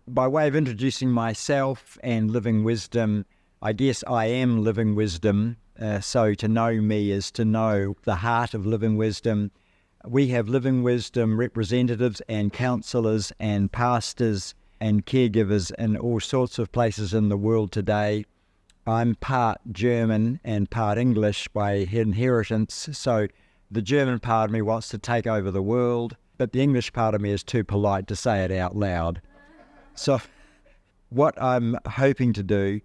By way of introducing myself and living wisdom, I guess I am living wisdom. So to know me is to know the heart of living wisdom. We have living wisdom representatives and counsellors and pastors and caregivers in all sorts of places in the world today. I'm part German and part English by inheritance, so the German part of me wants to take over the world, but the English part of me is too polite to say it out loud. So what I'm hoping to do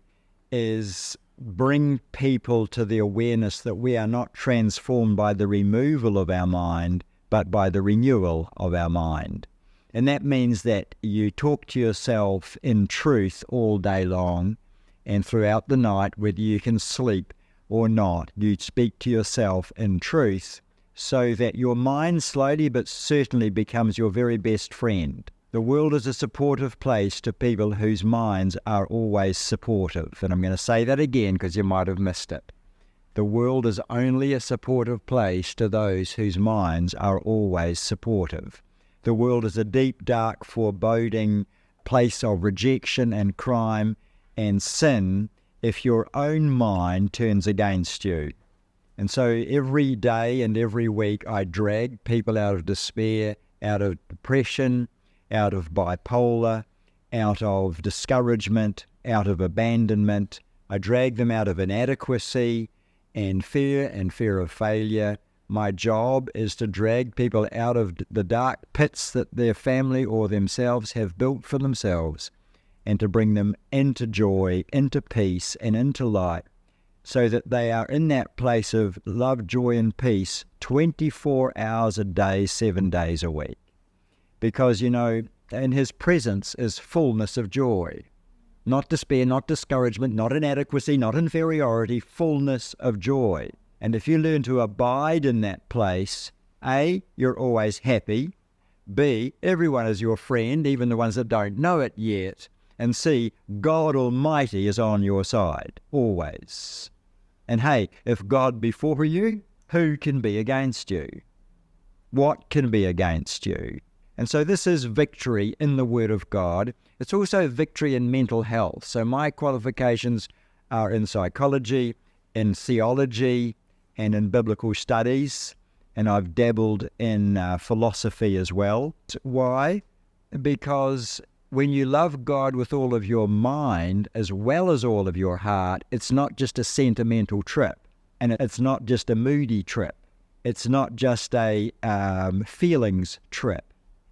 is bring people to the awareness that we are not transformed by the removal of our mind, but by the renewal of our mind. And that means that you talk to yourself in truth all day long, and throughout the night, whether you can sleep or not, you speak to yourself in truth, so that your mind slowly but certainly becomes your very best friend. The world is a supportive place to people whose minds are always supportive. And I'm going to say that again because you might have missed it. The world is only a supportive place to those whose minds are always supportive. The world is a deep, dark, foreboding place of rejection and crime and sin if your own mind turns against you. And so every day and every week I drag people out of despair, out of depression, out of bipolar, out of discouragement, out of abandonment. I drag them out of inadequacy and fear of failure. My job is to drag people out of the dark pits that their family or themselves have built for themselves and to bring them into joy, into peace, and into light, so that they are in that place of love, joy, and peace 24 hours a day, 7 days a week. Because, you know, in His presence is fullness of joy. Not despair, not discouragement, not inadequacy, not inferiority, fullness of joy. And if you learn to abide in that place, A, you're always happy. B, everyone is your friend, even the ones that don't know it yet. And C, God Almighty is on your side, always. And hey, if God be for you, who can be against you? What can be against you? And so this is victory in the Word of God. It's also victory in mental health. So my qualifications are in psychology, in theology, and in biblical studies. And I've dabbled in philosophy as well. Why? Because when you love God with all of your mind as well as all of your heart, it's not just a sentimental trip. And it's not just a moody trip. It's not just a feelings trip.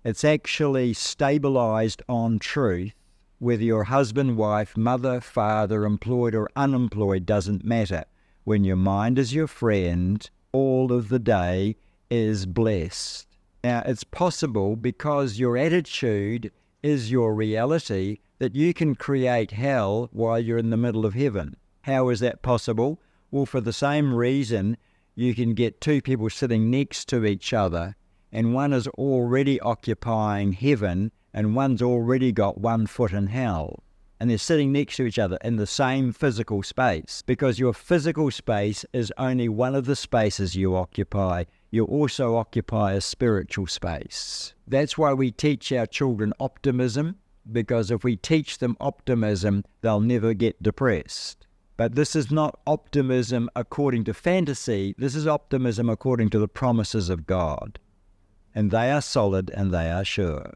It's actually stabilized on truth. Whether you're husband, wife, mother, father, employed or unemployed, doesn't matter. When your mind is your friend, all of the day is blessed. Now, it's possible because your attitude is your reality that you can create hell while you're in the middle of heaven. How is that possible? Well, for the same reason, you can get two people sitting next to each other, and one is already occupying heaven, and one's already got 1 foot in hell. And they're sitting next to each other in the same physical space, because your physical space is only one of the spaces you occupy. You also occupy a spiritual space. That's why we teach our children optimism, because if we teach them optimism, they'll never get depressed. But this is not optimism according to fantasy. This is optimism according to the promises of God. And they are solid and they are sure.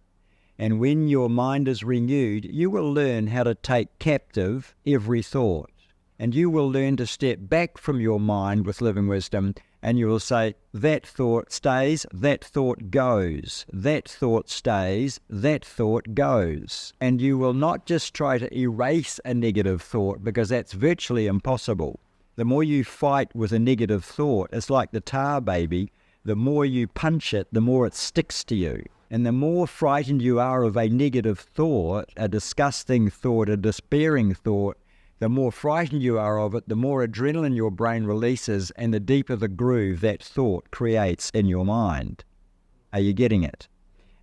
And when your mind is renewed, you will learn how to take captive every thought. And you will learn to step back from your mind with living wisdom, and you will say, that thought stays, that thought goes, that thought stays, that thought goes. And you will not just try to erase a negative thought, because that's virtually impossible. The more you fight with a negative thought, it's like the tar baby. The more you punch it, the more it sticks to you. And the more frightened you are of a negative thought, a disgusting thought, a despairing thought, the more frightened you are of it, the more adrenaline your brain releases, and the deeper the groove that thought creates in your mind. Are you getting it?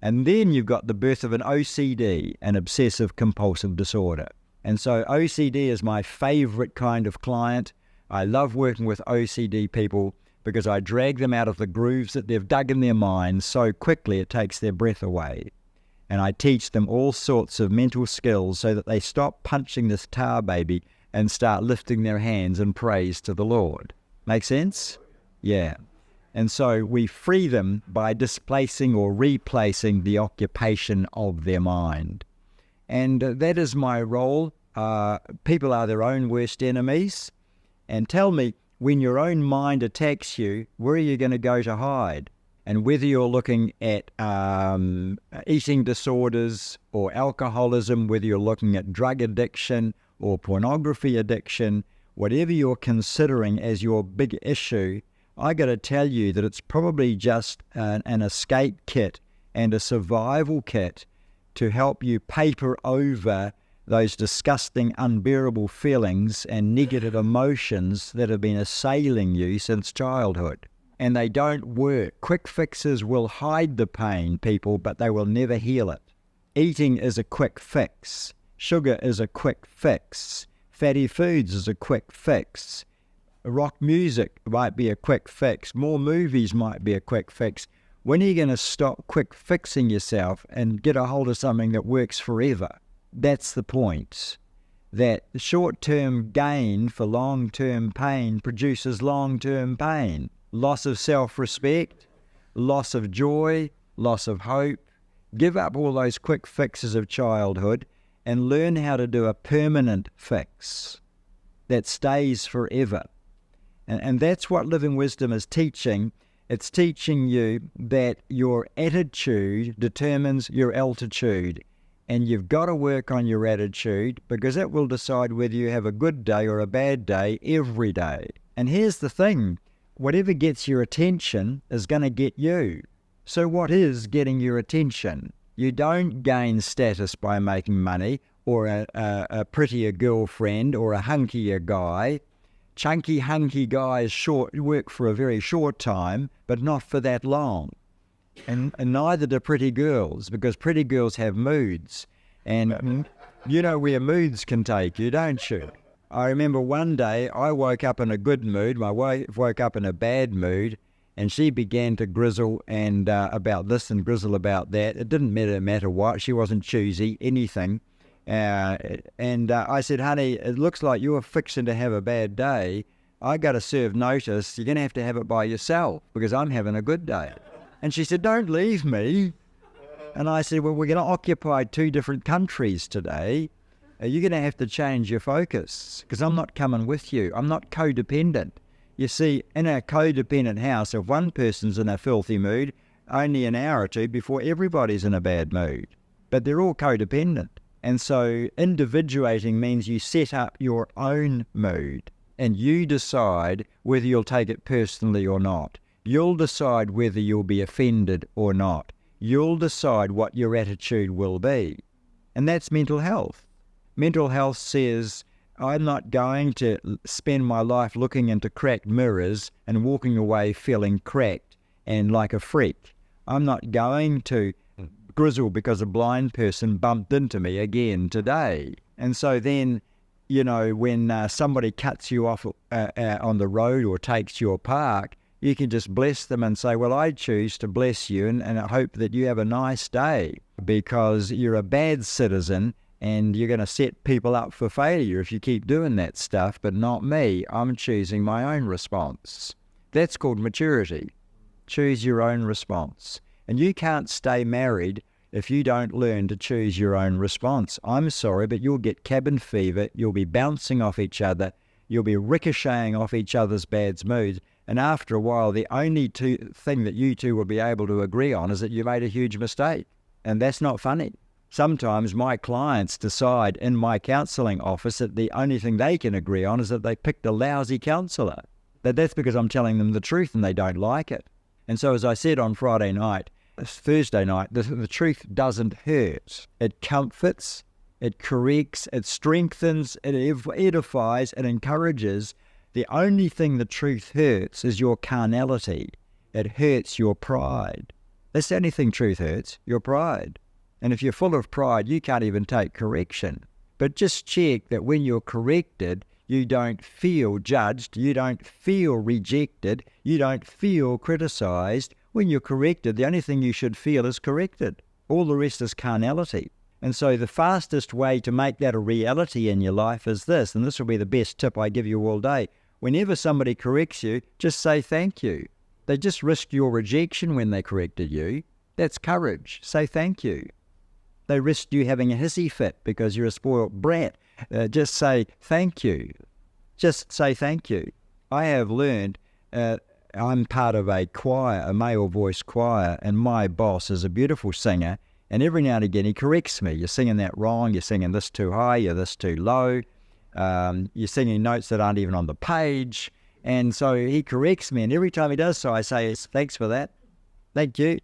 And then you've got the birth of an OCD, an obsessive compulsive disorder. And so OCD is my favorite kind of client. I love working with OCD people because I drag them out of the grooves that they've dug in their minds so quickly it takes their breath away. And I teach them all sorts of mental skills so that they stop punching this tar baby and start lifting their hands in praise to the Lord. Make sense? Yeah. And so we free them by displacing or replacing the occupation of their mind. And that is my role. People are their own worst enemies. And tell me, when your own mind attacks you, where are you going to go to hide? And whether you're looking at eating disorders or alcoholism, whether you're looking at drug addiction or pornography addiction, whatever you're considering as your big issue, I got to tell you that it's probably just an escape kit and a survival kit to help you paper over those disgusting, unbearable feelings and negative emotions that have been assailing you since childhood. And they don't work. Quick fixes will hide the pain, people, but they will never heal it. Eating is a quick fix. Sugar is a quick fix. Fatty foods is a quick fix. Rock music might be a quick fix. More movies might be a quick fix. When are you going to stop quick fixing yourself and get a hold of something that works forever? That's the point. That short-term gain for long-term pain produces long-term pain. Loss of self-respect, loss of joy, loss of hope. Give up all those quick fixes of childhood and learn how to do a permanent fix that stays forever. And that's what Living Wisdom is teaching. It's teaching you that your attitude determines your altitude. And you've got to work on your attitude because it will decide whether you have a good day or a bad day every day. And here's the thing. Whatever gets your attention is going to get you. So what is getting your attention? You don't gain status by making money or a prettier girlfriend or a hunkier guy. Chunky, hunky guys work for a very short time, but not for that long. And neither do pretty girls, because pretty girls have moods. And you know where moods can take you, don't you? I remember one day I woke up in a good mood, my wife woke up in a bad mood, and she began to grizzle and about this and grizzle about that. It didn't matter what, she wasn't choosy, anything. And I said, honey, it looks like you're fixing to have a bad day. I got to serve notice. You're going to have it by yourself because I'm having a good day. And she said, don't leave me. And I said, well, we're going to occupy 2 different countries today. You're going to have to change your focus because I'm not coming with you. I'm not codependent. You see, in a codependent house, if one person's in a filthy mood, only an hour or 2 before everybody's in a bad mood. But they're all codependent. And so individuating means you set up your own mood and you decide whether you'll take it personally or not. You'll decide whether you'll be offended or not. You'll decide what your attitude will be. And that's mental health. Mental health says, I'm not going to spend my life looking into cracked mirrors and walking away feeling cracked and like a freak. I'm not going to grizzle because a blind person bumped into me again today. And so then, you know, when somebody cuts you off on the road or takes your park, you can just bless them and say, well, I choose to bless you and I hope that you have a nice day because you're a bad citizen and you're going to set people up for failure if you keep doing that stuff, but not me. I'm choosing my own response. That's called maturity. Choose your own response. And you can't stay married if you don't learn to choose your own response. I'm sorry, but you'll get cabin fever. You'll be bouncing off each other. You'll be ricocheting off each other's bad moods. And after a while, the only thing that you two will be able to agree on is that you made a huge mistake. And that's not funny. Sometimes my clients decide in my counselling office that the only thing they can agree on is that they picked a lousy counsellor. That's because I'm telling them the truth and they don't like it. And so as I said on Thursday night, the truth doesn't hurt. It comforts, it corrects, it strengthens, it edifies, it encourages. The only thing the truth hurts is your carnality. It hurts your pride. That's the only thing truth hurts, your pride. And if you're full of pride, you can't even take correction. But just check that when you're corrected, you don't feel judged, you don't feel rejected, you don't feel criticized. When you're corrected, the only thing you should feel is corrected. All the rest is carnality. And so the fastest way to make that a reality in your life is this, and this will be the best tip I give you all day. Whenever somebody corrects you, just say thank you. They just risked your rejection when they corrected you. That's courage. Say thank you. They risked you having a hissy fit because you're a spoiled brat. Just say thank you. Just say thank you. I have learned, I'm part of a choir, a male voice choir, and my boss is a beautiful singer, and every now and again he corrects me. You're singing that wrong, you're singing this too high, you're this too low, you're singing notes that aren't even on the page. And so he corrects me, and every time he does so, I say, thanks for that. Thank you.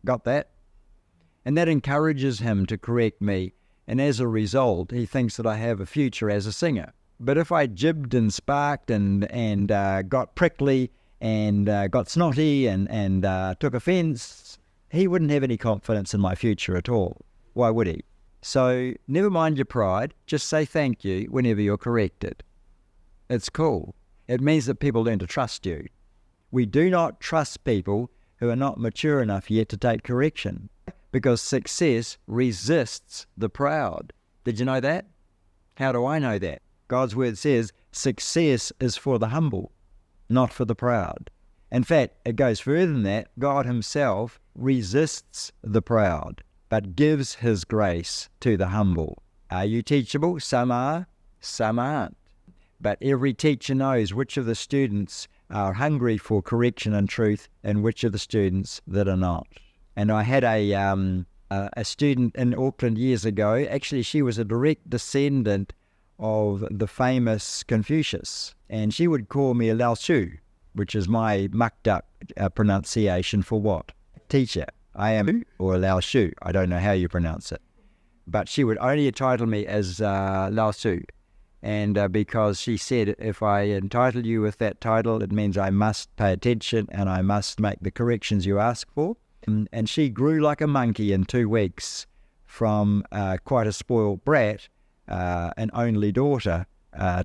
Got that. And that encourages him to correct me, and as a result, he thinks that I have a future as a singer. But if I jibbed and sparked and got prickly and got snotty and took offence, he wouldn't have any confidence in my future at all. Why would he? So never mind your pride. Just say thank you whenever you're corrected. It's cool. It means that people learn to trust you. We do not trust people who are not mature enough yet to take correction, because success resists the proud. Did you know that? How do I know that? God's word says success is for the humble, not for the proud. In fact, it goes further than that. God himself resists the proud, but gives his grace to the humble. Are you teachable? Some are, some aren't. But every teacher knows which of the students are hungry for correction and truth and which of the students that are not. And I had a student in Auckland years ago. Actually, she was a direct descendant of the famous Confucius, and she would call me a Lao Shu, which is my mucked up pronunciation for what? Teacher. I am, or Lao Shu. I don't know how you pronounce it. But she would only entitle me as Lao Shu. And because she said, if I entitle you with that title, it means I must pay attention and I must make the corrections you ask for. And she grew like a monkey in 2 weeks from quite a spoiled brat, an only daughter,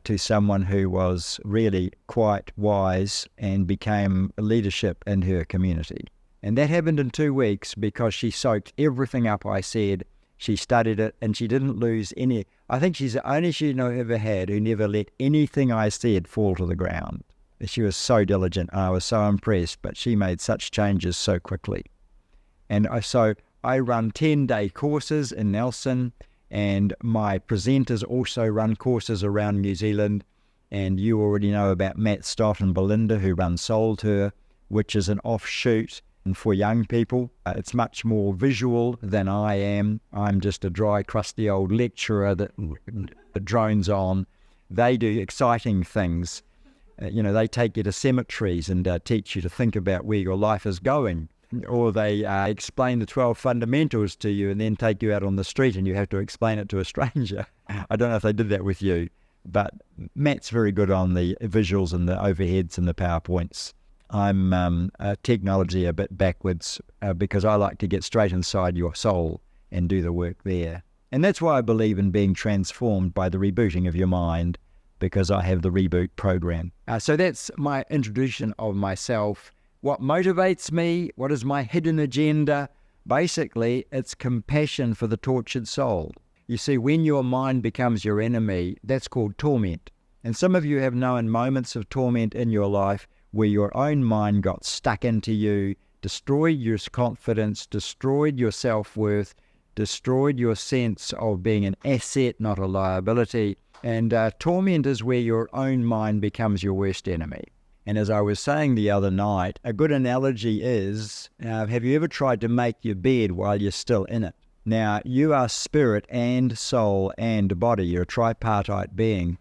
to someone who was really quite wise and became leadership in her community. And that happened in 2 weeks because she soaked everything up I said. She studied it, and she didn't lose any. I think she's the only student I've ever had who never let anything I said fall to the ground. She was so diligent, and I was so impressed, but she made such changes so quickly. And so I run 10-day courses in Nelson, and my presenters also run courses around New Zealand. And you already know about Matt Stott and Belinda, who run Soul Tour, which is an offshoot for young people. It's much more visual than I am. I'm just a dry, crusty old lecturer that drones on. They do exciting things. They take you to cemeteries and teach you to think about where your life is going. Or they explain the 12 fundamentals to you and then take you out on the street and you have to explain it to a stranger. I don't know if they did that with you, but Matt's very good on the visuals and the overheads and the PowerPoints. I'm technology a bit backwards because I like to get straight inside your soul and do the work there. And that's why I believe in being transformed by the rebooting of your mind, because I have the reboot program. So that's my introduction of myself. What motivates me? What is my hidden agenda? Basically, it's compassion for the tortured soul. You see, when your mind becomes your enemy, that's called torment. And some of you have known moments of torment in your life where your own mind got stuck into you, destroyed your confidence, destroyed your self-worth, destroyed your sense of being an asset, not a liability. And torment is where your own mind becomes your worst enemy. And as I was saying the other night, a good analogy is, have you ever tried to make your bed while you're still in it? Now, you are spirit and soul and body. You're a tripartite being.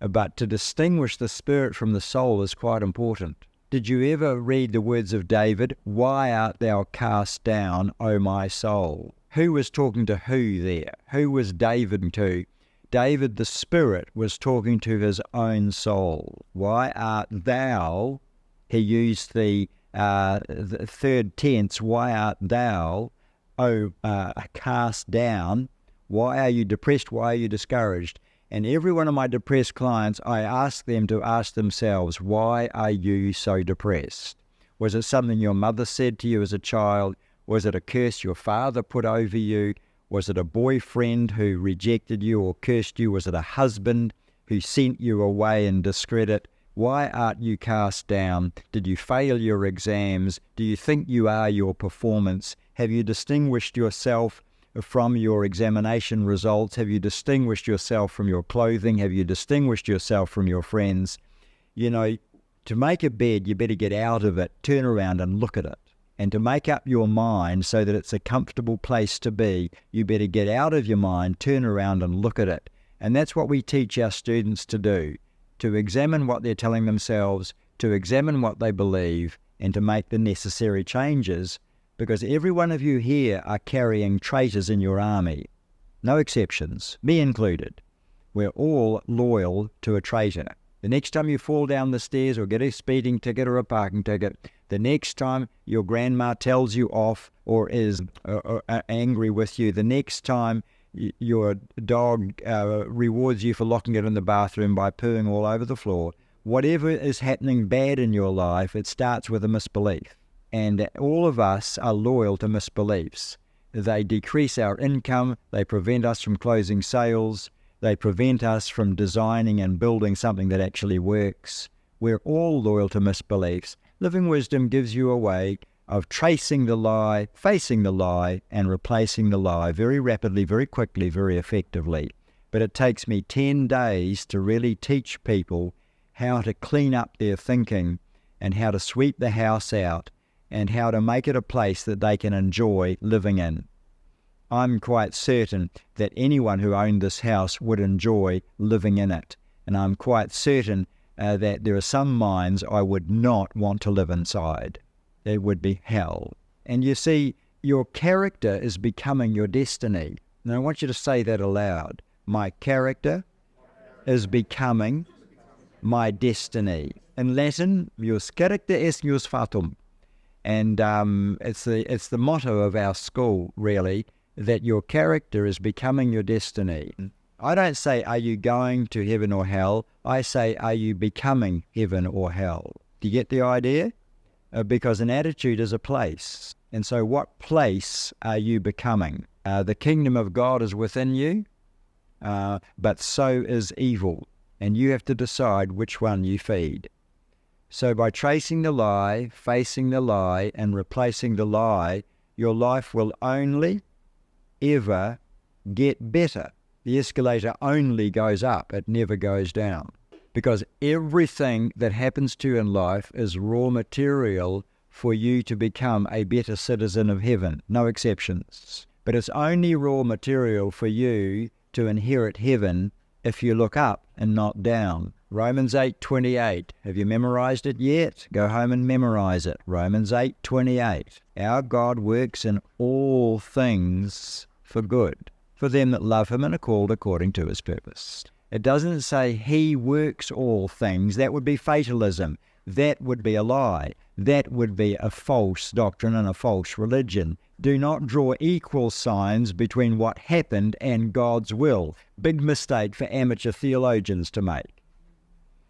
But to distinguish the spirit from the soul is quite important. Did you ever read the words of David? Why art thou cast down, O my soul? Who was talking to who there? Who was David to? David, the spirit, was talking to his own soul. Why art thou? He used the third tense. Why art thou, cast down? Why are you depressed? Why are you discouraged? And every one of my depressed clients, I ask them to ask themselves, why are you so depressed? Was it something your mother said to you as a child? Was it a curse your father put over you? Was it a boyfriend who rejected you or cursed you? Was it a husband who sent you away in discredit? Why aren't you cast down? Did you fail your exams? Do you think you are your performance? Have you distinguished yourself from your examination results? Have you distinguished yourself from your clothing? Have you distinguished yourself from your friends? You know, to make a bed, you better get out of it, turn around and look at it. And to make up your mind so that it's a comfortable place to be, you better get out of your mind, turn around and look at it. And that's what we teach our students to do, to examine what they're telling themselves, to examine what they believe, and to make the necessary changes, because every one of you here are carrying traitors in your army. No exceptions, me included. We're all loyal to a traitor. The next time you fall down the stairs or get a speeding ticket or a parking ticket, the next time your grandma tells you off or is angry with you, the next time your dog rewards you for locking it in the bathroom by pooing all over the floor, whatever is happening bad in your life, it starts with a misbelief. And all of us are loyal to misbeliefs. They decrease our income, they prevent us from closing sales, they prevent us from designing and building something that actually works. We're all loyal to misbeliefs. Living Wisdom gives you a way of tracing the lie, facing the lie, and replacing the lie very rapidly, very quickly, very effectively. But it takes me 10 days to really teach people how to clean up their thinking and how to sweep the house out and how to make it a place that they can enjoy living in. I'm quite certain that anyone who owned this house would enjoy living in it. And I'm quite certain that there are some minds I would not want to live inside. It would be hell. And you see, your character is becoming your destiny. And I want you to say that aloud. My character is becoming my destiny. In Latin, jus character est jus fatum. And it's the motto of our school, really, that your character is becoming your destiny. I don't say, are you going to heaven or hell? I say, are you becoming heaven or hell? Do you get the idea? Because an attitude is a place. And so what place are you becoming? The kingdom of God is within you, but so is evil. And you have to decide which one you feed. So by tracing the lie, facing the lie, and replacing the lie, your life will only ever get better. The escalator only goes up, it never goes down. Because everything that happens to you in life is raw material for you to become a better citizen of heaven, no exceptions. But it's only raw material for you to inherit heaven if you look up and not down. Romans 8:28. Have you memorized it yet? Go home and memorize it. Romans 8:28. Our God works in all things for good, for them that love him and are called according to his purpose. It doesn't say he works all things. That would be fatalism. That would be a lie. That would be a false doctrine and a false religion. Do not draw equal signs between what happened and God's will. Big mistake for amateur theologians to make.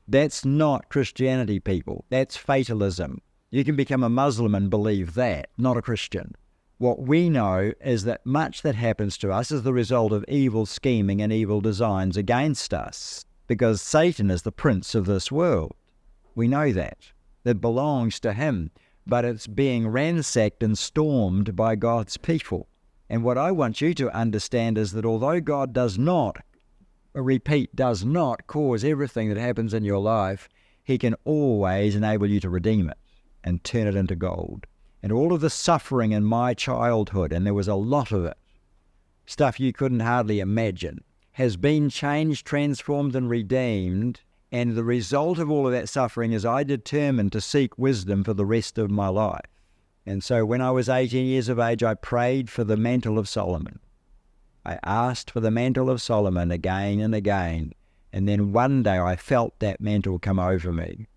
That's not Christianity, people. That's fatalism. You can become a Muslim and believe that, not a Christian. What we know is that much that happens to us is the result of evil scheming and evil designs against us, because Satan is the prince of this world. We know that. That belongs to him, but it's being ransacked and stormed by God's people. And what I want you to understand is that although God does not cause everything that happens in your life, he can always enable you to redeem it and turn it into gold. And all of the suffering in my childhood, and there was a lot of it, stuff you couldn't hardly imagine, has been changed, transformed, and redeemed. And the result of all of that suffering is I determined to seek wisdom for the rest of my life. And so when I was 18 years of age, I prayed for the mantle of Solomon. I asked for the mantle of Solomon again and again. And then one day I felt that mantle come over me.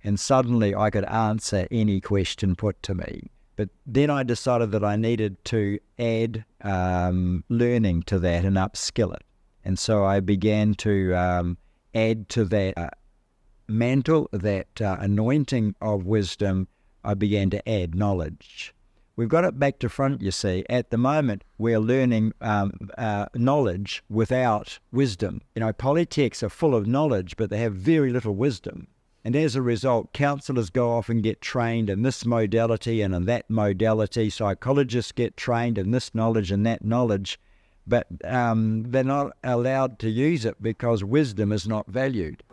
And suddenly I could answer any question put to me. But then I decided that I needed to add learning to that and upskill it. And so I began to add to that mantle, that anointing of wisdom. I began to add knowledge. We've got it back to front, you see. At the moment, we're learning knowledge without wisdom. Polytechs are full of knowledge, but they have very little wisdom. And as a result, counsellors go off and get trained in this modality and in that modality. Psychologists get trained in this knowledge and that knowledge, but they're not allowed to use it because wisdom is not valued.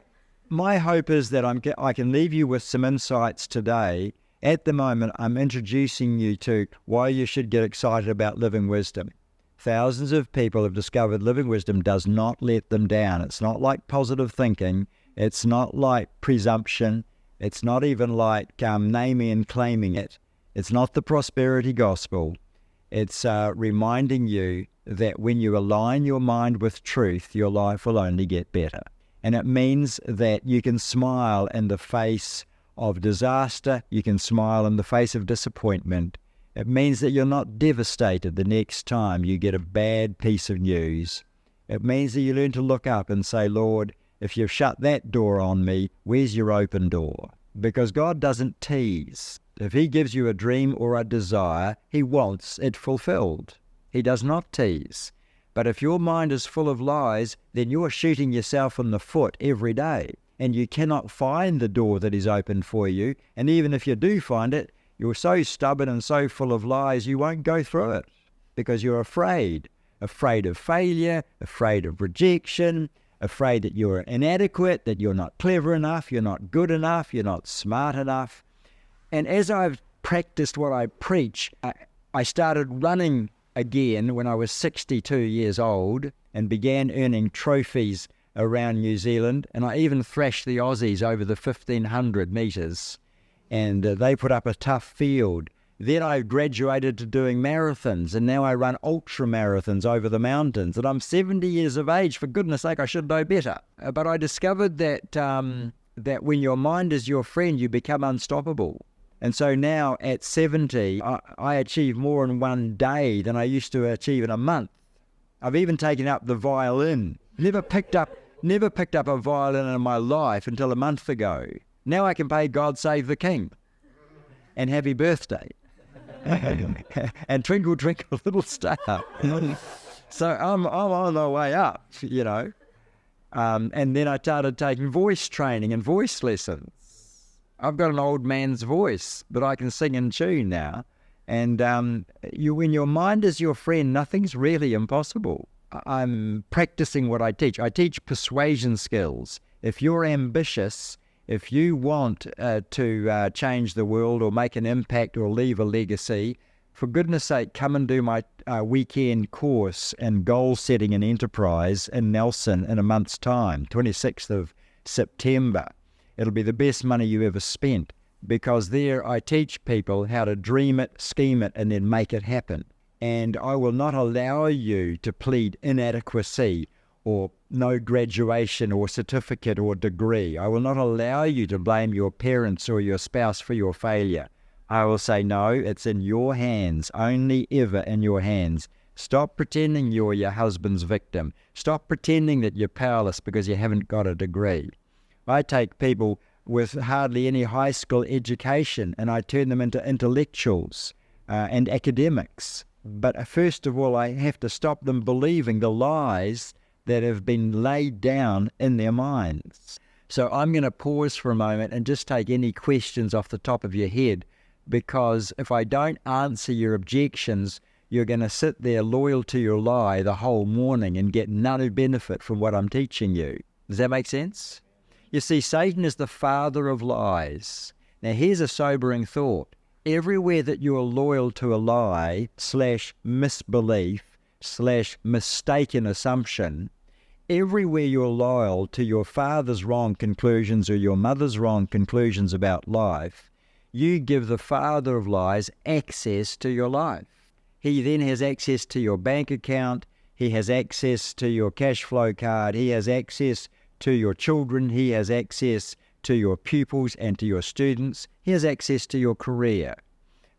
My hope is that I can leave you with some insights today. At the moment, I'm introducing you to why you should get excited about living wisdom. Thousands of people have discovered living wisdom does not let them down. It's not like positive thinking. It's not like presumption. It's not even like naming and claiming it. It's not the prosperity gospel. It's reminding you that when you align your mind with truth, your life will only get better. And it means that you can smile in the face of disaster. You can smile in the face of disappointment. It means that you're not devastated the next time you get a bad piece of news. It means that you learn to look up and say, Lord, if you've shut that door on me, where's your open door? Because God doesn't tease. If he gives you a dream or a desire, he wants it fulfilled. He does not tease. But if your mind is full of lies, then you're shooting yourself in the foot every day, and you cannot find the door that is open for you. And even if you do find it, you're so stubborn and so full of lies, you won't go through it because you're afraid of failure, afraid of rejection, afraid that you're inadequate, that you're not clever enough, you're not good enough, you're not smart enough. And as I've practiced what I preach, I started running again when I was 62 years old and began earning trophies around New Zealand. And I even thrashed the Aussies over the 1,500 metres. And they put up a tough field. Then I graduated to doing marathons, and now I run ultra marathons over the mountains. And I'm 70 years of age. For goodness sake, I should know better. But I discovered that that when your mind is your friend, you become unstoppable. And so now at 70, I achieve more in one day than I used to achieve in a month. I've even taken up the violin. Never picked up a violin in my life until a month ago. Now I can play God Save the King and Happy Birthday. And Twinkle, Twinkle, Little Star. So I'm on the way up, And then I started taking voice training and voice lessons. I've got an old man's voice, but I can sing in tune now. And when your mind is your friend, nothing's really impossible. I'm practicing what I teach. I teach persuasion skills. If you're ambitious, if you want to change the world or make an impact or leave a legacy, for goodness sake, come and do my weekend course in goal setting and enterprise in Nelson in a month's time, 26th of September. It'll be the best money you ever spent, because there I teach people how to dream it, scheme it, and then make it happen. And I will not allow you to plead inadequacy or no graduation or certificate or degree. I will not allow you to blame your parents or your spouse for your failure. I will say, no, it's in your hands, only ever in your hands. Stop pretending you're your husband's victim. Stop pretending that you're powerless because you haven't got a degree. I take people with hardly any high school education and I turn them into intellectuals and academics. But first of all, I have to stop them believing the lies that have been laid down in their minds. So I'm going to pause for a moment and just take any questions off the top of your head, because if I don't answer your objections, you're going to sit there loyal to your lie the whole morning and get none benefit from what I'm teaching you. Does that make sense? You see, Satan is the father of lies. Now here's a sobering thought. Everywhere that you're loyal to a lie / misbelief / mistaken assumption, everywhere you're loyal to your father's wrong conclusions or your mother's wrong conclusions about life, you give the father of lies access to your life. He then has access to your bank account, he has access to your cash flow card, he has access to your children, he has access to your pupils and to your students, he has access to your career.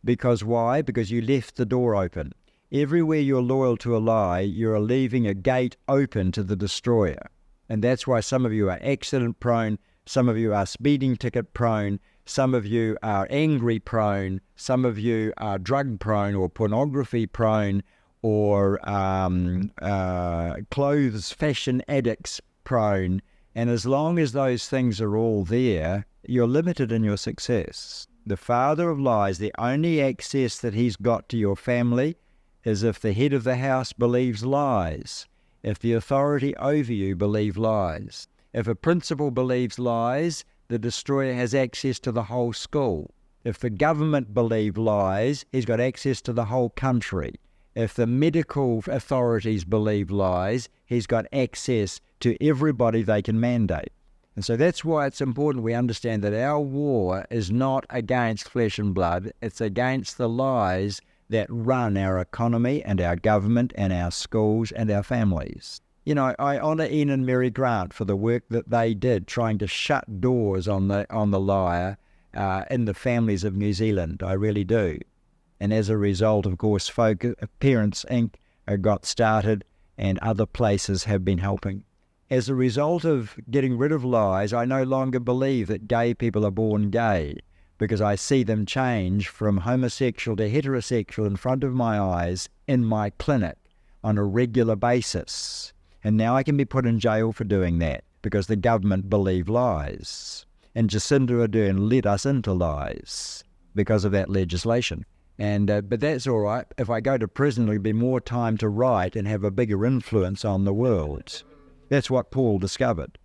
Because why? Because you left the door open. Everywhere you're loyal to a lie, you're leaving a gate open to the destroyer. And that's why some of you are accident prone, some of you are speeding ticket prone, Some of you are angry prone. Some of you are drug prone or pornography prone or clothes fashion addicts prone. And as long as those things are all there, you're limited in your success. The father of lies, the only access that he's got to your family is if the head of the house believes lies, if the authority over you believe lies. If a principal believes lies, the destroyer has access to the whole school. If the government believe lies, he's got access to the whole country. If the medical authorities believe lies, he's got access to everybody they can mandate. And so that's why it's important we understand that our war is not against flesh and blood, it's against the lies that run our economy and our government and our schools and our families. You know, I honour Ian and Mary Grant for the work that they did trying to shut doors on the liar in the families of New Zealand. I really do. And as a result, of course, Parents Inc. got started and other places have been helping. As a result of getting rid of lies, I no longer believe that gay people are born gay, because I see them change from homosexual to heterosexual in front of my eyes in my clinic on a regular basis. And now I can be put in jail for doing that because the government believe lies. And Jacinda Ardern led us into lies because of that legislation. And but that's all right. If I go to prison, there'll be more time to write and have a bigger influence on the world. That's what Paul discovered.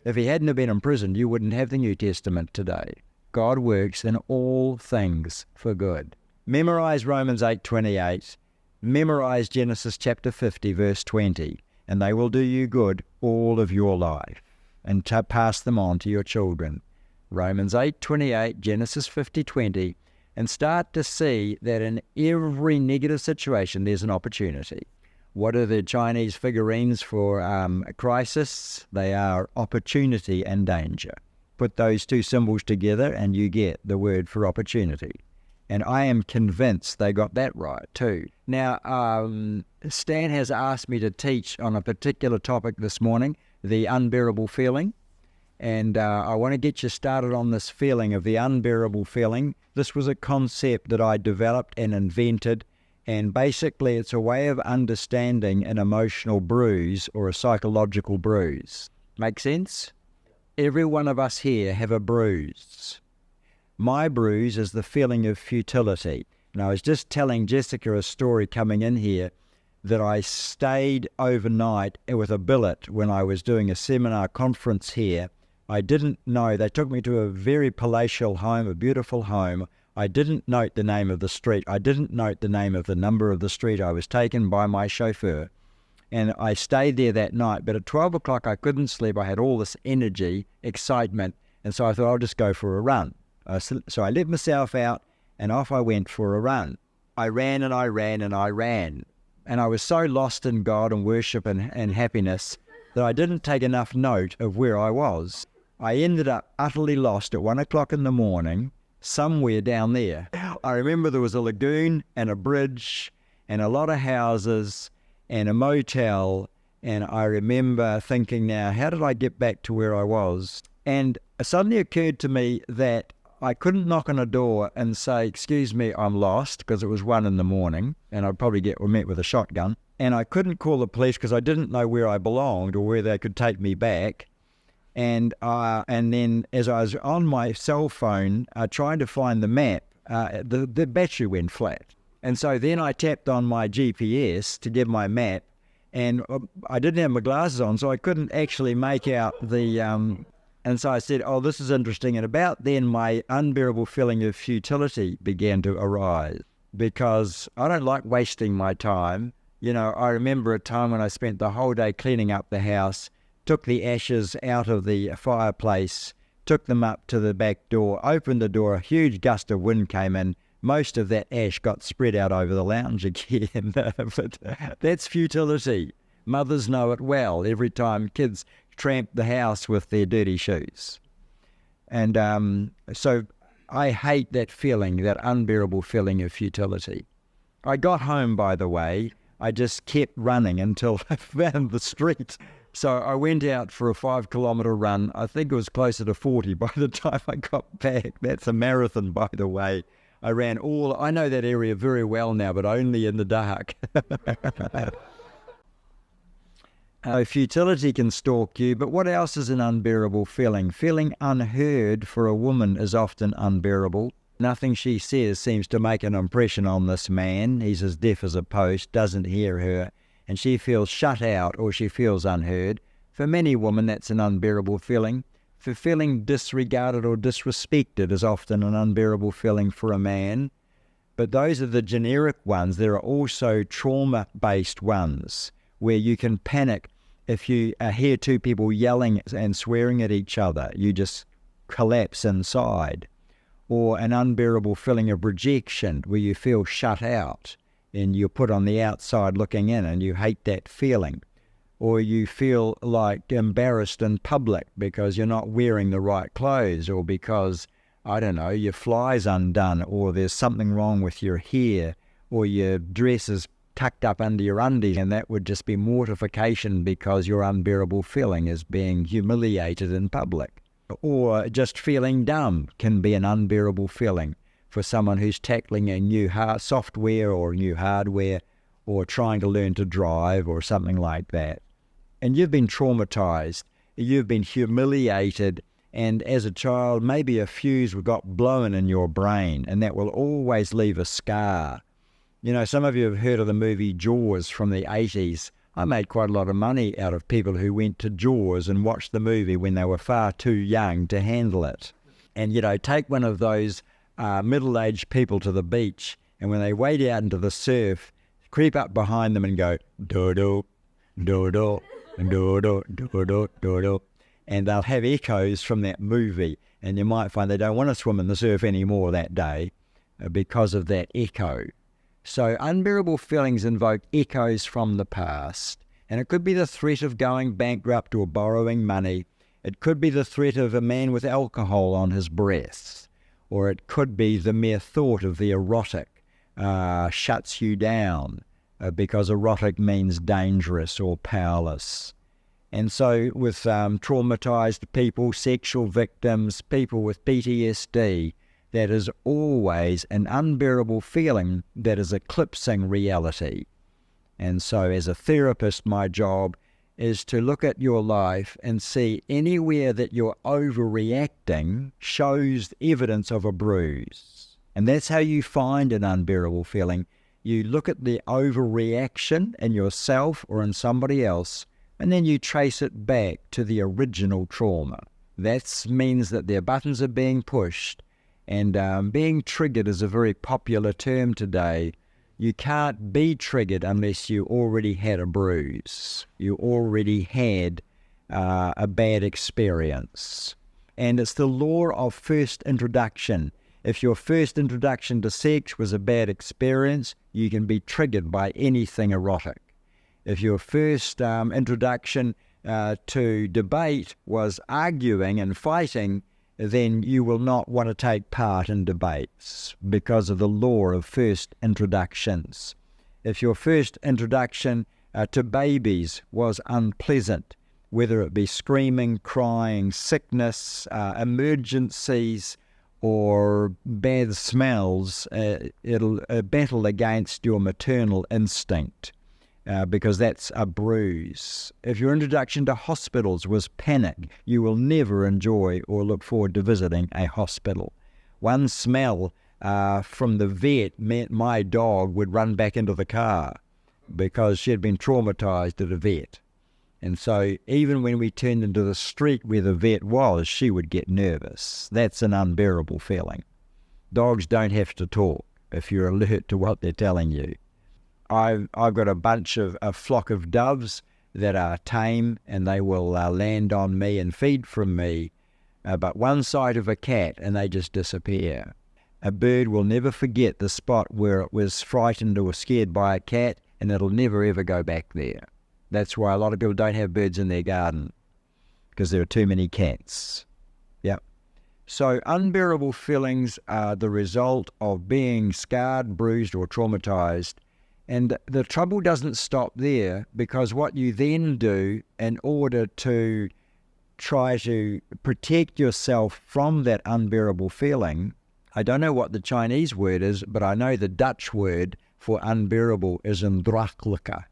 If he hadn't have been in prison, you wouldn't have the New Testament today. God works in all things for good. Memorize Romans 8:28. Memorize Genesis chapter 50, verse 20. And they will do you good all of your life, and to pass them on to your children. Romans 8:28, Genesis 50:20, and start to see that in every negative situation there's an opportunity. What are the Chinese figurines for a crisis? They are opportunity and danger. Put those two symbols together and you get the word for opportunity. And I am convinced they got that right too. Now, Stan has asked me to teach on a particular topic this morning, the unbearable feeling. And I want to get you started on this feeling of the unbearable feeling. This was a concept that I developed and invented. And basically, it's a way of understanding an emotional bruise or a psychological bruise. Make sense? Every one of us here have a bruise. My bruise is the feeling of futility. And I was just telling Jessica a story coming in here that I stayed overnight with a billet when I was doing a seminar conference here. I didn't know. They took me to a very palatial home, a beautiful home. I didn't note the name of the street. I didn't note the name of the number of the street. I was taken by my chauffeur. And I stayed there that night. But at 12 o'clock, I couldn't sleep. I had all this energy, excitement. And so I thought, I'll just go for a run. So I let myself out and off I went for a run. I ran and I ran and I ran. And I was so lost in God and worship and happiness that I didn't take enough note of where I was. I ended up utterly lost at 1 o'clock in the morning, somewhere down there. I remember there was a lagoon and a bridge and a lot of houses and a motel. And I remember thinking now, how did I get back to where I was? And it suddenly occurred to me that I couldn't knock on a door and say, excuse me, I'm lost, because it was 1 in the morning, and I'd probably get met with a shotgun. And I couldn't call the police because I didn't know where I belonged or where they could take me back. And then as I was on my cell phone trying to find the map, the battery went flat. And so then I tapped on my GPS to get my map, and I didn't have my glasses on, so I couldn't actually make out the... And so I said, oh, this is interesting. And about then, my unbearable feeling of futility began to arise, because I don't like wasting my time. You know, I remember a time when I spent the whole day cleaning up the house, took the ashes out of the fireplace, took them up to the back door, opened the door, a huge gust of wind came in. Most of that ash got spread out over the lounge again. But that's futility. Mothers know it well every time kids tramp the house with their dirty shoes. And so I hate that feeling, that unbearable feeling of futility. I got home, by the way. I just kept running until I found the street. So I went out for a 5-kilometre run. I think it was closer to 40 by the time I got back. That's a marathon, by the way. I know that area very well now, but only in the dark. Futility can stalk you, but what else is an unbearable feeling? Feeling unheard for a woman is often unbearable. Nothing she says seems to make an impression on this man. He's as deaf as a post, doesn't hear her, and she feels shut out or she feels unheard. For many women, that's an unbearable feeling. For feeling disregarded or disrespected is often an unbearable feeling for a man. But those are the generic ones. There are also trauma-based ones where you can panic if you hear two people yelling and swearing at each other. You just collapse inside. Or an unbearable feeling of rejection where you feel shut out and you're put on the outside looking in and you hate that feeling. Or you feel like embarrassed in public because you're not wearing the right clothes, or because, I don't know, your fly's undone, or there's something wrong with your hair, or your dress is tucked up under your undies, and that would just be mortification because your unbearable feeling is being humiliated in public. Or just feeling dumb can be an unbearable feeling for someone who's tackling a new software or new hardware, or trying to learn to drive or something like that. And you've been traumatized, you've been humiliated, and as a child, maybe a fuse got blown in your brain, and that will always leave a scar. You know, some of you have heard of the movie Jaws from the 80s. I made quite a lot of money out of people who went to Jaws and watched the movie when they were far too young to handle it. And, you know, take one of those middle-aged people to the beach, and when they wade out into the surf, creep up behind them and go, do-do, do-do, do-do, do-do, do-do. And they'll have echoes from that movie, and you might find they don't want to swim in the surf anymore that day because of that echo. So unbearable feelings invoke echoes from the past, and it could be the threat of going bankrupt or borrowing money. It could be the threat of a man with alcohol on his breath, or it could be the mere thought of the erotic shuts you down because erotic means dangerous or powerless. And so with traumatized people, sexual victims, people with PTSD, that is always an unbearable feeling that is eclipsing reality. And so as a therapist, my job is to look at your life and see anywhere that you're overreacting shows evidence of a bruise. And that's how you find an unbearable feeling. You look at the overreaction in yourself or in somebody else, and then you trace it back to the original trauma. That means that their buttons are being pushed, and being triggered is a very popular term today. You can't be triggered unless you already had a bruise. You already had a bad experience. And it's the law of first introduction. If your first introduction to sex was a bad experience, you can be triggered by anything erotic. If your first introduction to debate was arguing and fighting, then you will not want to take part in debates because of the law of first introductions. If your first introduction to babies was unpleasant, whether it be screaming, crying, sickness, emergencies, or bad smells, it'll battle against your maternal instinct. Because that's a bruise. If your introduction to hospitals was panic, you will never enjoy or look forward to visiting a hospital. One smell from the vet meant my dog would run back into the car because she had been traumatized at a vet. And so even when we turned into the street where the vet was, she would get nervous. That's an unbearable feeling. Dogs don't have to talk if you're alert to what they're telling you. I've got a flock of doves that are tame, and they will land on me and feed from me, but one sight of a cat and they just disappear. A bird will never forget the spot where it was frightened or scared by a cat, and it'll never ever go back there. That's why a lot of people don't have birds in their garden, because there are too many cats. Yep. So unbearable feelings are the result of being scarred, bruised, or traumatized. And the trouble doesn't stop there, because what you then do in order to try to protect yourself from that unbearable feeling, I don't know what the Chinese word is, but I know the Dutch word for unbearable is ondraaglijke.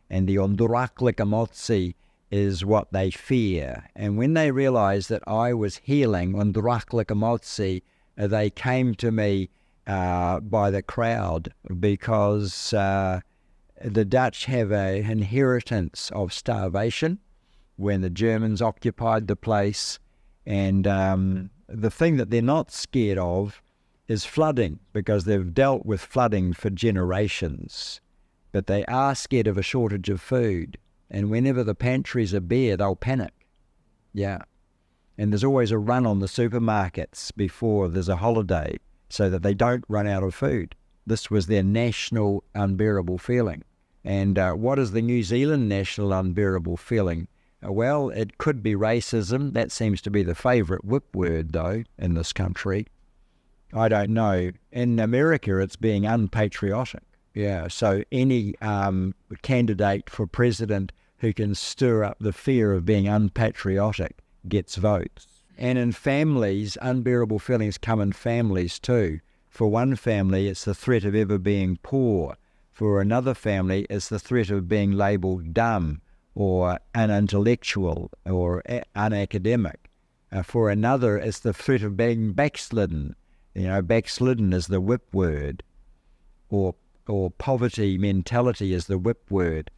And the ondraaglijke emotie is what they fear. And when they realized that I was healing ondraaglijke emotie, they came to me by the crowd, because the Dutch have an inheritance of starvation when the Germans occupied the place. And the thing that they're not scared of is flooding, because they've dealt with flooding for generations. But they are scared of a shortage of food. And whenever the pantries are bare, they'll panic. Yeah. And there's always a run on the supermarkets before there's a holiday, so that they don't run out of food. This was their national unbearable feeling. And what is the New Zealand national unbearable feeling? Well, it could be racism. That seems to be the favourite whip word, though, in this country. I don't know. In America, it's being unpatriotic. Yeah, so any candidate for president who can stir up the fear of being unpatriotic gets votes. And in families, unbearable feelings come in families too. For one family, it's the threat of ever being poor. For another family, it's the threat of being labelled dumb or unintellectual or unacademic. For another, it's the threat of being backslidden. You know, backslidden is the whip word. Or poverty mentality is the whip word.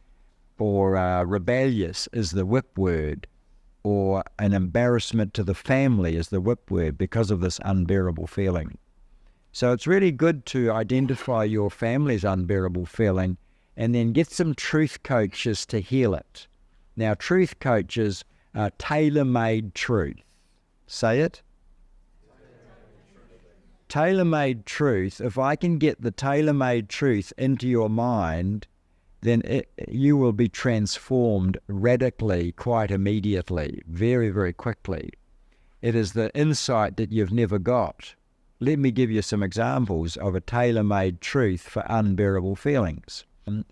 Or rebellious is the whip word. Or an embarrassment to the family is the whip word, because of this unbearable feeling. So it's really good to identify your family's unbearable feeling and then get some truth coaches to heal it. Now, truth coaches are tailor-made truth. Say it. Tailor-made truth. If I can get the tailor-made truth into your mind, then you will be transformed radically, quite immediately, very, very quickly. It is the insight that you've never got. Let me give you some examples of a tailor-made truth for unbearable feelings.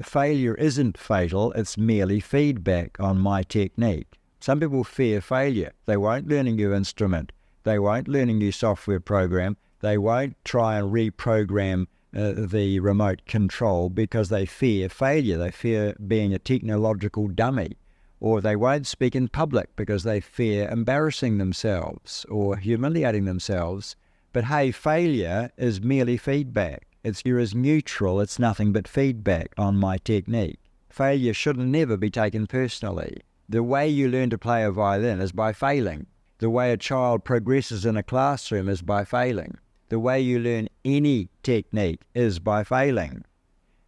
Failure isn't fatal, it's merely feedback on my technique. Some people fear failure. They won't learn a new instrument. They won't learn a new software program. They won't try and reprogram the remote control, because they fear failure. They fear being a technological dummy. Or they won't speak in public because they fear embarrassing themselves or humiliating themselves. But hey, failure is merely feedback. You're as neutral, it's nothing but feedback on my technique. Failure should never be taken personally. The way you learn to play a violin is by failing. The way a child progresses in a classroom is by failing. The way you learn any technique is by failing.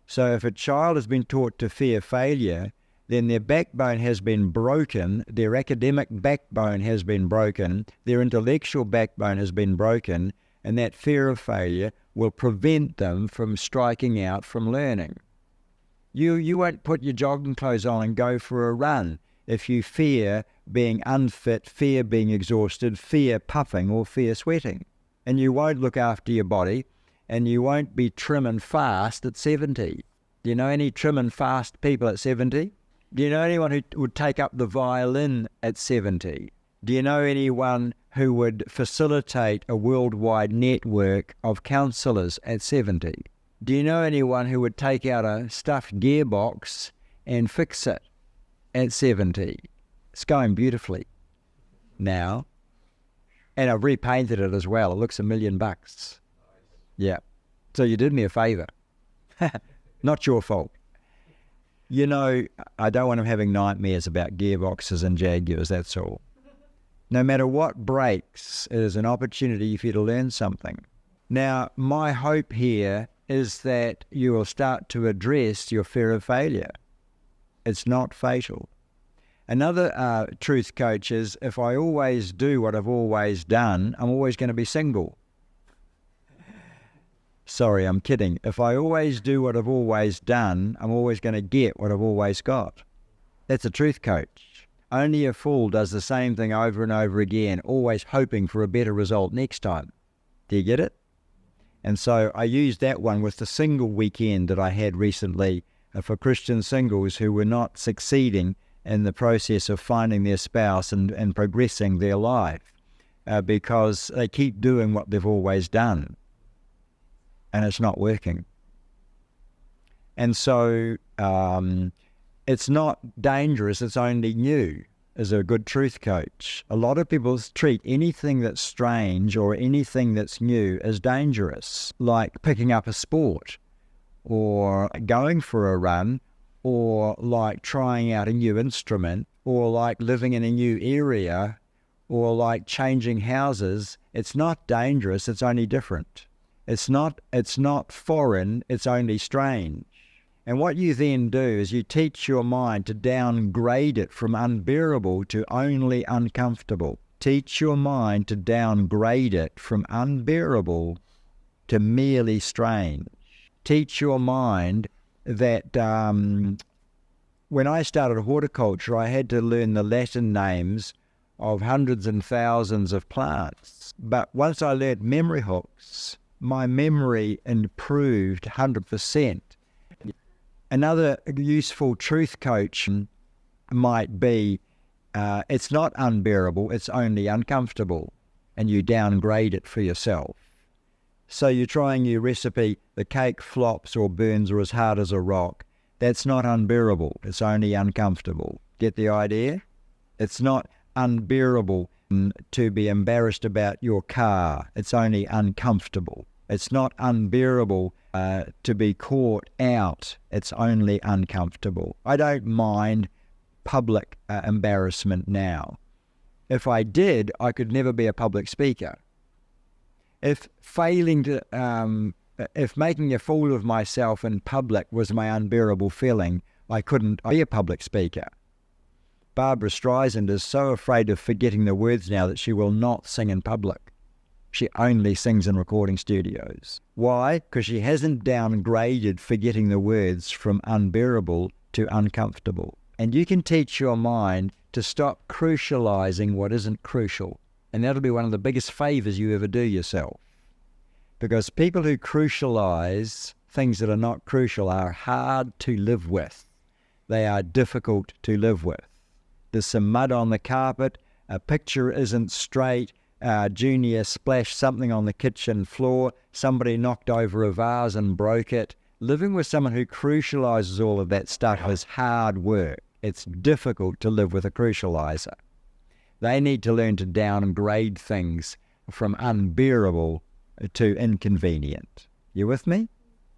So if a child has been taught to fear failure, then their backbone has been broken, their academic backbone has been broken, their intellectual backbone has been broken, and that fear of failure will prevent them from striking out from learning. You won't put your jogging clothes on and go for a run if you fear being unfit, fear being exhausted, fear puffing, or fear sweating. And you won't look after your body, and you won't be trim and fast at 70. Do you know any trim and fast people at 70? Do you know anyone who would take up the violin at 70? Do you know anyone who would facilitate a worldwide network of counsellors at 70? Do you know anyone who would take out a stuffed gearbox and fix it at 70? It's going beautifully now. And I've repainted it as well. It looks $1 million. Yeah. So you did me a favour. Not your fault. You know, I don't want them having nightmares about gearboxes and Jaguars, that's all. No matter what breaks, it is an opportunity for you to learn something. Now, my hope here is that you will start to address your fear of failure. It's not fatal. Another truth coach is, if I always do what I've always done, I'm always going to be single. Sorry, I'm kidding. If I always do what I've always done, I'm always going to get what I've always got. That's a truth coach. Only a fool does the same thing over and over again, always hoping for a better result next time. Do you get it? And so I used that one with the single weekend that I had recently for Christian singles who were not succeeding in the process of finding their spouse and progressing their life because they keep doing what they've always done and it's not working. And so it's not dangerous, it's only new, is a good truth coach. A lot of people treat anything that's strange or anything that's new as dangerous, like picking up a sport or going for a run, or like trying out a new instrument, or like living in a new area, or like changing houses. It's not dangerous, it's only different. It's not foreign, it's only strange. And what you then do is you teach your mind to downgrade it from unbearable to only uncomfortable. Teach your mind to downgrade it from unbearable to merely strange. Teach your mind that when I started horticulture, I had to learn the Latin names of hundreds and thousands of plants. But once I learned memory hooks, my memory improved 100%. Another useful truth coach might be, it's not unbearable, it's only uncomfortable, and you downgrade it for yourself. So you try a new recipe, the cake flops or burns or as hard as a rock. That's not unbearable, it's only uncomfortable. Get the idea? It's not unbearable to be embarrassed about your car, it's only uncomfortable. It's not unbearable to be caught out, it's only uncomfortable. I don't mind public embarrassment now. If I did, I could never be a public speaker. If making a fool of myself in public was my unbearable feeling, I couldn't be a public speaker. Barbra Streisand is so afraid of forgetting the words now that she will not sing in public. She only sings in recording studios. Why? Because she hasn't downgraded forgetting the words from unbearable to uncomfortable. And you can teach your mind to stop crucializing what isn't crucial. And that'll be one of the biggest favors you ever do yourself. Because people who crucialize things that are not crucial are hard to live with. They are difficult to live with. There's some mud on the carpet, a picture isn't straight, Junior splashed something on the kitchen floor, somebody knocked over a vase and broke it. Living with someone who crucializes all of that stuff is hard work. It's difficult to live with a crucializer. They need to learn to downgrade things from unbearable to inconvenient. You with me?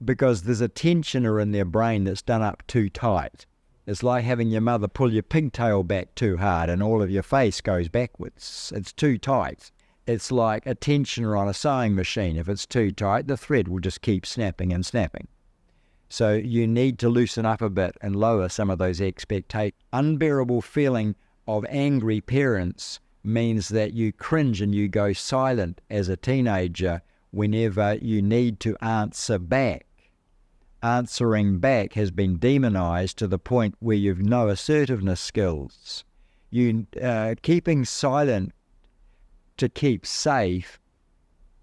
Because there's a tensioner in their brain that's done up too tight. It's like having your mother pull your pigtail back too hard and all of your face goes backwards. It's too tight. It's like a tensioner on a sewing machine. If it's too tight, the thread will just keep snapping and snapping. So you need to loosen up a bit and lower some of those expectations. Unbearable feeling of angry parents means that you cringe and you go silent as a teenager whenever you need to answer back. Answering back has been demonized to the point where you've no assertiveness skills. Keeping silent to keep safe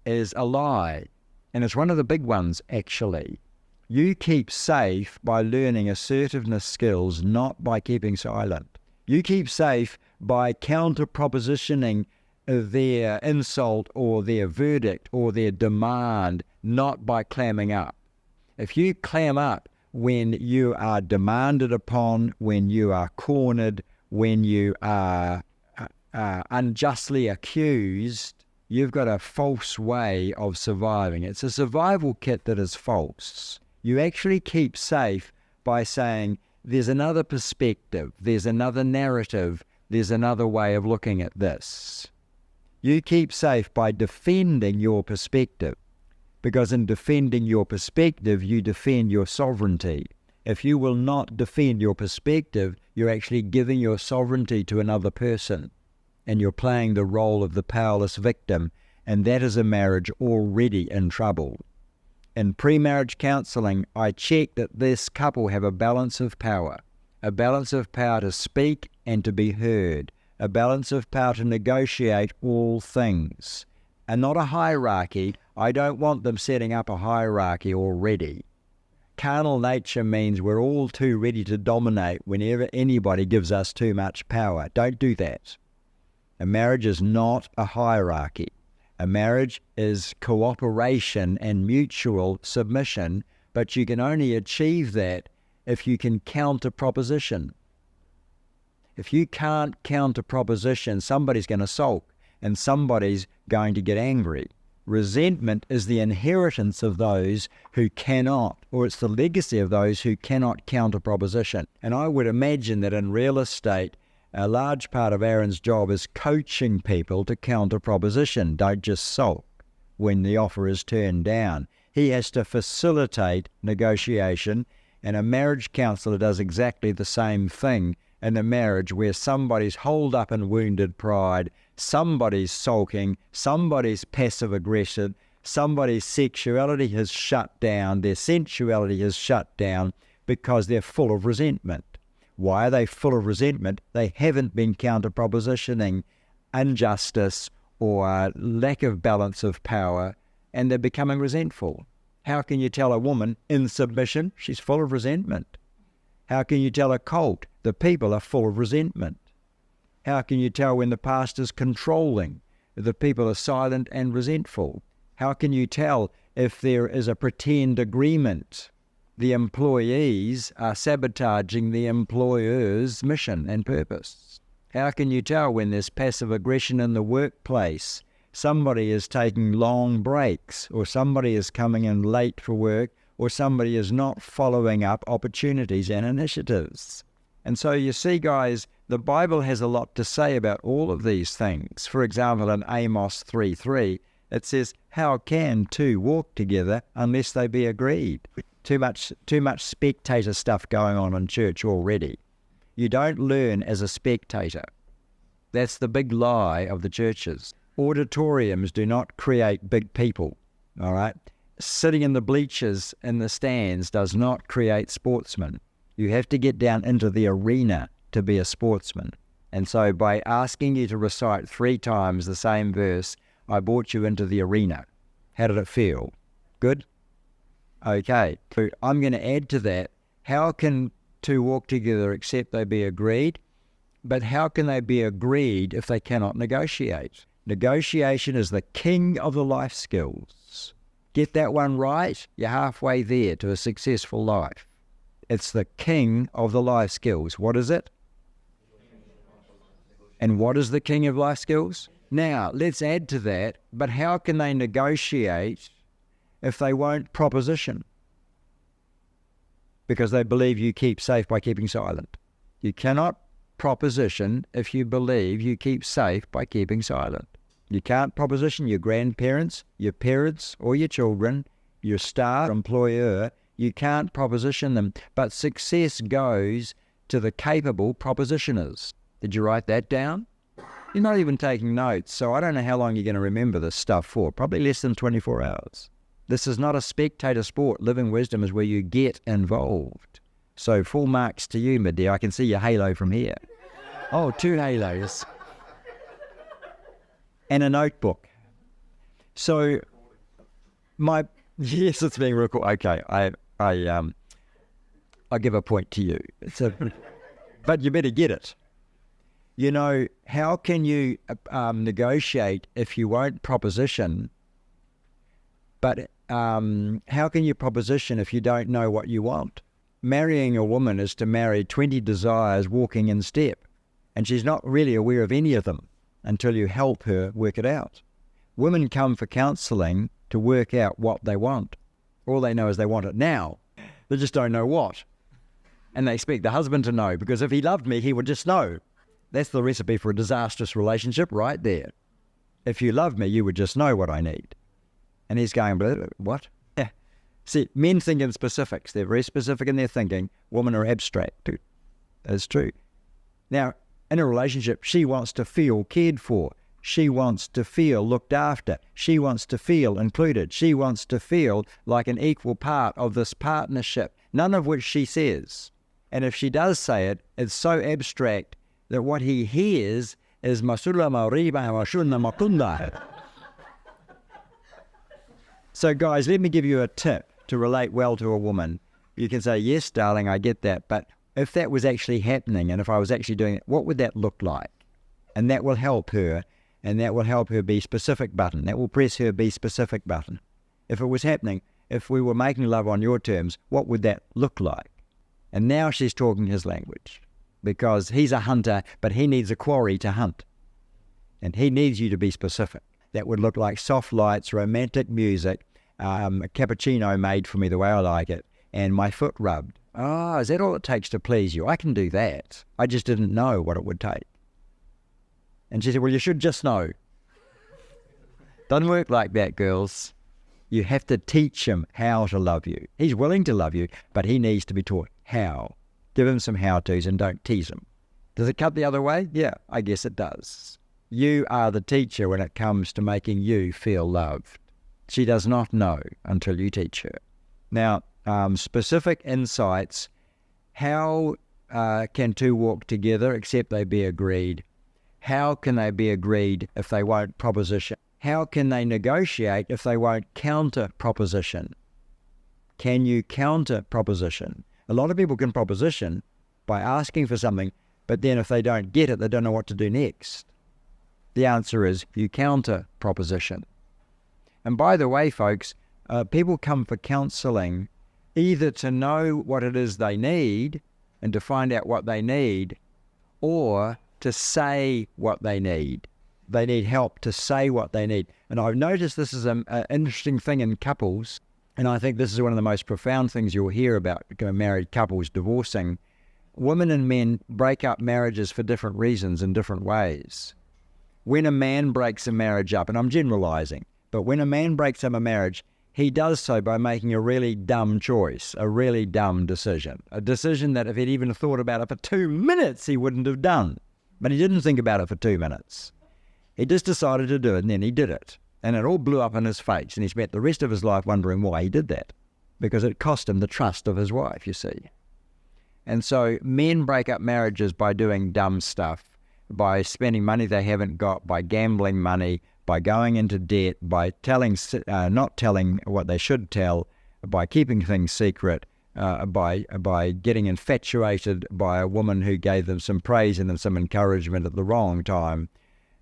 is a lie, and it's one of the big ones actually. You keep safe by learning assertiveness skills, not by keeping silent. You keep safe by counter-propositioning their insult or their verdict or their demand, not by clamming up. If you clam up when you are demanded upon, when you are cornered, when you are unjustly accused, you've got a false way of surviving. It's a survival kit that is false. You actually keep safe by saying, there's another perspective, there's another narrative, there's another way of looking at this. You keep safe by defending your perspective, because in defending your perspective, you defend your sovereignty. If you will not defend your perspective, you're actually giving your sovereignty to another person, and you're playing the role of the powerless victim, and that is a marriage already in trouble. In pre-marriage counselling, I check that this couple have a balance of power to speak and to be heard, a balance of power to negotiate all things, and not a hierarchy. I don't want them setting up a hierarchy already. carnal nature means we're all too ready to dominate whenever anybody gives us too much power. Don't do that. A marriage is not a hierarchy. A marriage is cooperation and mutual submission, but you can only achieve that if you can counter proposition. If you can't counter proposition, somebody's going to sulk and somebody's going to get angry. Resentment is the inheritance of those who cannot, or it's the legacy of those who cannot counter proposition. And I would imagine that in real estate, a large part of Aaron's job is coaching people to counter proposition. Don't just sulk when the offer is turned down. He has to facilitate negotiation, and a marriage counsellor does exactly the same thing in a marriage where somebody's holed up in wounded pride, somebody's sulking, somebody's passive-aggressive, somebody's sexuality has shut down, their sensuality has shut down because they're full of resentment. Why are they full of resentment? They haven't been counter-propositioning injustice or lack of balance of power, and they're becoming resentful. How can you tell a woman in submission? She's full of resentment. How can you tell a cult? The people are full of resentment. How can you tell when the pastor's controlling? The people are silent and resentful. How can you tell if there is a pretend agreement? The employees are sabotaging the employer's mission and purpose. How can you tell when there's passive aggression in the workplace? Somebody is taking long breaks, or somebody is coming in late for work, or somebody is not following up opportunities and initiatives. And so you see, guys, the Bible has a lot to say about all of these things. For example, in Amos 3:3, it says, how can two walk together unless they be agreed? Too much spectator stuff going on in church already. You don't learn as a spectator. That's the big lie of the churches. Auditoriums do not create big people, all right? Sitting in the bleachers in the stands does not create sportsmen. You have to get down into the arena to be a sportsman. And so by asking you to recite 3 times the same verse, I brought you into the arena. How did it feel? Good? Okay. So I'm going to add to that, how can two walk together except they be agreed? But how can they be agreed if they cannot negotiate? Negotiation is the king of the life skills. Get that one right, you're halfway there to a successful life. It's the king of the life skills. What is it? And what is the king of life skills? Now, let's add to that, but how can they negotiate if they won't proposition? Because they believe you keep safe by keeping silent. You cannot proposition if you believe you keep safe by keeping silent. You can't proposition your grandparents, your parents, or your children, your staff, employer. You can't proposition them, but success goes to the capable propositioners. Did you write that down? You're not even taking notes, so I don't know how long you're going to remember this stuff for. Probably less than 24 hours. This is not a spectator sport. Living wisdom is where you get involved. So full marks to you, my dear. I can see your halo from here. Oh, 2 halos. And a notebook. So yes, it's being recorded. Okay, I give a point to you. But you better get it. You know, how can you negotiate if you won't proposition? But how can you proposition if you don't know what you want? Marrying a woman is to marry 20 desires walking in step, and she's not really aware of any of them until you help her work it out. Women come for counselling to work out what they want. All they know is they want it now. They just don't know what. And they expect the husband to know, because if he loved me, he would just know. That's the recipe for a disastrous relationship right there. If you love me, you would just know what I need. And he's going, what? Yeah. See, men think in specifics. They're very specific in their thinking. Women are abstract. That's true. Now, in a relationship, she wants to feel cared for. She wants to feel looked after. She wants to feel included. She wants to feel like an equal part of this partnership, none of which she says. And if she does say it, it's so abstract that what he hears is Masula Mariba Mashuna Makunda. So guys, let me give you a tip to relate well to a woman. You can say, yes, darling, I get that. But if that was actually happening and if I was actually doing it, what would that look like? And that will help her. And that will help her be specific button. That will press her be specific button. If it was happening, if we were making love on your terms, what would that look like? And now she's talking his language because he's a hunter, but he needs a quarry to hunt. And he needs you to be specific. That would look like soft lights, romantic music, a cappuccino made for me the way I like it, and my foot rubbed. Oh, is that all it takes to please you? I can do that. I just didn't know what it would take. And she said, well, you should just know. Doesn't work like that, girls. You have to teach him how to love you. He's willing to love you, but he needs to be taught how. Give him some how-tos and don't tease him. Does it cut the other way? Yeah, I guess it does. You are the teacher when it comes to making you feel loved. She does not know until you teach her. Now, specific insights. How can two walk together except they be agreed? How can they be agreed if they won't proposition? How can they negotiate if they won't counter proposition? Can you counter proposition? A lot of people can proposition by asking for something, but then if they don't get it, they don't know what to do next. The answer is you counter proposition. And by the way, folks, people come for counseling either to know what it is they need and to find out what they need, or to say what they need. They need help to say what they need. And I've noticed this is an interesting thing in couples, and I think this is one of the most profound things you'll hear about married couples divorcing. Women and men break up marriages for different reasons in different ways. When a man breaks a marriage up, and I'm generalizing, but when a man breaks up a marriage, he does so by making a really dumb choice, a really dumb decision, a decision that if he'd even thought about it for 2 minutes, he wouldn't have done. But he didn't think about it for 2 minutes. He just decided to do it, and then he did it. And it all blew up in his face, and he spent the rest of his life wondering why he did that, because it cost him the trust of his wife, you see. And so men break up marriages by doing dumb stuff, by spending money they haven't got, by gambling money, by going into debt, by not telling what they should tell, by keeping things secret, by getting infatuated by a woman who gave them some praise and some encouragement at the wrong time.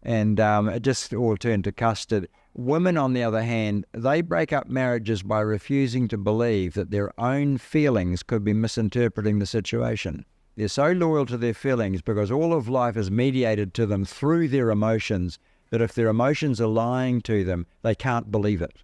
And it just all turned to custard. Women, on the other hand, they break up marriages by refusing to believe that their own feelings could be misinterpreting the situation. They're so loyal to their feelings because all of life is mediated to them through their emotions that if their emotions are lying to them, they can't believe it.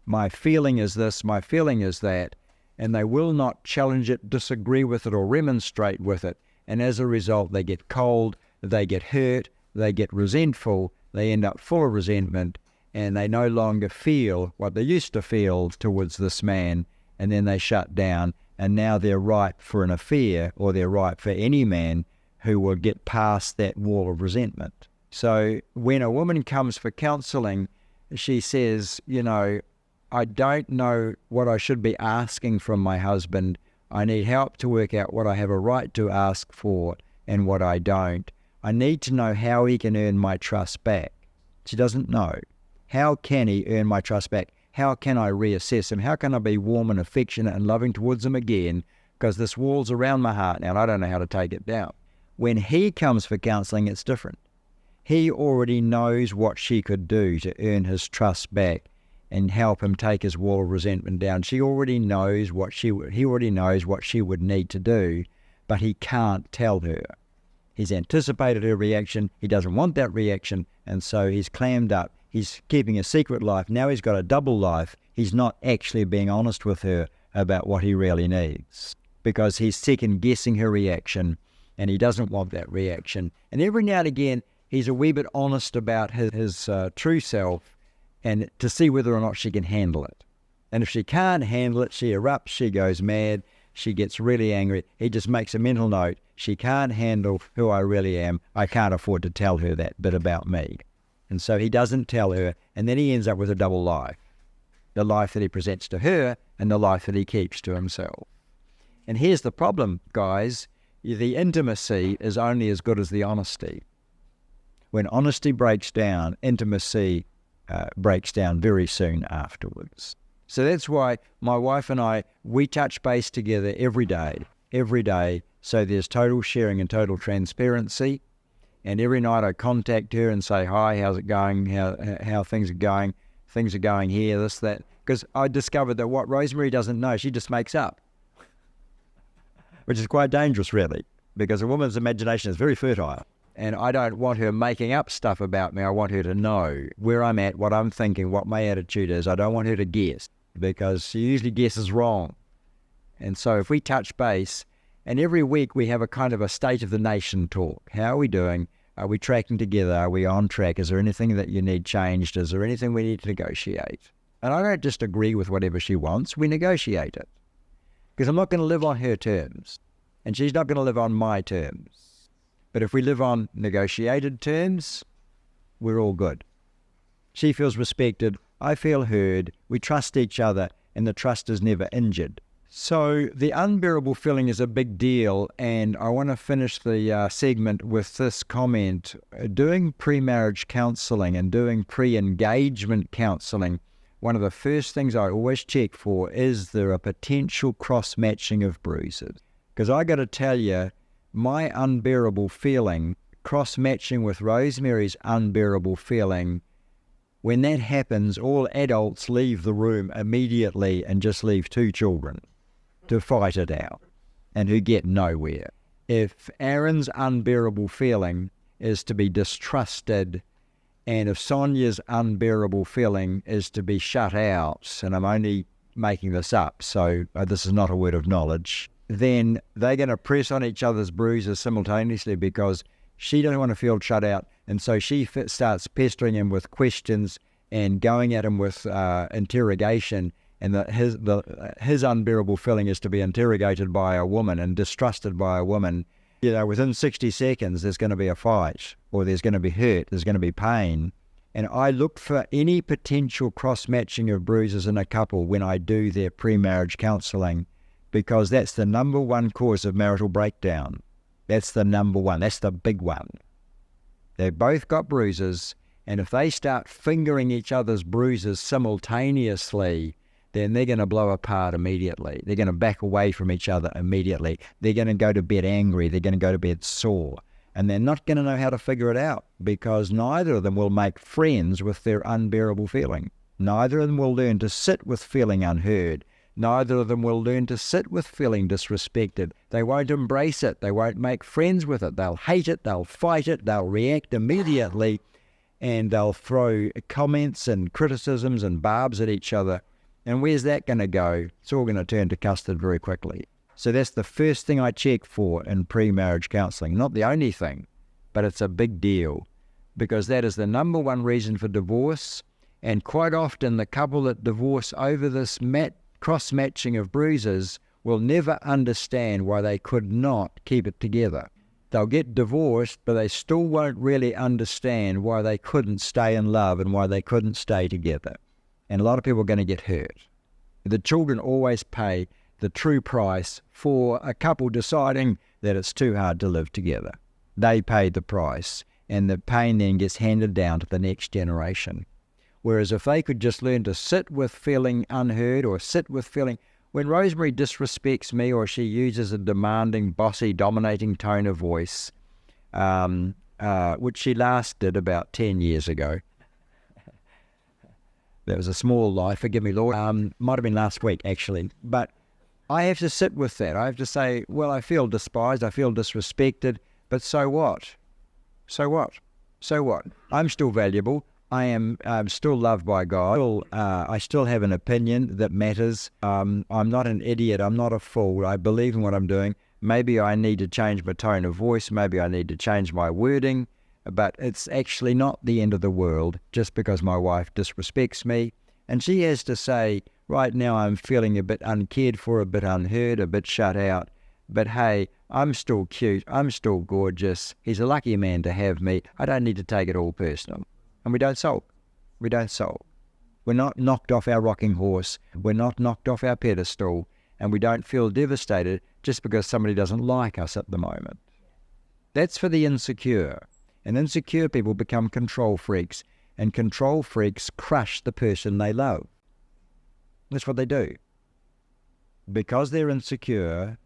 My feeling is this, my feeling is that, and they will not challenge it, disagree with it, or remonstrate with it. And as a result, they get cold, they get hurt, they get resentful, they end up full of resentment, and they no longer feel what they used to feel towards this man, and then they shut down, and now they're ripe for an affair, or they're ripe for any man who will get past that wall of resentment. So when a woman comes for counseling, she says, I don't know what I should be asking from my husband. I need help to work out what I have a right to ask for and what I don't. I need to know how he can earn my trust back. She doesn't know. How can he earn my trust back? How can I reassess him? How can I be warm and affectionate and loving towards him again? Because this wall's around my heart now and I don't know how to take it down. When he comes for counseling, it's different. He already knows what she could do to earn his trust back and help him take his wall of resentment down. He already knows what she would need to do, but he can't tell her. He's anticipated her reaction. He doesn't want that reaction, and so he's clammed up. He's keeping a secret life. Now he's got a double life. He's not actually being honest with her about what he really needs because he's second-guessing her reaction, and he doesn't want that reaction. And every now and again, he's a wee bit honest about his true self and to see whether or not she can handle it. And if she can't handle it, she erupts, she goes mad, she gets really angry. He just makes a mental note. She can't handle who I really am. I can't afford to tell her that bit about me. And so he doesn't tell her, and then he ends up with a double life. The life that he presents to her and the life that he keeps to himself. And here's the problem, guys. The intimacy is only as good as the honesty. When honesty breaks down, intimacy breaks down very soon afterwards. So that's why my wife and I, we touch base together every day. So there's total sharing and total transparency. And every night I contact her and say, hi, how's it going? How things are going? Things are going here, this, that. Because I discovered that what Rosemary doesn't know, she just makes up. Which is quite dangerous, really, because a woman's imagination is very fertile. And I don't want her making up stuff about me. I want her to know where I'm at, what I'm thinking, what my attitude is. I don't want her to guess, because she usually guesses wrong. And so if we touch base, and every week we have a kind of a state of the nation talk. How are we doing? Are we tracking together? Are we on track? Is there anything that you need changed? Is there anything we need to negotiate? And I don't just agree with whatever she wants. We negotiate it. Because I'm not going to live on her terms. And she's not going to live on my terms. But if we live on negotiated terms, we're all good. She feels respected. I feel heard. We trust each other. And the trust is never injured. So the unbearable feeling is a big deal, and I want to finish the segment with this comment. Doing pre-marriage counselling and doing pre-engagement counselling, one of the first things I always check for is there a potential cross-matching of bruises. Because I got to tell you, my unbearable feeling, cross-matching with Rosemary's unbearable feeling, when that happens, all adults leave the room immediately and just leave two children to fight it out, and who get nowhere. If Aaron's unbearable feeling is to be distrusted, and if Sonia's unbearable feeling is to be shut out, and I'm only making this up, so this is not a word of knowledge, then they're going to press on each other's bruises simultaneously, because she doesn't want to feel shut out, and so she starts pestering him with questions and going at him with interrogation. And his unbearable feeling is to be interrogated by a woman and distrusted by a woman. You know, within 60 seconds, there's going to be a fight, or there's going to be hurt, there's going to be pain. And I look for any potential cross-matching of bruises in a couple when I do their pre-marriage counselling, because that's the number one cause of marital breakdown. That's the number one. That's the big one. They've both got bruises, and if they start fingering each other's bruises simultaneously, then they're going to blow apart immediately. They're going to back away from each other immediately. They're going to go to bed angry. They're going to go to bed sore. And they're not going to know how to figure it out, because neither of them will make friends with their unbearable feeling. Neither of them will learn to sit with feeling unheard. Neither of them will learn to sit with feeling disrespected. They won't embrace it. They won't make friends with it. They'll hate it. They'll fight it. They'll react immediately. And they'll throw comments and criticisms and barbs at each other. And where's that going to go? It's all going to turn to custard very quickly. So that's the first thing I check for in pre-marriage counselling. Not the only thing, but it's a big deal, because that is the number one reason for divorce. And quite often the couple that divorce over this cross-matching of bruises will never understand why they could not keep it together. They'll get divorced, but they still won't really understand why they couldn't stay in love and why they couldn't stay together. And a lot of people are going to get hurt. The children always pay the true price for a couple deciding that it's too hard to live together. They paid the price, and the pain then gets handed down to the next generation. Whereas if they could just learn to sit with feeling unheard, or sit with feeling, when Rosemary disrespects me, or she uses a demanding, bossy, dominating tone of voice, which she last did about 10 years ago, that was a small lie, forgive me, Lord. Might have been last week, actually. But I have to sit with that. I have to say, well, I feel despised, I feel disrespected, but so what? So what? So what? I'm still valuable. I'm still loved by God. I still have an opinion that matters. I'm not an idiot. I'm not a fool. I believe in what I'm doing. Maybe I need to change my tone of voice. Maybe I need to change my wording. But it's actually not the end of the world just because my wife disrespects me. And she has to say, right now I'm feeling a bit uncared for, a bit unheard, a bit shut out. But hey, I'm still cute. I'm still gorgeous. He's a lucky man to have me. I don't need to take it all personal. And we don't sulk. We don't sulk. We're not knocked off our rocking horse. We're not knocked off our pedestal. And we don't feel devastated just because somebody doesn't like us at the moment. That's for the insecure. And insecure people become control freaks, and control freaks crush the person they love. That's what they do. Because they're insecure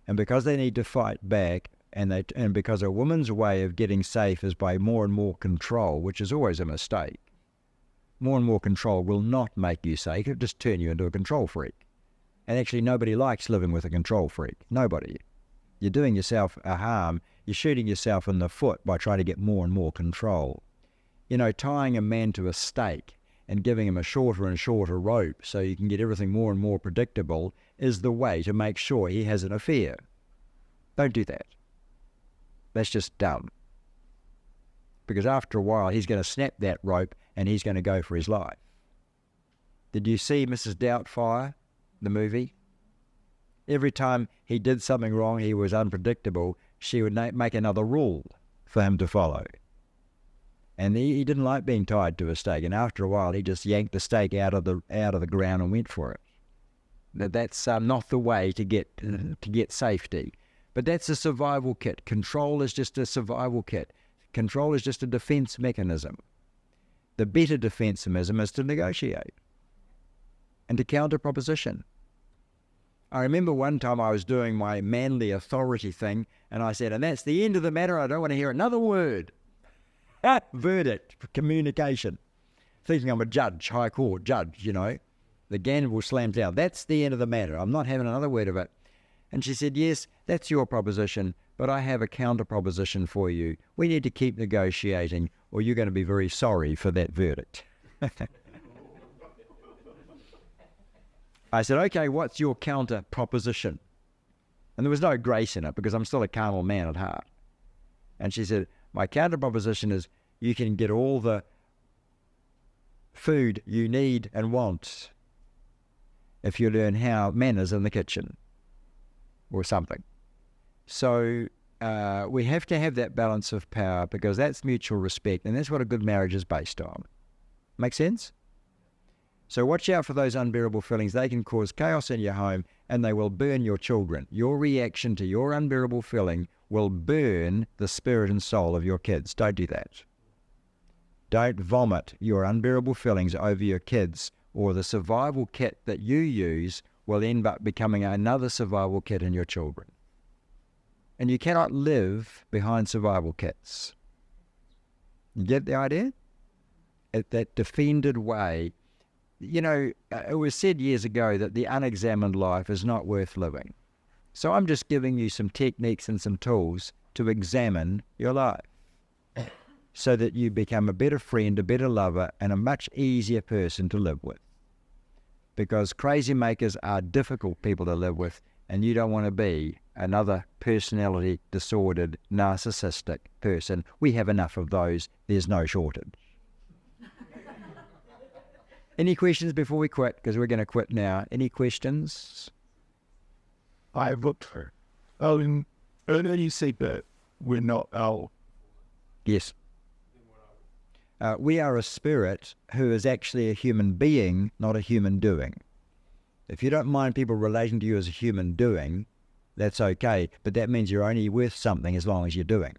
and because they need to fight back, and because a woman's way of getting safe is by more and more control, which is always a mistake. More and more control will not make you safe. It'll just turn you into a control freak. And actually nobody likes living with a control freak. Nobody. You're doing yourself a harm. You're shooting yourself in the foot by trying to get more and more control. You know, tying a man to a stake and giving him a shorter and shorter rope so you can get everything more and more predictable is the way to make sure he has an affair. Don't do that. That's just dumb. Because after a while, he's going to snap that rope and he's going to go for his life. Did you see Mrs. Doubtfire, the movie? Every time he did something wrong, he was unpredictable, she would make another rule for him to follow. And he didn't like being tied to a stake. And after a while, he just yanked the stake out of the ground and went for it. That's not the way to get safety. But that's a survival kit. Control is just a survival kit. Control is just a defense mechanism. The better defense mechanism is to negotiate and to counter proposition. I remember one time I was doing my manly authority thing, and I said, and that's the end of the matter. I don't want to hear another word. Verdict, communication. Thinking I'm a judge, high court judge, you know. The gavel slams down. That's the end of the matter. I'm not having another word of it. And she said, yes, that's your proposition, but I have a counter proposition for you. We need to keep negotiating, or you're going to be very sorry for that verdict. I said, okay, what's your counter proposition? And there was no grace in it because I'm still a carnal man at heart. And she said, my counter proposition is you can get all the food you need and want if you learn how manners in the kitchen or something. So we have to have that balance of power because that's mutual respect, and that's what a good marriage is based on. Make sense? So watch out for those unbearable feelings. They can cause chaos in your home and they will burn your children. Your reaction to your unbearable feeling will burn the spirit and soul of your kids. Don't do that. Don't vomit your unbearable feelings over your kids, or the survival kit that you use will end up becoming another survival kit in your children. And you cannot live behind survival kits. You get the idea? At that defended way. You know, it was said years ago that the unexamined life is not worth living. So I'm just giving you some techniques and some tools to examine your life so that you become a better friend, a better lover, and a much easier person to live with. Because crazy makers are difficult people to live with, and you don't want to be another personality disordered, narcissistic person. We have enough of those. There's no shortage. Any questions before we quit? Because we're going to quit now. Any questions? I've looked for. Earlier you said that we're not our. Yes. We are a spirit who is actually a human being, not a human doing. If you don't mind people relating to you as a human doing, that's okay, but that means you're only worth something as long as you're doing.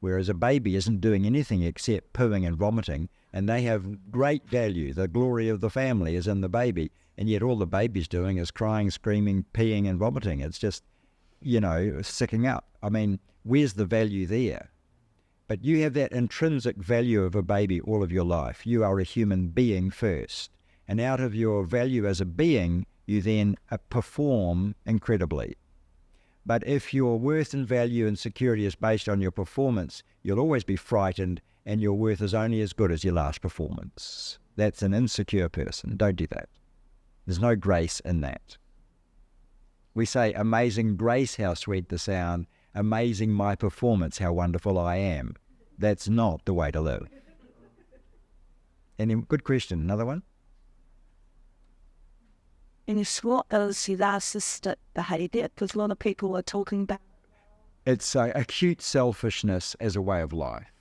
Whereas a baby isn't doing anything except pooing and vomiting, and they have great value. The glory of the family is in the baby, and yet all the baby's doing is crying, screaming, peeing and vomiting. It's just, you know, sicking up. I mean, where's the value there? But you have that intrinsic value of a baby all of your life. You are a human being first. And out of your value as a being, you then perform incredibly. But if your worth and value and security is based on your performance, you'll always be frightened, and your worth is only as good as your last performance. That's an insecure person. Don't do that. There's no grace in that. We say, amazing grace, how sweet the sound. Amazing my performance, how wonderful I am. That's not the way to live. Any good question? Another one? And it's what is narcissistic behaviour? Because a lot of people are talking about. It's acute selfishness as a way of life.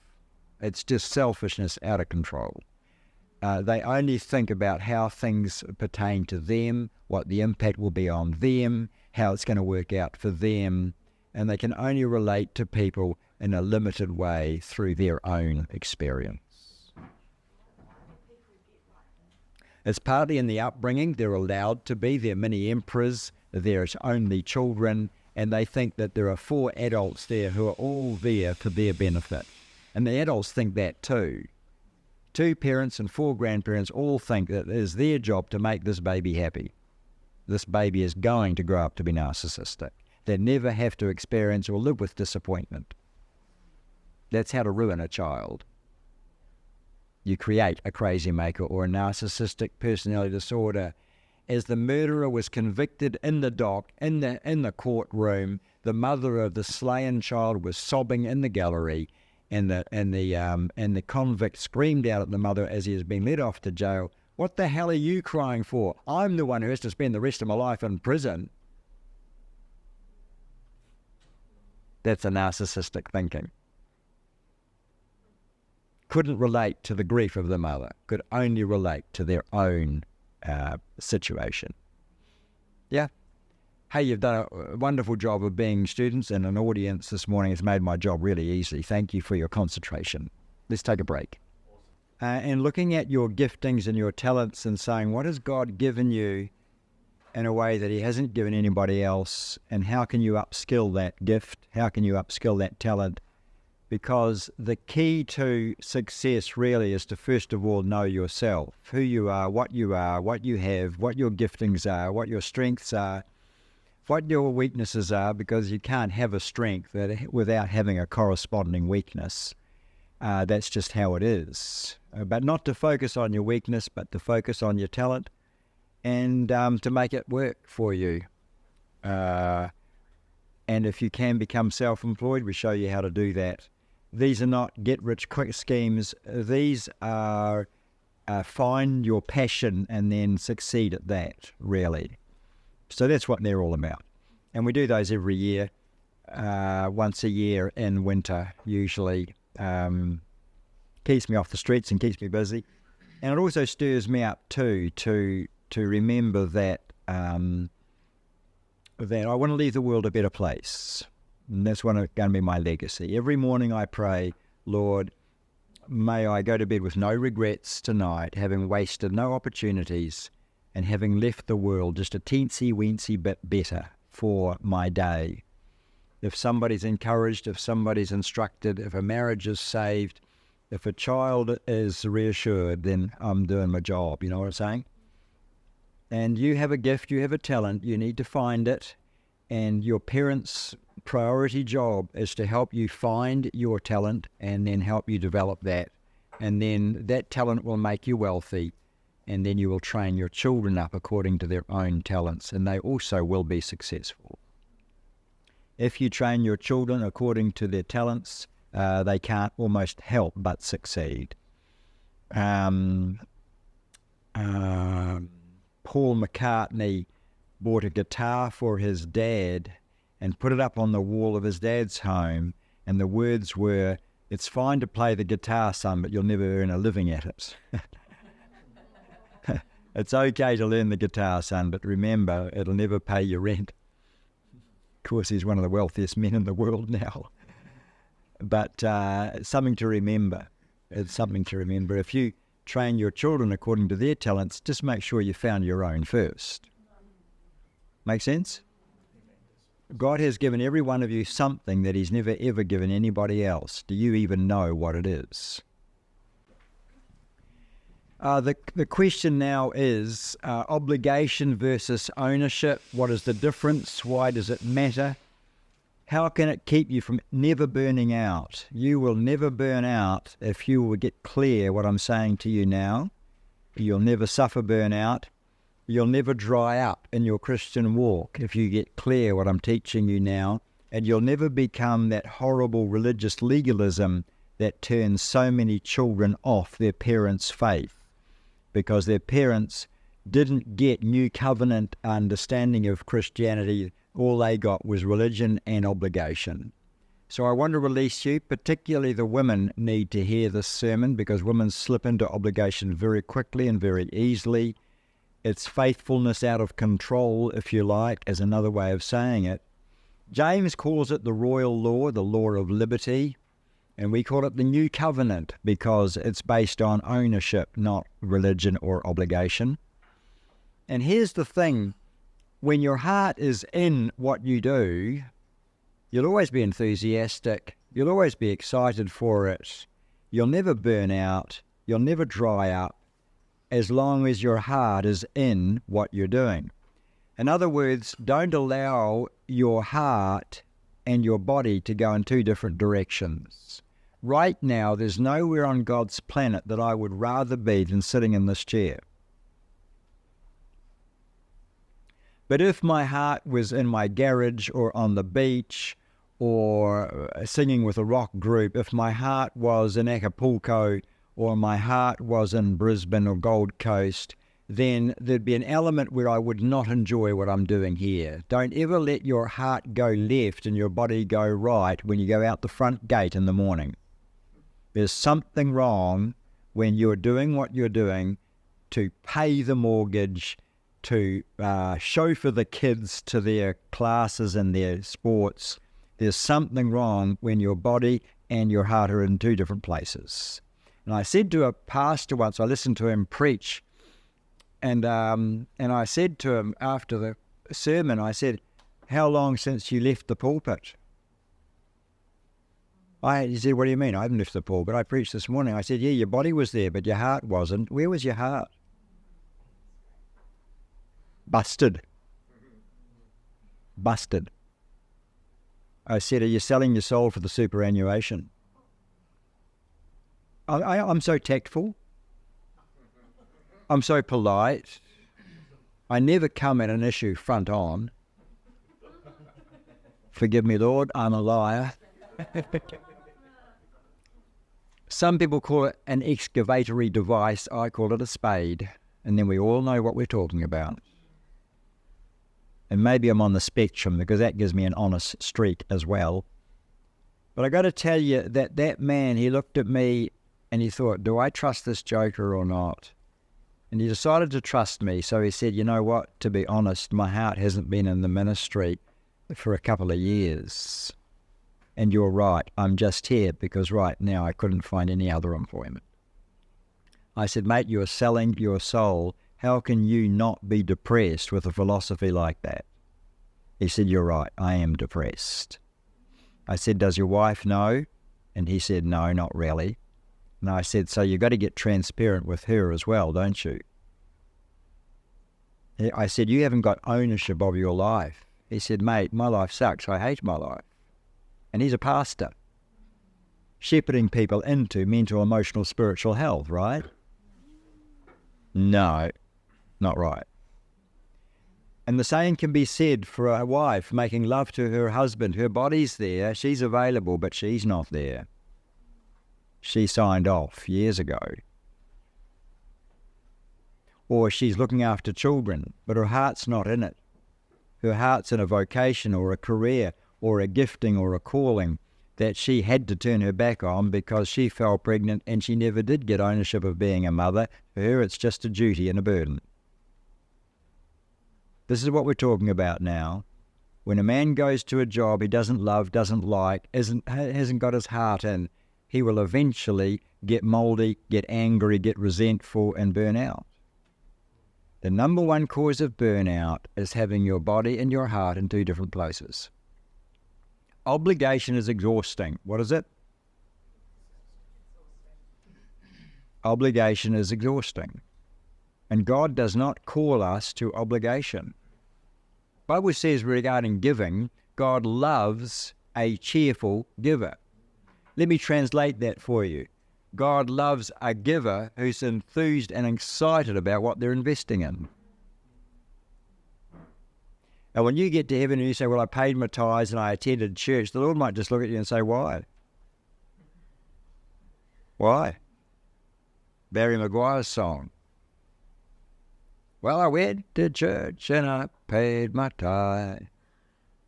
It's just selfishness out of control. They only think about how things pertain to them, what the impact will be on them, how it's going to work out for them, and they can only relate to people in a limited way through their own experience. It's partly in the upbringing. They're allowed to be. They're mini emperors. They're only children. And they think that there are 4 adults there who are all there for their benefit. And the adults think that too. 2 parents and 4 grandparents all think that it is their job to make this baby happy. This baby is going to grow up to be narcissistic. They never have to experience or live with disappointment. That's how to ruin a child. You create a crazy maker or a narcissistic personality disorder. As the murderer was convicted in the dock, in the courtroom, the mother of the slain child was sobbing in the gallery, and the convict screamed out at the mother as he has been led off to jail, "What the hell are you crying for? I'm the one who has to spend the rest of my life in prison." That's a narcissistic thinking. Couldn't relate to the grief of the mother, could only relate to their own situation. Yeah. Hey, you've done a wonderful job of being students, and an audience this morning has made my job really easy. Thank you for your concentration. Let's take a break. And looking at your giftings and your talents and saying, what has God given you in a way that he hasn't given anybody else, and how can you upskill that gift? How can you upskill that talent? Because the key to success really is to first of all know yourself, who you are, what you have, what your giftings are, what your strengths are, what your weaknesses are, because you can't have a strength without having a corresponding weakness. That's just how it is. But not to focus on your weakness, but to focus on your talent and to make it work for you. And if you can become self-employed, we show you how to do that. These are not get-rich-quick schemes. These are find your passion and then succeed at that, really. So that's what they're all about. And we do those every year, once a year in winter, usually. Keeps me off the streets and keeps me busy. And it also stirs me up, too, to remember that that I want to leave the world a better place. And that's going to be my legacy. Every morning I pray, Lord, may I go to bed with no regrets tonight, having wasted no opportunities and having left the world just a teensy-weensy bit better for my day. If somebody's encouraged, if somebody's instructed, if a marriage is saved, if a child is reassured, then I'm doing my job. You know what I'm saying? And you have a gift, you have a talent, you need to find it, and your parents' priority job is to help you find your talent and then help you develop that. And then that talent will make you wealthy, and then you will train your children up according to their own talents, and they also will be successful. If you train your children according to their talents, they can't almost help but succeed. Paul McCartney bought a guitar for his dad and put it up on the wall of his dad's home, and the words were, "It's fine to play the guitar, son, but you'll never earn a living at it." It's okay to learn the guitar, son, but remember, it'll never pay your rent. Of course, he's one of the wealthiest men in the world now. But it's something to remember. It's something to remember. If you train your children according to their talents, just make sure you found your own first. Make sense? God has given every one of you something that he's never ever given anybody else. Do you even know what it is? The question now is obligation versus ownership. What is the difference? Why does it matter? How can it keep you from never burning out? You will never burn out if you will get clear what I'm saying to you now. You'll never suffer burnout. You'll never dry up in your Christian walk if you get clear what I'm teaching you now. And you'll never become that horrible religious legalism that turns so many children off their parents' faith, because their parents didn't get new covenant understanding of Christianity. All they got was religion and obligation. So I want to release you, particularly the women need to hear this sermon, because women slip into obligation very quickly and very easily. It's faithfulness out of control, if you like, as another way of saying it. James calls it the royal law, the law of liberty, and we call it the new covenant because it's based on ownership, not religion or obligation. And here's the thing, when your heart is in what you do, you'll always be enthusiastic, you'll always be excited for it, you'll never burn out, you'll never dry up, as long as your heart is in what you're doing. In other words, don't allow your heart and your body to go in two different directions. Right now, there's nowhere on God's planet that I would rather be than sitting in this chair. But if my heart was in my garage or on the beach or singing with a rock group, if my heart was in Acapulco or my heart was in Brisbane or Gold Coast, then there'd be an element where I would not enjoy what I'm doing here. Don't ever let your heart go left and your body go right when you go out the front gate in the morning. There's something wrong when you're doing what you're doing to pay the mortgage, to chauffeur the kids to their classes and their sports. There's something wrong when your body and your heart are in two different places. And I said to a pastor once, I listened to him preach, and I said to him after the sermon, I said, "How long since you left the pulpit?" He said, "What do you mean? I haven't left the pulpit. I preached this morning." I said, "Yeah, your body was there, but your heart wasn't. Where was your heart?" Busted. I said, "Are you selling your soul for the superannuation?" I'm so tactful. I'm so polite. I never come at an issue front on. Forgive me, Lord, I'm a liar. Some people call it an excavatory device. I call it a spade. And then we all know what we're talking about. And maybe I'm on the spectrum because that gives me an honest streak as well. But I got to tell you that man, he looked at me and he thought, do I trust this joker or not? And he decided to trust me. So he said, you know what, to be honest, my heart hasn't been in the ministry for a couple of years. And you're right, I'm just here because right now I couldn't find any other employment. I said, mate, you're selling your soul. How can you not be depressed with a philosophy like that? He said, you're right, I am depressed. I said, does your wife know? And he said, no, not really. And I said, so you've got to get transparent with her as well, don't you? I said, you haven't got ownership of your life. He said, mate, my life sucks. I hate my life. And he's a pastor, shepherding people into mental, emotional, spiritual health, right? No, not right. And the same can be said for a wife making love to her husband. Her body's there, she's available, but she's not there. She signed off years ago. Or she's looking after children, but her heart's not in it. Her heart's in a vocation or a career or a gifting or a calling that she had to turn her back on because she fell pregnant and she never did get ownership of being a mother. For her, it's just a duty and a burden. This is what we're talking about now. When a man goes to a job he doesn't love, doesn't like, hasn't got his heart in, he will eventually get mouldy, get angry, get resentful, and burn out. The number one cause of burnout is having your body and your heart in two different places. Obligation is exhausting. What is it? Obligation is exhausting. And God does not call us to obligation. The Bible says regarding giving, God loves a cheerful giver. Let me translate that for you. God loves a giver who's enthused and excited about what they're investing in. And when you get to heaven and you say, well, I paid my tithes and I attended church, the Lord might just look at you and say, why? Why? Barry Maguire's song. Well, I went to church and I paid my tithe,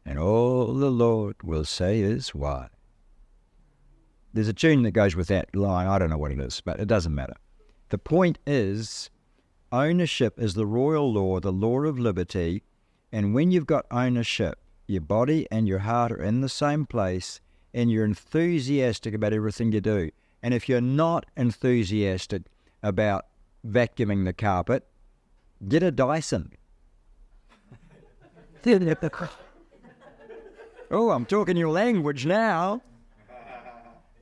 and all the Lord will say is why. There's a tune that goes with that line. I don't know what it is, but it doesn't matter. The point is, ownership is the royal law, the law of liberty, and when you've got ownership, your body and your heart are in the same place, and you're enthusiastic about everything you do. And if you're not enthusiastic about vacuuming the carpet, Get a Dyson. Oh, I'm talking your language now.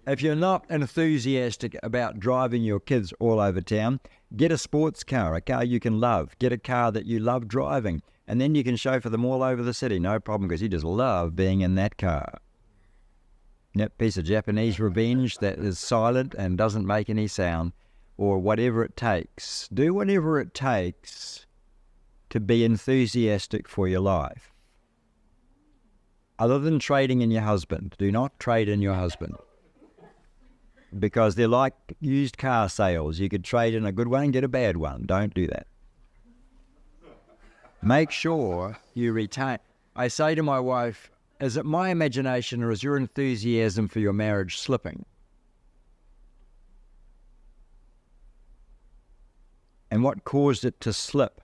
If you're not enthusiastic about driving your kids all over town, get a sports car, a car you can love. Get a car that you love driving, and then you can chauffeur them all over the city. No problem, because you just love being in that car. That piece of Japanese revenge that is silent and doesn't make any sound, or whatever it takes. Do whatever it takes to be enthusiastic for your life. Other than trading in your husband, do not trade in your husband. Because they're like used car sales. You could trade in a good one and get a bad one. Don't do that. Make sure you retain. I say to my wife, is it my imagination or is your enthusiasm for your marriage slipping? And what caused it to slip?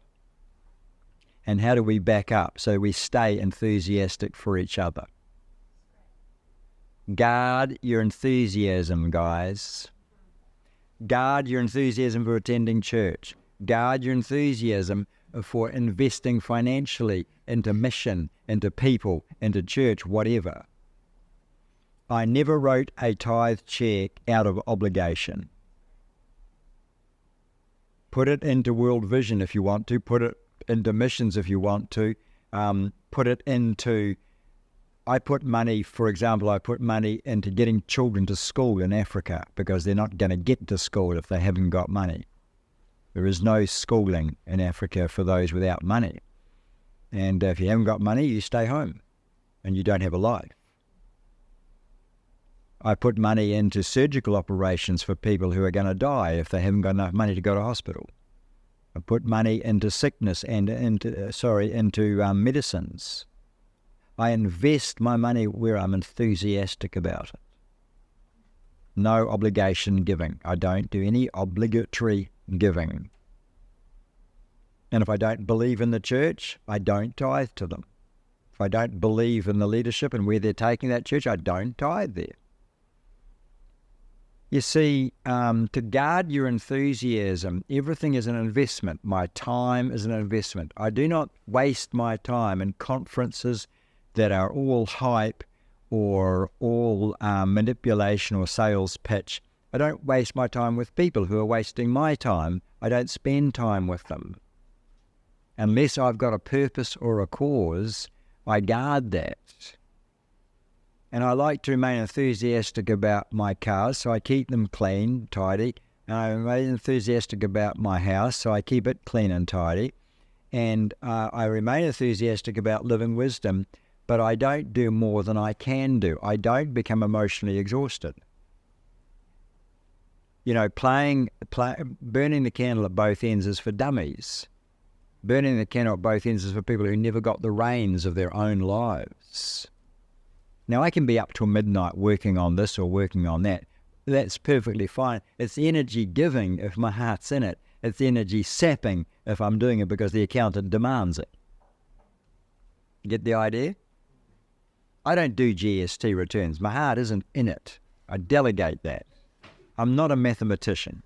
And how do we back up so we stay enthusiastic for each other? Guard your enthusiasm, guys. Guard your enthusiasm for attending church. Guard your enthusiasm for investing financially into mission, into people, into church, whatever. I never wrote a tithe check out of obligation. Put it into World Vision if you want to. Put it into missions if you want to. Put it into... I put money, for example, I put money into getting children to school in Africa because they're not going to get to school if they haven't got money. There is no schooling in Africa for those without money. And if you haven't got money, you stay home and you don't have a life. I put money into surgical operations for people who are going to die if they haven't got enough money to go to hospital. I put money into sickness and into medicines. I invest my money where I'm enthusiastic about it. No obligation giving. I don't do any obligatory giving. And if I don't believe in the church, I don't tithe to them. If I don't believe in the leadership and where they're taking that church, I don't tithe there. You see, to guard your enthusiasm, everything is an investment. My time is an investment. I do not waste my time in conferences that are all hype or all manipulation or sales pitch. I don't waste my time with people who are wasting my time. I don't spend time with them. Unless I've got a purpose or a cause, I guard that. And I like to remain enthusiastic about my cars, so I keep them clean, tidy. And I remain enthusiastic about my house, so I keep it clean and tidy. And I remain enthusiastic about living wisdom, but I don't do more than I can do. I don't become emotionally exhausted. You know, burning the candle at both ends is for dummies. Burning the candle at both ends is for people who never got the reins of their own lives. Now, I can be up till midnight working on this or working on that. That's perfectly fine. It's energy giving if my heart's in it. It's energy sapping if I'm doing it because the accountant demands it. Get the idea? I don't do GST returns. My heart isn't in it. I delegate that. I'm not a mathematician.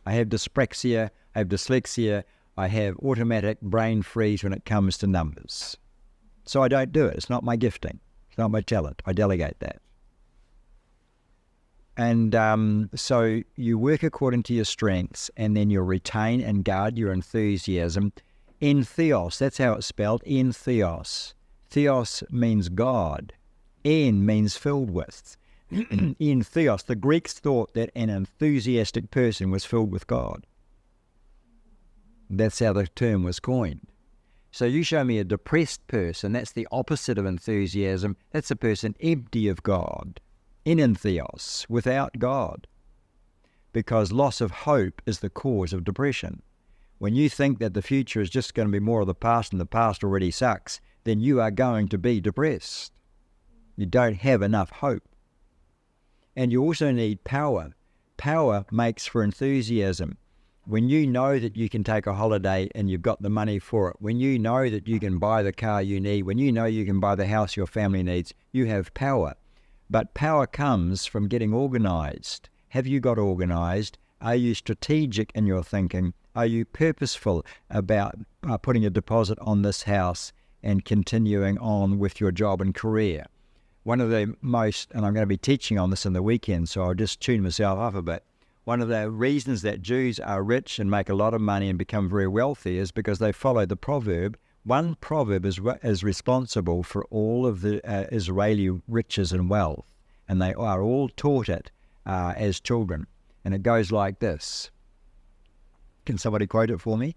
I have dyspraxia, I have dyslexia, I have automatic brain freeze when it comes to numbers. So I don't do it. It's not my gifting. It's not my talent. I delegate that. And so you work according to your strengths, and then you retain and guard your enthusiasm in theos. That's how it's spelled, in theos. Theos means God. En means filled with. In theos, the Greeks thought that an enthusiastic person was filled with God. That's how the term was coined. So you show me a depressed person, that's the opposite of enthusiasm. That's a person empty of God, in theos, without God. Because loss of hope is the cause of depression. When you think that the future is just going to be more of the past and the past already sucks, then you are going to be depressed. You don't have enough hope. And you also need power. Power makes for enthusiasm. When you know that you can take a holiday and you've got the money for it, when you know that you can buy the car you need, when you know you can buy the house your family needs, you have power. But power comes from getting organized. Have you got organized? Are you strategic in your thinking? Are you purposeful about putting a deposit on this house and continuing on with your job and career? One of the most, and I'm going to be teaching on this in the weekend, so I'll just tune myself up a bit. One of the reasons that Jews are rich and make a lot of money and become very wealthy is because they follow the proverb. One proverb is responsible for all of the Israeli riches and wealth, and they are all taught it as children. And it goes like this. Can somebody quote it for me?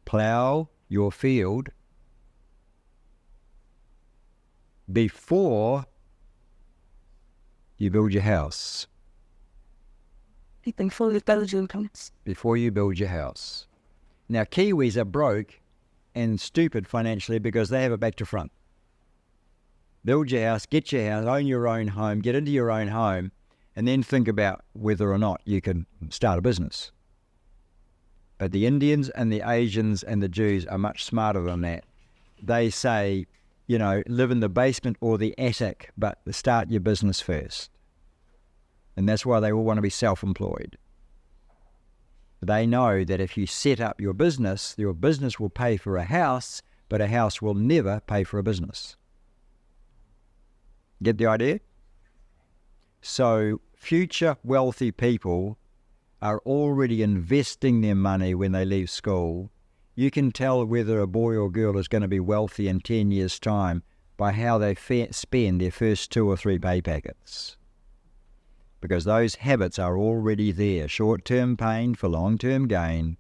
Plow your field before you build your house. Before you build your house. Before you build your house. Now, Kiwis are broke and stupid financially because they have it back to front. Build your house, get your house, own your own home, get into your own home, and then think about whether or not you can start a business. But the Indians and the Asians and the Jews are much smarter than that. They say, you know, live in the basement or the attic, but start your business first. And that's why they all want to be self-employed. They know that if you set up your business will pay for a house, but a house will never pay for a business. Get the idea? So future wealthy people are already investing their money when they leave school. You can tell whether a boy or girl is going to be wealthy in 10 years' time by how they spend their first 2 or 3 pay packets. Because those habits are already there. Short-term pain for long-term gain.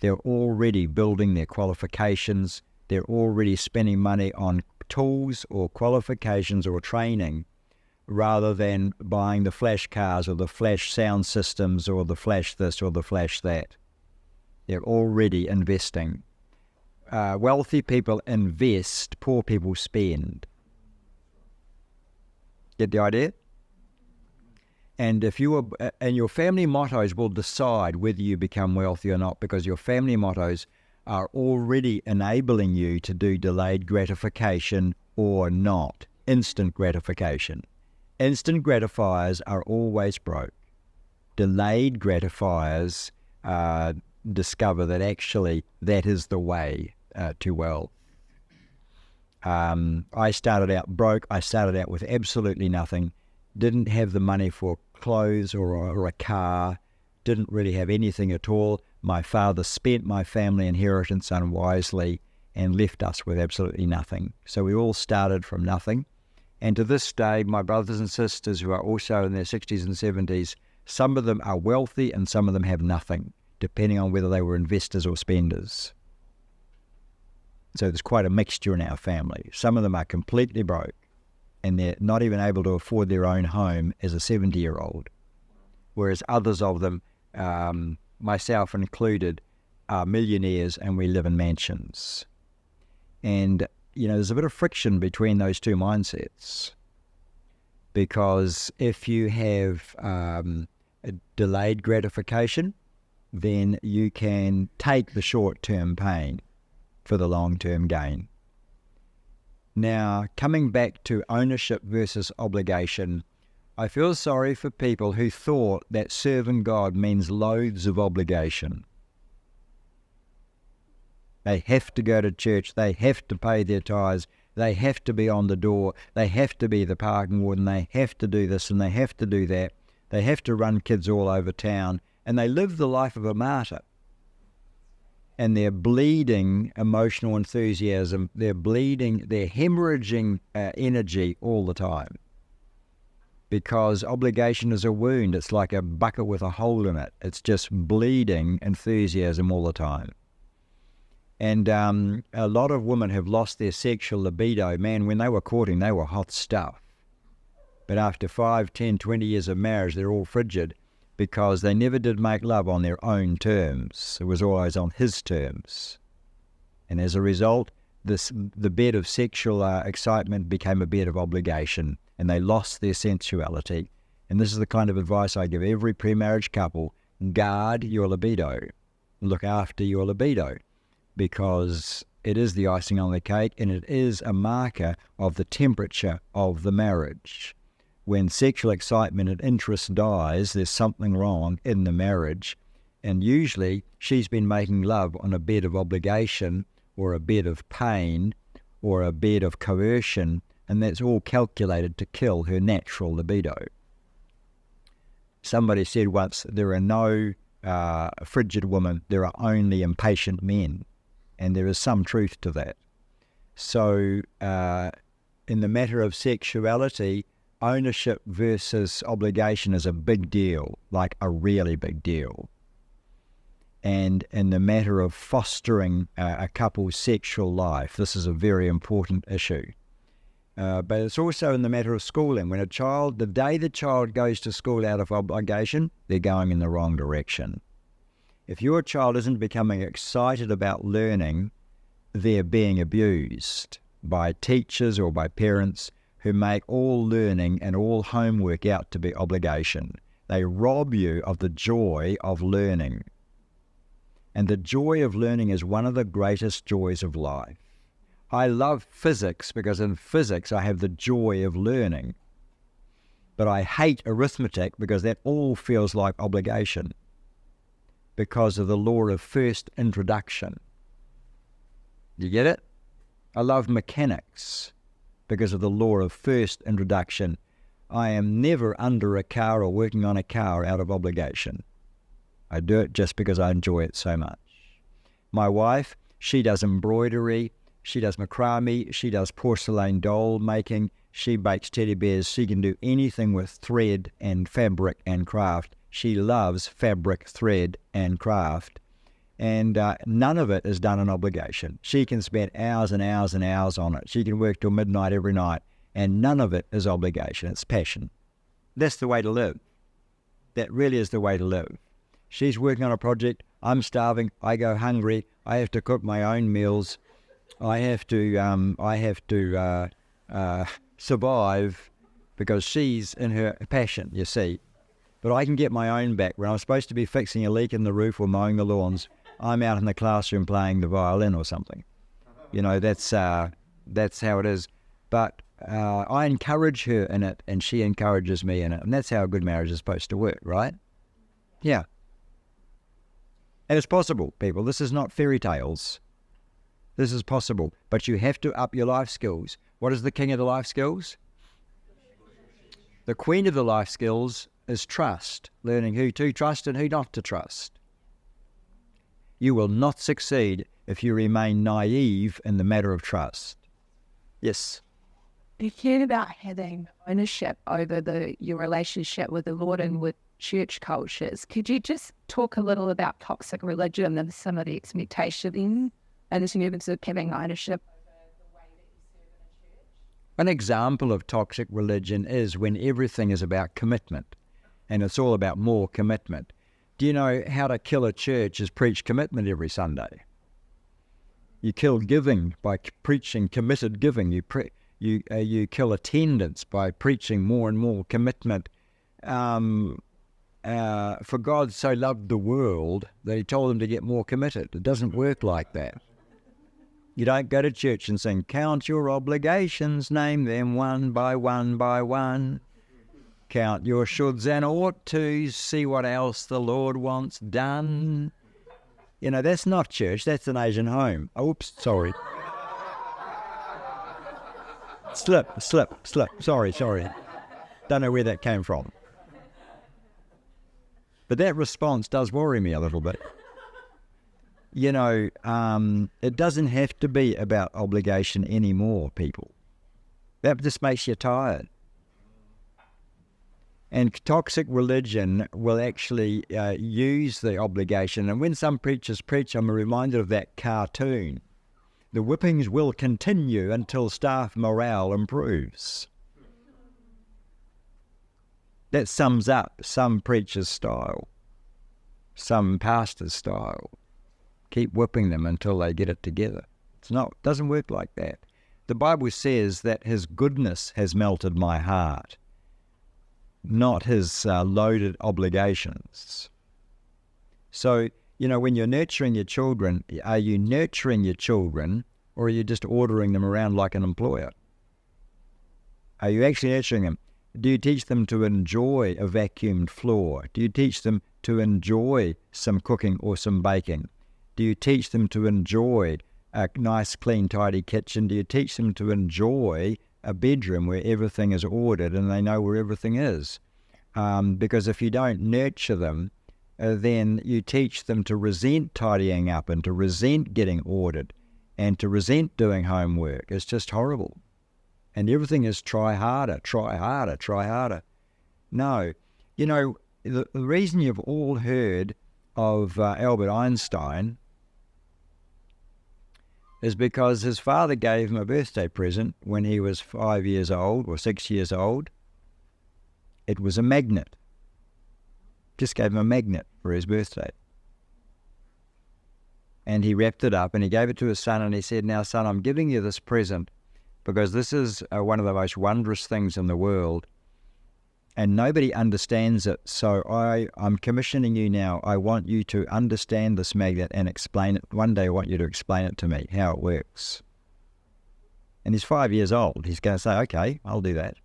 They're already building their qualifications. They're already spending money on tools or qualifications or training rather than buying the flash cars or the flash sound systems or the flash this or the flash that. They're already investing. Wealthy people invest, poor people spend. Get the idea? And if you are, and your family mottos will decide whether you become wealthy or not, because your family mottos are already enabling you to do delayed gratification or not. Instant gratification. Instant gratifiers are always broke. Delayed gratifiers discover that actually that is the way to wealth. I started out broke. I started out with absolutely nothing. Didn't have the money for clothes or a car. Didn't really have anything at all. My father spent my family inheritance unwisely and left us with absolutely nothing. So we all started from nothing. And to this day, my brothers and sisters who are also in their 60s and 70s, some of them are wealthy and some of them have nothing, depending on whether they were investors or spenders. So there's quite a mixture in our family. Some of them are completely broke and they're not even able to afford their own home as a 70-year-old. Whereas others of them, myself included, are millionaires and we live in mansions. And, you know, there's a bit of friction between those two mindsets. Because if you have a delayed gratification, then you can take the short-term pain for the long-term gain. Now, coming back to ownership versus obligation, I feel sorry for people who thought that serving God means loads of obligation. They have to go to church, they have to pay their tithes, they have to be on the door, they have to be the parking warden, they have to do this and they have to do that, they have to run kids all over town, and they live the life of a martyr. And they're bleeding emotional enthusiasm, they're hemorrhaging energy all the time. Because obligation is a wound, it's like a bucket with a hole in it. It's just bleeding enthusiasm all the time. And a lot of women have lost their sexual libido. Man, when they were courting, they were hot stuff. But after 5, 10, 20 years of marriage, they're all frigid because they never did make love on their own terms. It was always on his terms. And as a result, the bed of sexual excitement became a bed of obligation, and they lost their sensuality. And this is the kind of advice I give every pre-marriage couple. Guard your libido. Look after your libido, because it is the icing on the cake and it is a marker of the temperature of the marriage. when sexual excitement and interest dies, there's something wrong in the marriage. And usually she's been making love on a bed of obligation or a bed of pain or a bed of coercion, and that's all calculated to kill her natural libido. Somebody said once, there are no frigid women, there are only impatient men. And there is some truth to that. So in the matter of sexuality, ownership versus obligation is a big deal, like a really big deal. And in the matter of fostering a couple's sexual life, this is a very important issue. But it's also in the matter of schooling. When the day the child goes to school out of obligation, they're going in the wrong direction. If your child isn't becoming excited about learning, they're being abused by teachers or by parents who make all learning and all homework out to be obligation. They rob you of the joy of learning. And the joy of learning is one of the greatest joys of life. I love physics because in physics I have the joy of learning. But I hate arithmetic because that all feels like obligation, because of the law of first introduction. You get it? I love mechanics because of the law of first introduction. I am never under a car or working on a car out of obligation. I do it just because I enjoy it so much. My wife, she does embroidery, she does macrame, she does porcelain doll making, she bakes teddy bears, she can do anything with thread and fabric and craft. She loves fabric, thread and craft. And none of it is done in obligation. She can spend hours and hours and hours on it. She can work till midnight every night, and none of it is obligation. It's passion. That's the way to live. That really is the way to live. She's working on a project. I'm starving. I go hungry. I have to cook my own meals. I have to survive because she's in her passion, you see. But I can get my own back. When I'm supposed to be fixing a leak in the roof or mowing the lawns, I'm out in the classroom playing the violin or something. You know, that's how it is. But I encourage her in it, and she encourages me in it. And that's how a good marriage is supposed to work, right? Yeah. And it's possible, people. This is not fairy tales. This is possible. But you have to up your life skills. What is the king of the life skills? The queen of the life skills is trust, learning who to trust and who not to trust. You will not succeed if you remain naive in the matter of trust. Yes? You heard about having ownership over your relationship with the Lord and with church cultures. Could you just talk a little about toxic religion and some of the expectations and the significance of having ownership over the way that you serve in a church? An example of toxic religion is when everything is about commitment, and it's all about more commitment. Do you know how to kill a church is preach commitment every Sunday? You kill giving by preaching committed giving. You kill attendance by preaching more and more commitment. For God so loved the world that he told them to get more committed. It doesn't work like that. You don't go to church and sing, count your obligations, name them one by one by one. Count your shoulds and ought tos, see what else the Lord wants done. You know, that's not church, that's an Asian home. Oops, sorry. Slip. Sorry. Don't know where that came from. But that response does worry me a little bit. You know, it doesn't have to be about obligation anymore, people. That just makes you tired. And toxic religion will actually use the obligation. And when some preachers preach, I'm reminded of that cartoon. The whippings will continue until staff morale improves. That sums up some preachers' style, some pastors' style. Keep whipping them until they get it together. It doesn't work like that. The Bible says that his goodness has melted my heart, not his loaded obligations. So, you know, when you're nurturing your children, are you nurturing your children or are you just ordering them around like an employer? Are you actually nurturing them? Do you teach them to enjoy a vacuumed floor? Do you teach them to enjoy some cooking or some baking? Do you teach them to enjoy a nice, clean, tidy kitchen? Do you teach them to enjoy a bedroom where everything is ordered and they know where everything is? Because if you don't nurture them, then you teach them to resent tidying up and to resent getting ordered and to resent doing homework. It's just horrible. And everything is try harder, try harder, try harder. No. You know, the reason you've all heard of Albert Einstein is because his father gave him a birthday present when he was 5 years old or 6 years old. It was a magnet. Just gave him a magnet for his birthday. And he wrapped it up and he gave it to his son and he said, "Now, son, I'm giving you this present because this is one of the most wondrous things in the world and nobody understands it. So I'm commissioning you now. I want you to understand this magnet and explain it. One day I want you to explain it to me, how it works." And he's 5 years old. He's going to say, "Okay, I'll do that."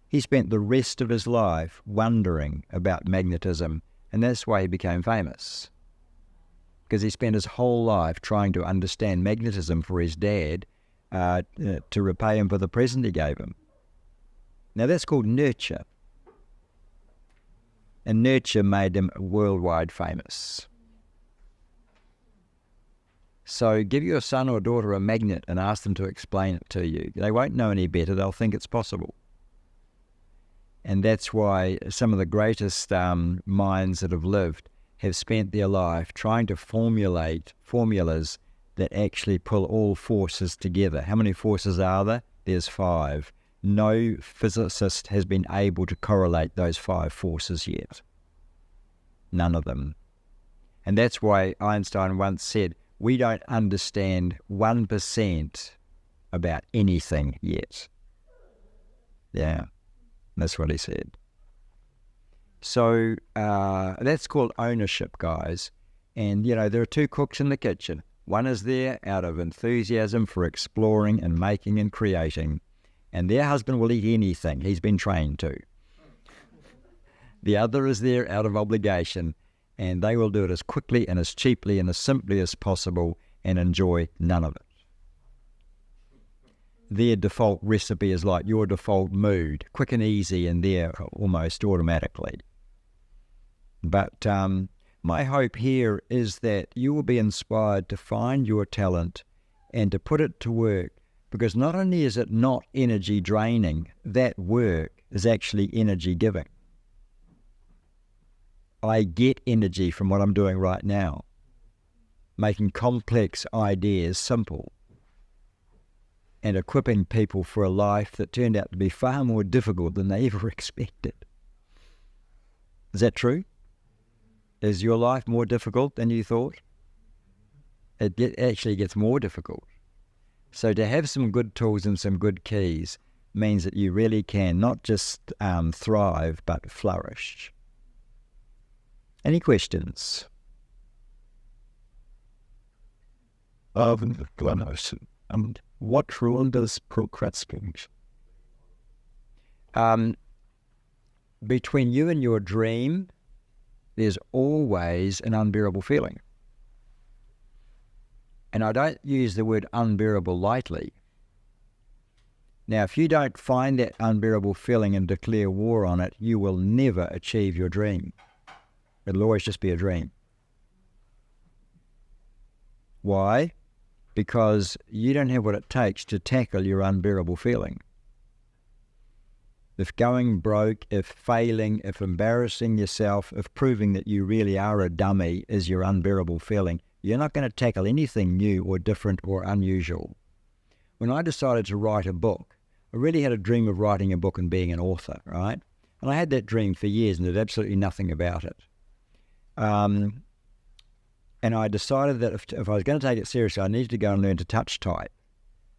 He spent the rest of his life wondering about magnetism, and that's why he became famous. Because he spent his whole life trying to understand magnetism for his dad to repay him for the present he gave him. Now that's called nurture. And nurture made him worldwide famous. So give your son or daughter a magnet and ask them to explain it to you. They won't know any better. They'll think it's possible. And that's why some of the greatest minds that have lived have spent their life trying to formulate formulas that actually pull all forces together. How many forces are there? There's 5. No physicist has been able to correlate those 5 forces yet. None of them. And that's why Einstein once said, we don't understand 1% about anything yet. Yeah, that's what he said. So that's called ownership, guys. And, you know, there are 2 cooks in the kitchen. One is there out of enthusiasm for exploring and making and creating. And their husband will eat anything he's been trained to. The other is there out of obligation, and they will do it as quickly and as cheaply and as simply as possible and enjoy none of it. Their default recipe is like your default mood, quick and easy and there almost automatically. But my hope here is that you will be inspired to find your talent and to put it to work, because not only is it not energy draining, that work is actually energy giving. I get energy from what I'm doing right now, making complex ideas simple and equipping people for a life that turned out to be far more difficult than they ever expected. Is that true? Is your life more difficult than you thought? It actually gets more difficult. So to have some good tools and some good keys means that you really can not just thrive, but flourish. Any questions? What role does procrastination? Between you and your dream, there's always an unbearable feeling. And I don't use the word unbearable lightly. Now, if you don't find that unbearable feeling and declare war on it, you will never achieve your dream. It'll always just be a dream. Why? Because you don't have what it takes to tackle your unbearable feeling. If going broke, if failing, if embarrassing yourself, if proving that you really are a dummy is your unbearable feeling, you're not going to tackle anything new or different or unusual. When I decided to write a book, I really had a dream of writing a book and being an author, right? And I had that dream for years and did absolutely nothing about it. And I decided that if I was going to take it seriously, I needed to go and learn to touch type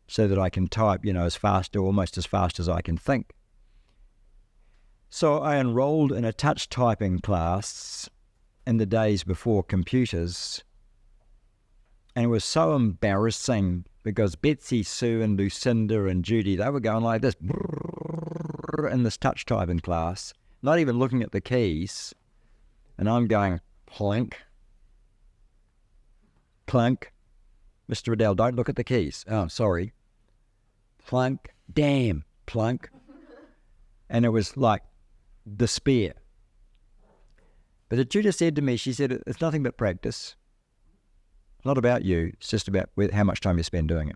so that I can type, as fast or almost as fast as I can think. So I enrolled in a touch typing class in the days before computers. And it was so embarrassing because Betsy, Sue and Lucinda and Judy, they were going like this. in this touch typing class, not even looking at the keys, and I'm going plink, clunk. Mr. Riddell, don't look at the keys. Oh, sorry. Plunk, damn, plunk. And it was like despair. But the tutor said to me, she said, it's nothing but practice. It's not about you. It's just about how much time you spend doing it.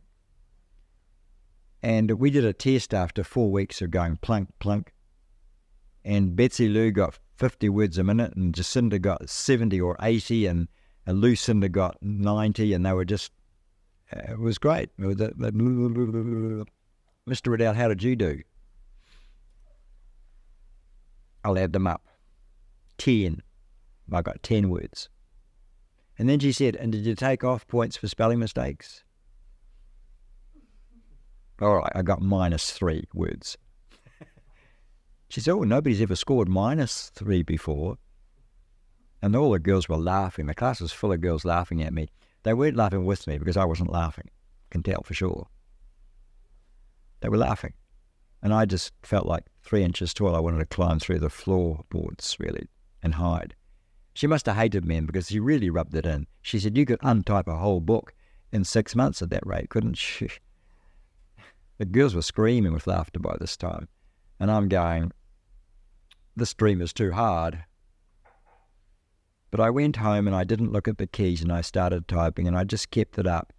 And we did a test after 4 weeks of going plunk, plunk. And Betsy Lou got 50 words a minute, and Jacinda got 70 or 80, and Lucinda got 90, and they were just, it was great. Mr. Riddell, how did you do? I'll add them up. 10. I got 10 words. And then she said, and did you take off points for spelling mistakes? All right, I got -3 words. She said, oh, nobody's ever scored -3 before. And all the girls were laughing. The class was full of girls laughing at me. They weren't laughing with me because I wasn't laughing. I can tell for sure. They were laughing. And I just felt like 3 inches tall. I wanted to climb through the floorboards, really, and hide. She must have hated men because she really rubbed it in. She said, you could untype a whole book in 6 months at that rate, couldn't you? The girls were screaming with laughter by this time. And I'm going, this dream is too hard. But I went home and I didn't look at the keys, and I started typing, and I just kept it up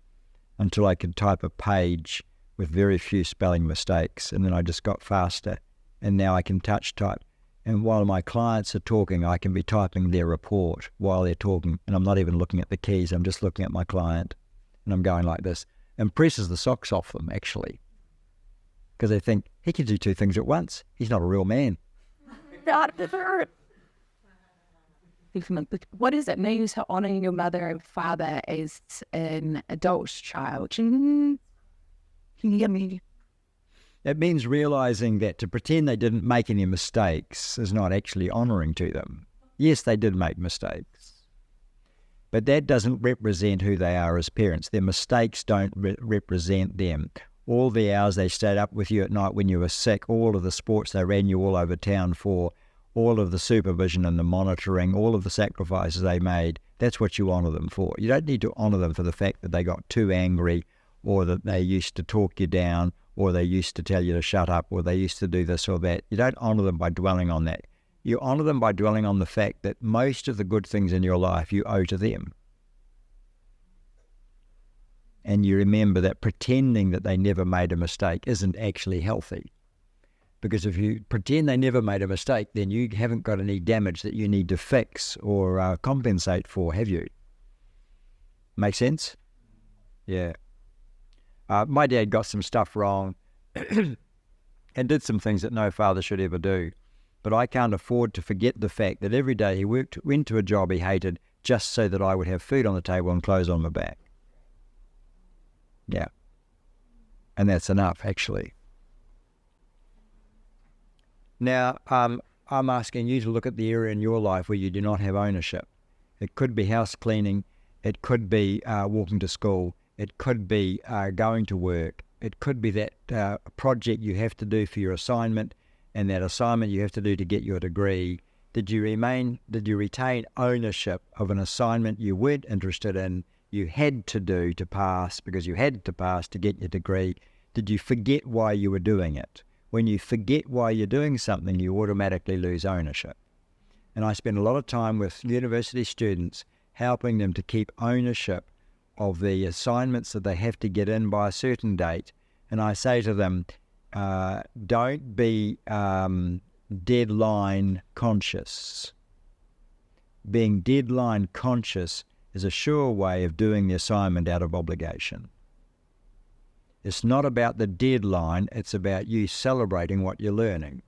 until I could type a page with very few spelling mistakes. And then I just got faster, and now I can touch type. And while my clients are talking, I can be typing their report while they're talking, and I'm not even looking at the keys. I'm just looking at my client, and I'm going like this. And presses the socks off them, actually, because they think, he can do 2 things at once. He's not a real man. What does it mean to honour your mother and father as an adult child? Can you get me? It means realising that to pretend they didn't make any mistakes is not actually honouring to them. Yes, they did make mistakes, but that doesn't represent who they are as parents. Their mistakes don't represent them. All the hours they stayed up with you at night when you were sick, all of the sports they ran you all over town for, all of the supervision and the monitoring, all of the sacrifices they made, that's what you honour them for. You don't need to honour them for the fact that they got too angry, or that they used to talk you down, or they used to tell you to shut up, or they used to do this or that. You don't honour them by dwelling on that. You honour them by dwelling on the fact that most of the good things in your life you owe to them. And you remember that pretending that they never made a mistake isn't actually healthy. Because if you pretend they never made a mistake, then you haven't got any damage that you need to fix or compensate for, have you? Make sense? Yeah. My dad got some stuff wrong and did some things that no father should ever do. But I can't afford to forget the fact that every day he went to a job he hated just so that I would have food on the table and clothes on my back. Yeah. And that's enough, actually. Now, I'm asking you to look at the area in your life where you do not have ownership. It could be house cleaning. It could be walking to school. It could be going to work. It could be that project you have to do for your assignment, and that assignment you have to do to get your degree. Did you retain ownership of an assignment you weren't interested in, you had to do to pass because you had to pass to get your degree? Did you forget why you were doing it? When you forget why you're doing something, you automatically lose ownership. And I spend a lot of time with university students helping them to keep ownership of the assignments that they have to get in by a certain date. And I say to them, don't be deadline conscious. Being deadline conscious is a sure way of doing the assignment out of obligation. It's not about the deadline, it's about you celebrating what you're learning.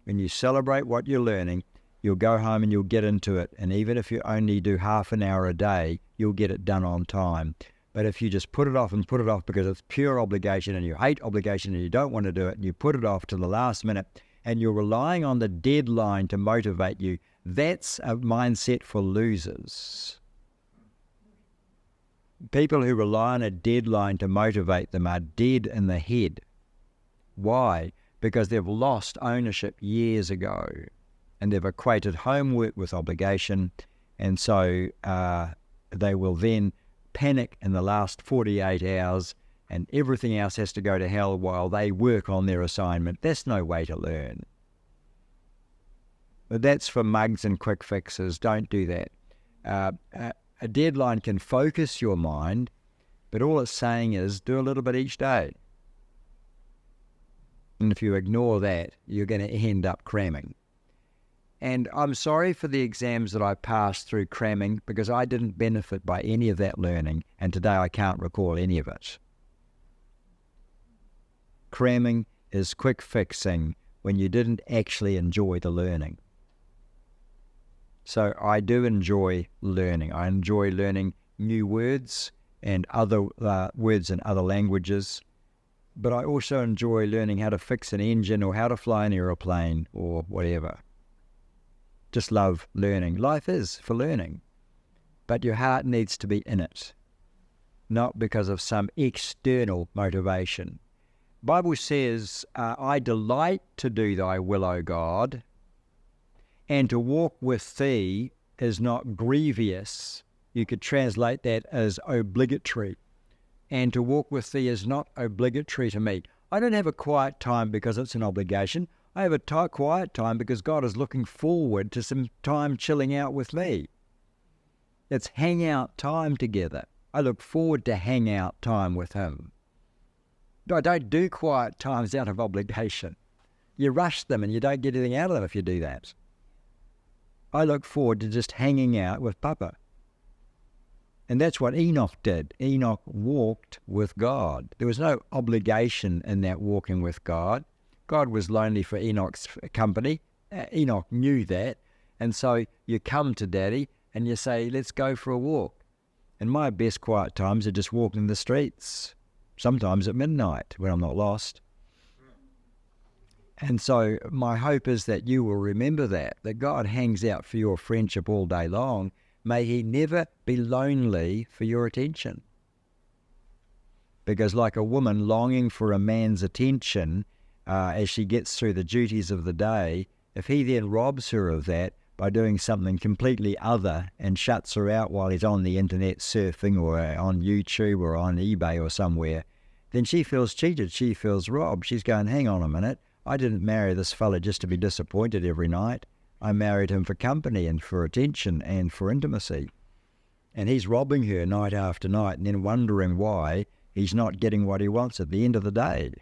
When you celebrate what you're learning, you'll go home and you'll get into it. And even if you only do half an hour a day, you'll get it done on time. But if you just put it off because it's pure obligation and you hate obligation and you don't want to do it, and you put it off to the last minute and you're relying on the deadline to motivate you, that's a mindset for losers. People who rely on a deadline to motivate them are dead in the head. Why? because they've lost ownership years ago, and they've equated homework with obligation, and so they will then panic in the last 48 hours, and everything else has to go to hell while they work on their assignment. That's no way to learn. But that's for mugs and quick fixes. Don't do that. A deadline can focus your mind, but all it's saying is do a little bit each day. And if you ignore that, you're going to end up cramming. And I'm sorry for the exams that I passed through cramming, because I didn't benefit by any of that learning, and today I can't recall any of it. Cramming is quick fixing when you didn't actually enjoy the learning. So I do enjoy learning. I enjoy learning new words and other words in other languages, but I also enjoy learning how to fix an engine or how to fly an aeroplane or whatever. Just love learning. Life is for learning, but your heart needs to be in it, not because of some external motivation. The Bible says, I delight to do thy will, O God, and to walk with thee is not grievous. You could translate that as obligatory. And to walk with thee is not obligatory to me. I don't have a quiet time because it's an obligation. I have a quiet time because God is looking forward to some time chilling out with me. It's hang out time together. I look forward to hang out time with him. I don't do quiet times out of obligation. You rush them and you don't get anything out of them if you do that. I look forward to just hanging out with Papa. And that's what Enoch did. Enoch walked with God. There was no obligation in that walking with God. God was lonely for Enoch's company. Enoch knew that. And so you come to Daddy and you say, let's go for a walk. And my best quiet times are just walking the streets, sometimes at midnight when I'm not lost. And so my hope is that you will remember that God hangs out for your friendship all day long. May he never be lonely for your attention. Because like a woman longing for a man's attention as she gets through the duties of the day, if he then robs her of that by doing something completely other and shuts her out while he's on the internet surfing or on YouTube or on eBay or somewhere, then she feels cheated, she feels robbed. She's going, hang on a minute, I didn't marry this fella just to be disappointed every night. I married him for company and for attention and for intimacy. And he's robbing her night after night and then wondering why he's not getting what he wants at the end of the day.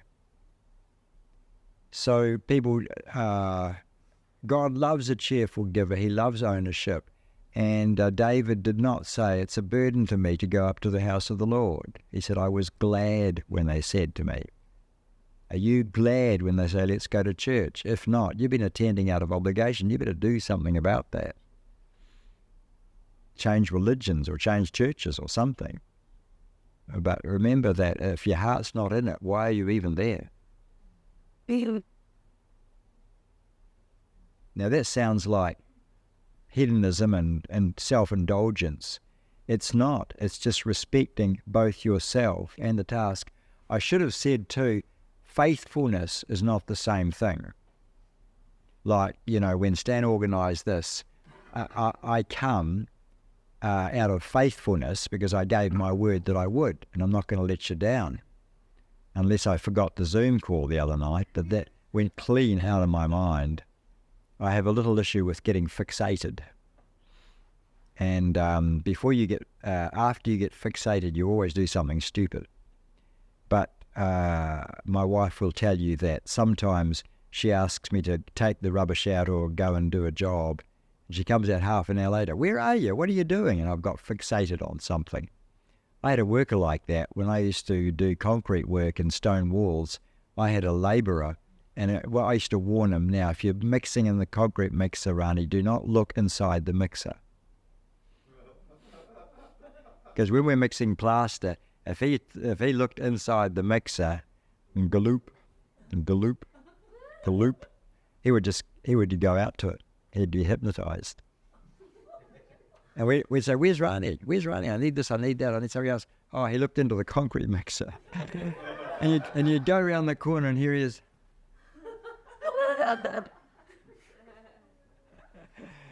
So people, God loves a cheerful giver. He loves ownership. And David did not say, it's a burden to me to go up to the house of the Lord. He said, I was glad when they said to me. Are you glad when they say, let's go to church? If not, you've been attending out of obligation. You better do something about that. Change religions or change churches or something. But remember that if your heart's not in it, why are you even there? Now that sounds like hedonism and self-indulgence. It's not. It's just respecting both yourself and the task. I should have said too, faithfulness is not the same thing. Like, when Stan organised this, I come out of faithfulness because I gave my word that I would, and I'm not going to let you down. Unless I forgot the Zoom call the other night, but that went clean out of my mind. I have a little issue with getting fixated. And after you get fixated, you always do something stupid. But my wife will tell you that sometimes she asks me to take the rubbish out or go and do a job. And she comes out half an hour later, where are you? What are you doing? And I've got fixated on something. I had a worker like that when I used to do concrete work and stone walls. I had a labourer, and I used to warn him, now, if you're mixing in the concrete mixer, Rani, do not look inside the mixer. Because when we're mixing plaster, if he looked inside the mixer, and galoop, he would go out to it. He'd be hypnotised. And we'd say, where's Rani? I need this, I need that, I need something else. Oh, he looked into the concrete mixer. and you'd go around the corner and here he is.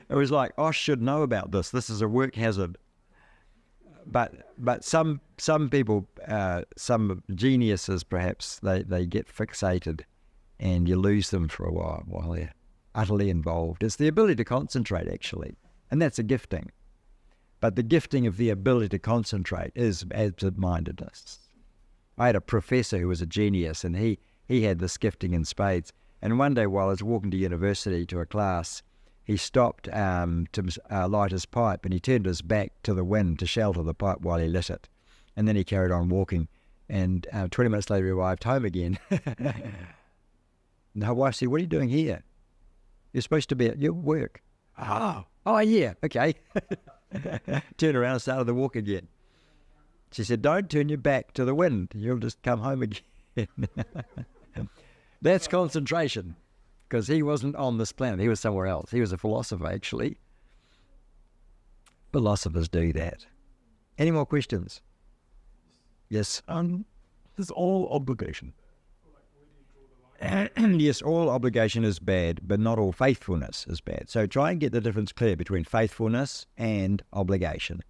It was like, I should know about this. This is a work hazard. But some people, some geniuses perhaps, they get fixated and you lose them for a while they're utterly involved. It's the ability to concentrate, actually, and that's a gifting. But the gifting of the ability to concentrate is absent-mindedness. I had a professor who was a genius, and he had this gifting in spades. And one day while I was walking to university to a class, he stopped to light his pipe, and he turned his back to the wind to shelter the pipe while he lit it. And then he carried on walking, and 20 minutes later he arrived home again. And her wife said, "What are you doing here? You're supposed to be at your work." Oh yeah, okay. Turned around and started the walk again. She said, "Don't turn your back to the wind. You'll just come home again." That's concentration, because he wasn't on this planet. He was somewhere else. He was a philosopher, actually. Philosophers do that. Any more questions? Yes. There's all obligation. Yes, all obligation is bad, but not all faithfulness is bad. So try and get the difference clear between faithfulness and obligation.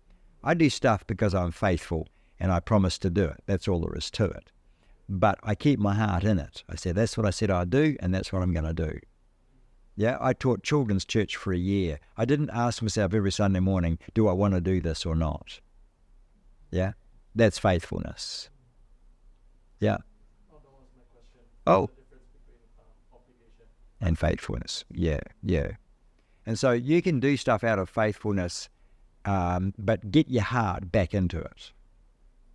I do stuff because I'm faithful and I promise to do it. That's all there is to it. But I keep my heart in it. I said, that's what I said I'd do, and that's what I'm going to do. Yeah, I taught children's church for a year. I didn't ask myself every Sunday morning, do I want to do this or not? Yeah, that's faithfulness. Yeah. Oh. And faithfulness. Yeah. And so you can do stuff out of faithfulness, but get your heart back into it.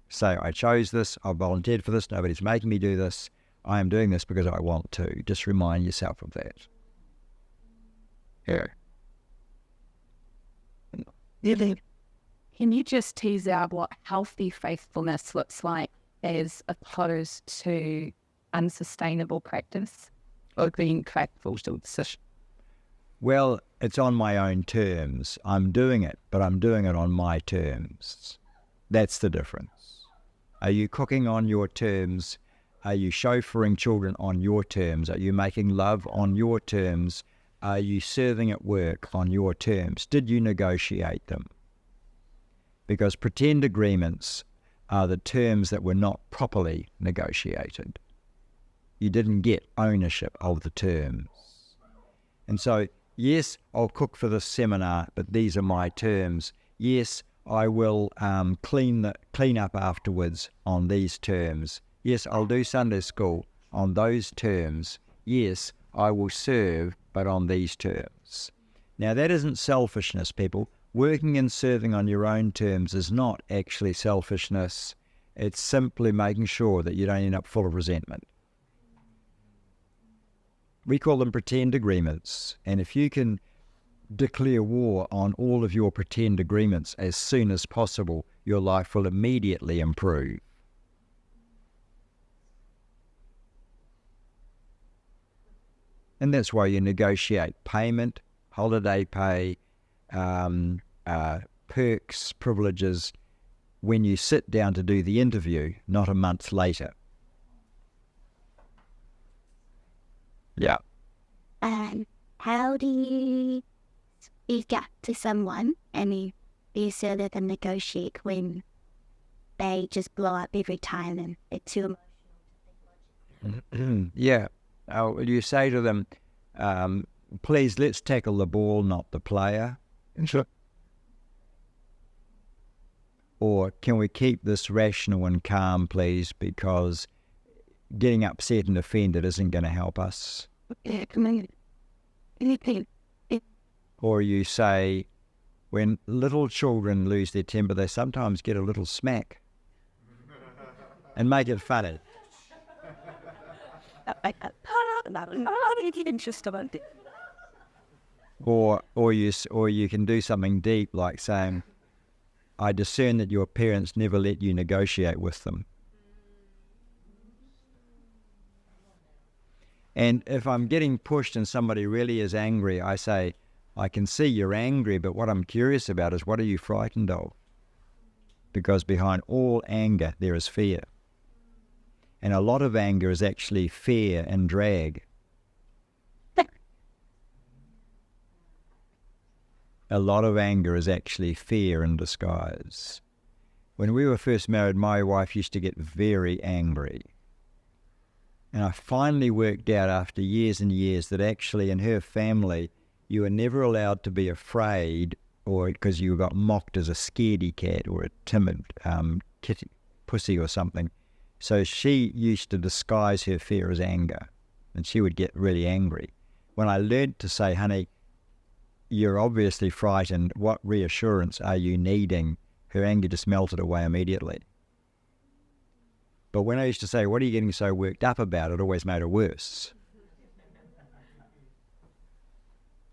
Say, I chose this, I volunteered for this, nobody's making me do this, I am doing this because I want to. Just remind yourself of that. Yeah. Can you just tease out what healthy faithfulness looks like as opposed to unsustainable practice of being faithful to a decision? Well, it's on my own terms. I'm doing it, but I'm doing it on my terms. That's the difference. Are you cooking on your terms? Are you chauffeuring children on your terms? Are you making love on your terms? Are you serving at work on your terms? Did you negotiate them? Because pretend agreements are the terms that were not properly negotiated. You didn't get ownership of the terms. And so, yes, I'll cook for this seminar, but these are my terms. Yes, I will clean up afterwards on these terms. Yes, I'll do Sunday school on those terms. Yes, I will serve, but on these terms. Now, that isn't selfishness, people. Working and serving on your own terms is not actually selfishness. It's simply making sure that you don't end up full of resentment. We call them pretend agreements. And if you can declare war on all of your pretend agreements as soon as possible, your life will immediately improve. And that's why you negotiate payment, holiday pay, perks, privileges, when you sit down to do the interview, not a month later. Yeah. How do you speak up to someone and be so that they negotiate when they just blow up every time and it's too emotional? Yeah. You say to them, please, let's tackle the ball, not the player. Sure. Or can we keep this rational and calm, please, because getting upset and offended isn't going to help us. Or you say, when little children lose their temper, they sometimes get a little smack. And make it funny. Or you can do something deep, like saying, I discern that your parents never let you negotiate with them. And if I'm getting pushed and somebody really is angry, I say, I can see you're angry, but what I'm curious about is, what are you frightened of? Because behind all anger, there is fear. And a lot of anger is actually fear and drag. a lot of anger is actually fear in disguise. When we were first married, my wife used to get very angry. And I finally worked out after years and years that actually in her family, you were never allowed to be afraid, or because you got mocked as a scaredy cat or a timid kitty, pussy or something. So she used to disguise her fear as anger, and she would get really angry. When I learned to say, honey, you're obviously frightened, what reassurance are you needing? Her anger just melted away immediately. But when I used to say, what are you getting so worked up about? It always made her worse.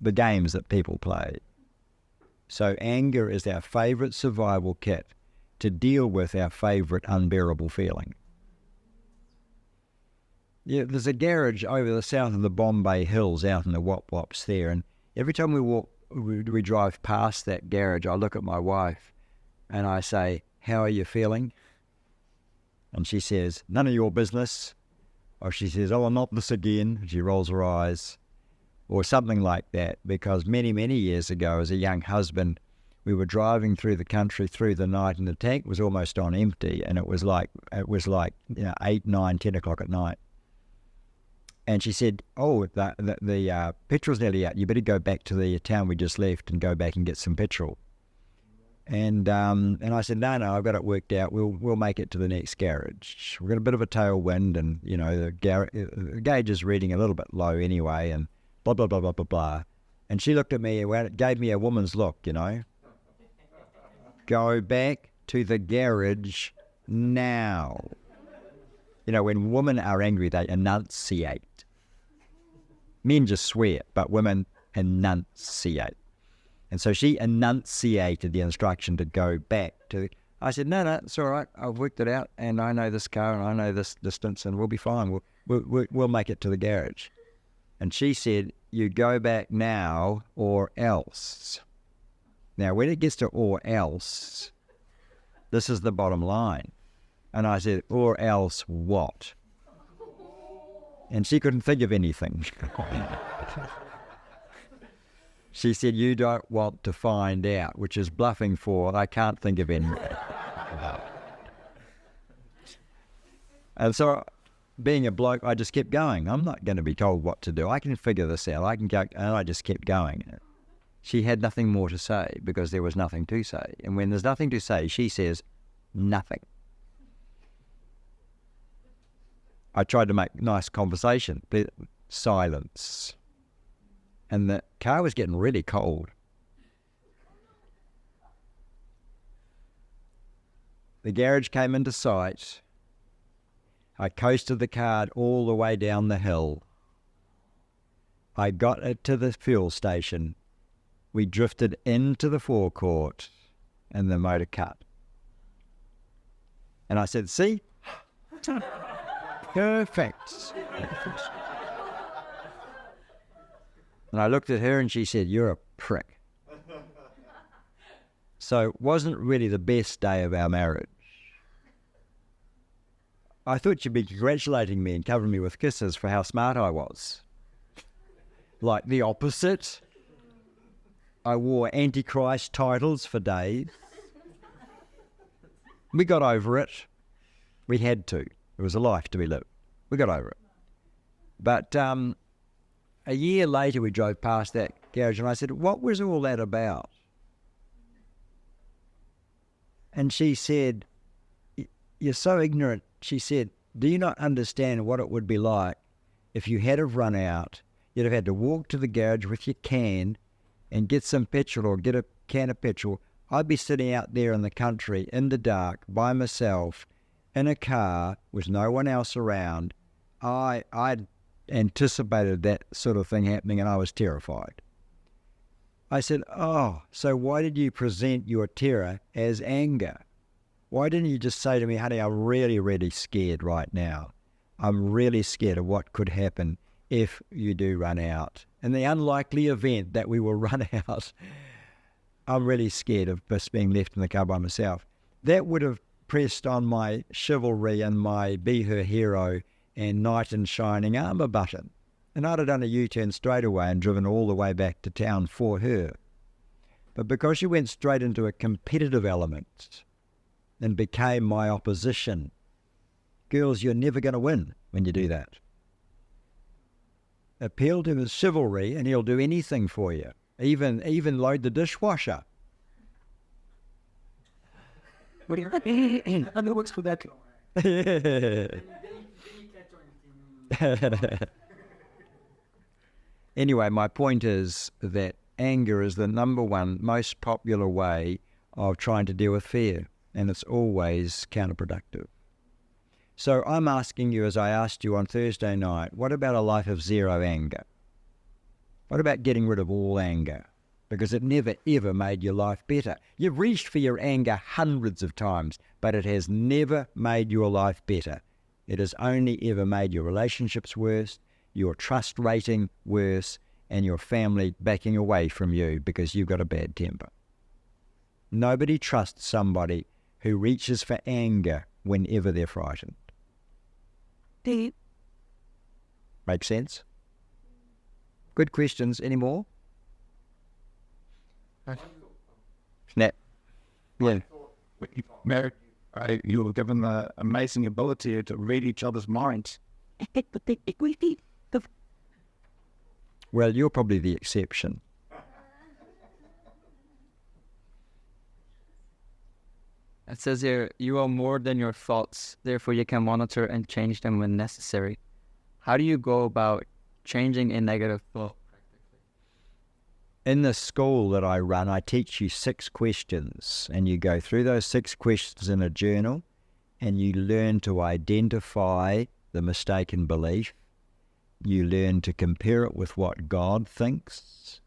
The games that people play. So anger is our favourite survival kit to deal with our favourite unbearable feeling. Yeah, there's a garage over the south of the Bombay Hills out in the Wop Wops there, and every time we drive past that garage, I look at my wife and I say, how are you feeling? And she says, none of your business. Or she says, oh, not this again. She rolls her eyes. Or something like that, because many, many years ago, as a young husband, we were driving through the country through the night, and the tank was almost on empty, and it was like 8, 9, 10 o'clock at night. And she said, oh, the petrol's nearly out. You better go back to the town we just left and go back and get some petrol. And I said, no, I've got it worked out. We'll make it to the next garage. We've got a bit of a tailwind, and the gauge is reading a little bit low anyway, and blah blah blah blah blah blah. And she looked at me and gave me a woman's look, Go back to the garage now. When women are angry, they enunciate. Men just swear, but women enunciate. And so she enunciated the instruction to go back to. I said, no, it's all right. I've worked it out, and I know this car, and I know this distance, and we'll be fine. We'll make it to the garage. And she said, you go back now or else. Now, when it gets to or else, this is the bottom line. And I said, or else what? And she couldn't think of anything. She said, you don't want to find out, which is bluffing for, I can't think of anything. And so, being a bloke, I just kept going. I'm not going to be told what to do. I can figure this out. I can go, and I just kept going. She had nothing more to say because there was nothing to say. And when there's nothing to say, she says nothing. I tried to make nice conversation, but silence. And the car was getting really cold. The garage came into sight. I coasted the car all the way down the hill. I got it to the fuel station. We drifted into the forecourt, and the motor cut. And I said, see? Perfect. And I looked at her and she said, you're a prick. So it wasn't really the best day of our marriage. I thought she'd be congratulating me and covering me with kisses for how smart I was. Like the opposite. I wore Antichrist titles for days. We got over it. We had to. It was a life to be lived. We got over it. But a year later, we drove past that garage and I said, what was all that about? And she said, you're so ignorant. She said, do you not understand what it would be like if you had have run out, you'd have had to walk to the garage with your can and get some petrol or get a can of petrol. I'd be sitting out there in the country in the dark by myself in a car with no one else around. I'd anticipated that sort of thing happening and I was terrified. I said, oh, so why did you present your terror as anger? Why didn't you just say to me, honey, I'm really, really scared right now. I'm really scared of what could happen if you do run out. In the unlikely event that we will run out, I'm really scared of just being left in the car by myself. That would have pressed on my chivalry and my be her hero and knight in shining armour button. And I'd have done a U-turn straight away and driven all the way back to town for her. But because you went straight into a competitive element and became my opposition, girls, you're never going to win when you do that. Appeal to his chivalry and he'll do anything for you, even load the dishwasher. It works for that. Anyway, my point is that anger is the number one most popular way of trying to deal with fear, and it's always counterproductive. So I'm asking you, as I asked you on Thursday night, what about a life of zero anger? What about getting rid of all anger? Because it never, ever made your life better. You've reached for your anger hundreds of times, but it has never made your life better. It has only ever made your relationships worse, your trust rating worse, and your family backing away from you because you've got a bad temper. Nobody trusts somebody who reaches for anger whenever they're frightened. Make sense? Good questions. Any more? Snap. Yeah. When you got married, you were given the amazing ability to read each other's minds. Well, you're probably the exception. It says here, you are more than your thoughts, therefore you can monitor and change them when necessary. How do you go about changing a negative thought? In the school that I run, I teach you 6 questions, and you go through those 6 questions in a journal, and you learn to identify the mistaken belief. You learn to compare it with what God thinks.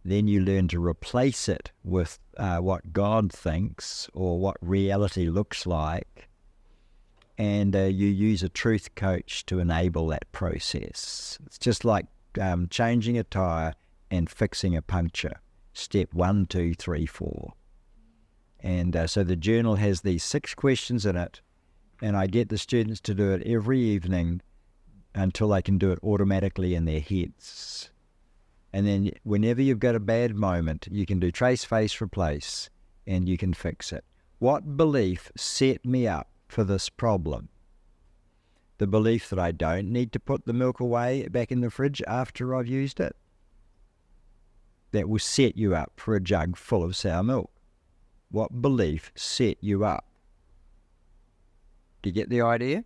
Then you learn to replace it with what God thinks or what reality looks like. And you use a truth coach to enable that process. It's just like changing a tyre and fixing a puncture. Step 1, 2, 3, 4. And so the journal has these 6 questions in it, and I get the students to do it every evening until they can do it automatically in their heads. And then whenever you've got a bad moment, you can do trace, face, replace, and you can fix it. What belief set me up for this problem? The belief that I don't need to put the milk away back in the fridge after I've used it? That will set you up for a jug full of sour milk. What belief set you up? Do you get the idea?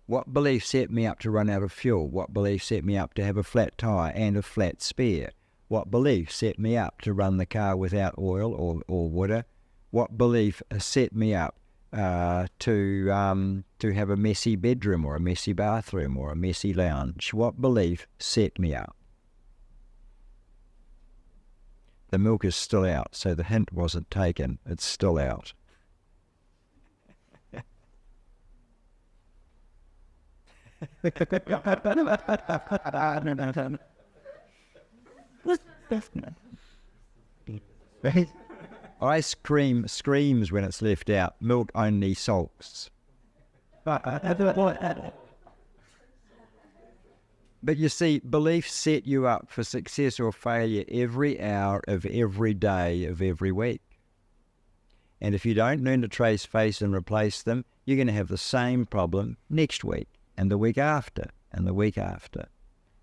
What belief set me up to run out of fuel? What belief set me up to have a flat tyre and a flat spare? What belief set me up to run the car without oil or water? What belief set me up to have a messy bedroom or a messy bathroom or a messy lounge? What belief set me up? The milk is still out, so the hint wasn't taken. It's still out. Ice cream screams when it's left out. Milk only sulks. But you see, beliefs set you up for success or failure every hour of every day of every week. And if you don't learn to trace, face, and replace them, you're going to have the same problem next week, and the week after, and the week after.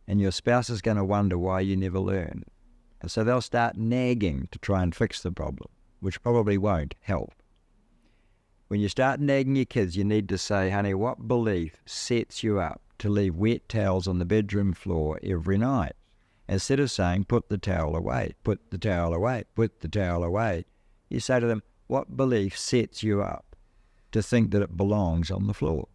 And your spouse is going to wonder why you never learn. And so they'll start nagging to try and fix the problem, which probably won't help. When you start nagging your kids, you need to say, honey, what belief sets you up to leave wet towels on the bedroom floor every night? Instead of saying, put the towel away, put the towel away, put the towel away, you say to them, what belief sets you up to think that it belongs on the floor?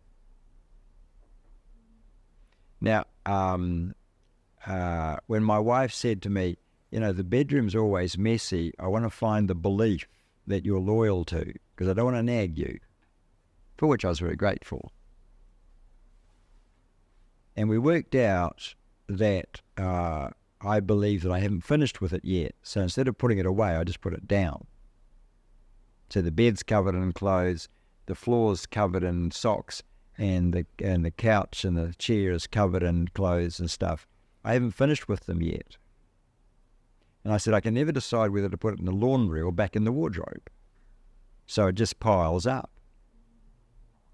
Now, when my wife said to me, you know, the bedroom's always messy, I want to find the belief that you're loyal to, because I don't want to nag you, for which I was very grateful. And we worked out that I believe that I haven't finished with it yet. So instead of putting it away, I just put it down. So the bed's covered in clothes, the floor's covered in socks, and the couch and the chair is covered in clothes and stuff. I haven't finished with them yet. And I said, I can never decide whether to put it in the laundry or back in the wardrobe. So it just piles up.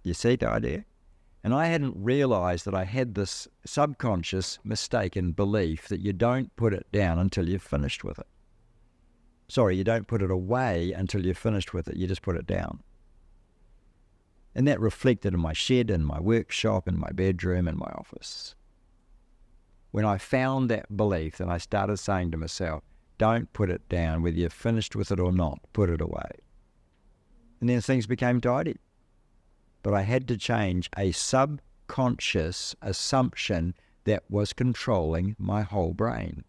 You see the idea? And I hadn't realized that I had this subconscious mistaken belief that you don't put it down until you've finished with it. Sorry, you don't put it away until you're finished with it. You just put it down. And that reflected in my shed, in my workshop, in my bedroom, in my office. When I found that belief, then I started saying to myself, don't put it down, whether you're finished with it or not, put it away. And then things became tidy. But I had to change a subconscious assumption that was controlling my whole brain.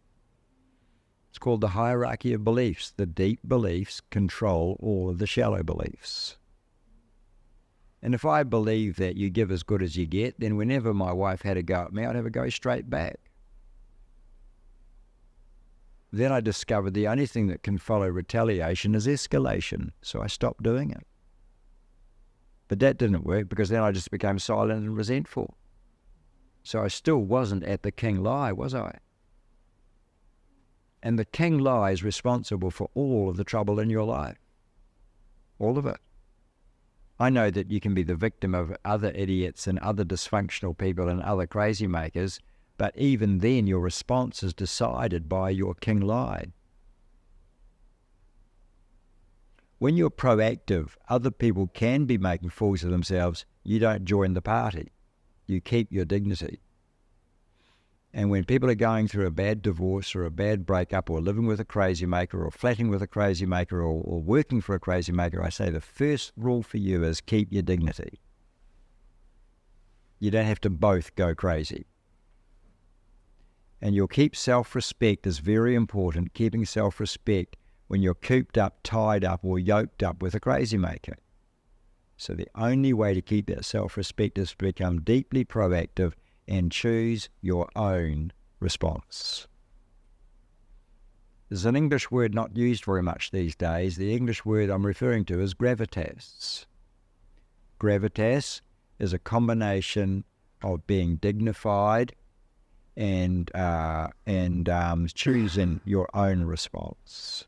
It's called the hierarchy of beliefs. The deep beliefs control all of the shallow beliefs. And if I believe that you give as good as you get, then whenever my wife had a go at me, I'd have a go straight back. Then I discovered the only thing that can follow retaliation is escalation, so I stopped doing it. But that didn't work because then I just became silent and resentful. So I still wasn't at the king lie, was I? And the king lie is responsible for all of the trouble in your life. All of it. I know that you can be the victim of other idiots and other dysfunctional people and other crazy makers, but even then your response is decided by your king lie. When you're proactive, other people can be making fools of themselves. You don't join the party. You keep your dignity. And when people are going through a bad divorce or a bad breakup or living with a crazy maker or flatting with a crazy maker or working for a crazy maker, I say the first rule for you is keep your dignity. You don't have to both go crazy. And you'll keep self-respect is very important, keeping self-respect when you're cooped up, tied up, or yoked up with a crazy maker. So the only way to keep that self-respect is to become deeply proactive and choose your own response. There's an English word not used very much these days. The English word I'm referring to is gravitas. Gravitas is a combination of being dignified and choosing your own response.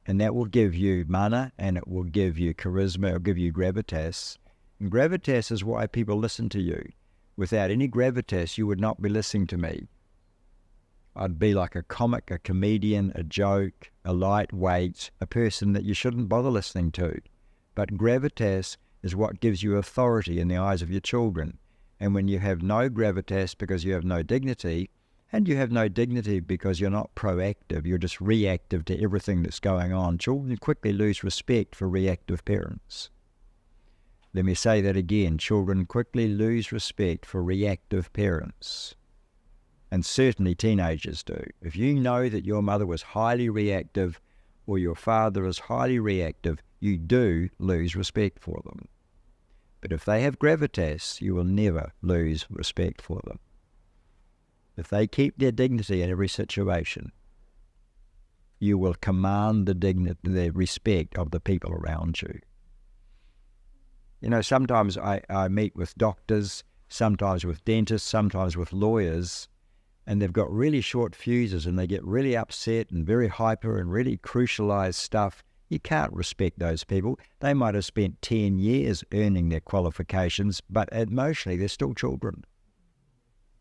And that will give you mana, and it will give you charisma, it will give you gravitas. And gravitas is why people listen to you. Without any gravitas, you would not be listening to me. I'd be like a comic, a comedian, a joke, a lightweight, a person that you shouldn't bother listening to. But gravitas is what gives you authority in the eyes of your children. And when you have no gravitas because you have no dignity, and you have no dignity because you're not proactive, you're just reactive to everything that's going on, children quickly lose respect for reactive parents. Let me say that again. Children quickly lose respect for reactive parents. And certainly teenagers do. If you know that your mother was highly reactive or your father is highly reactive, you do lose respect for them. But if they have gravitas, you will never lose respect for them. If they keep their dignity in every situation, you will command the respect of the people around you. You know, sometimes I meet with doctors, sometimes with dentists, sometimes with lawyers, and they've got really short fuses and they get really upset and very hyper and really crucialized stuff. You can't respect those people. They might have spent 10 years earning their qualifications, but emotionally they're still children.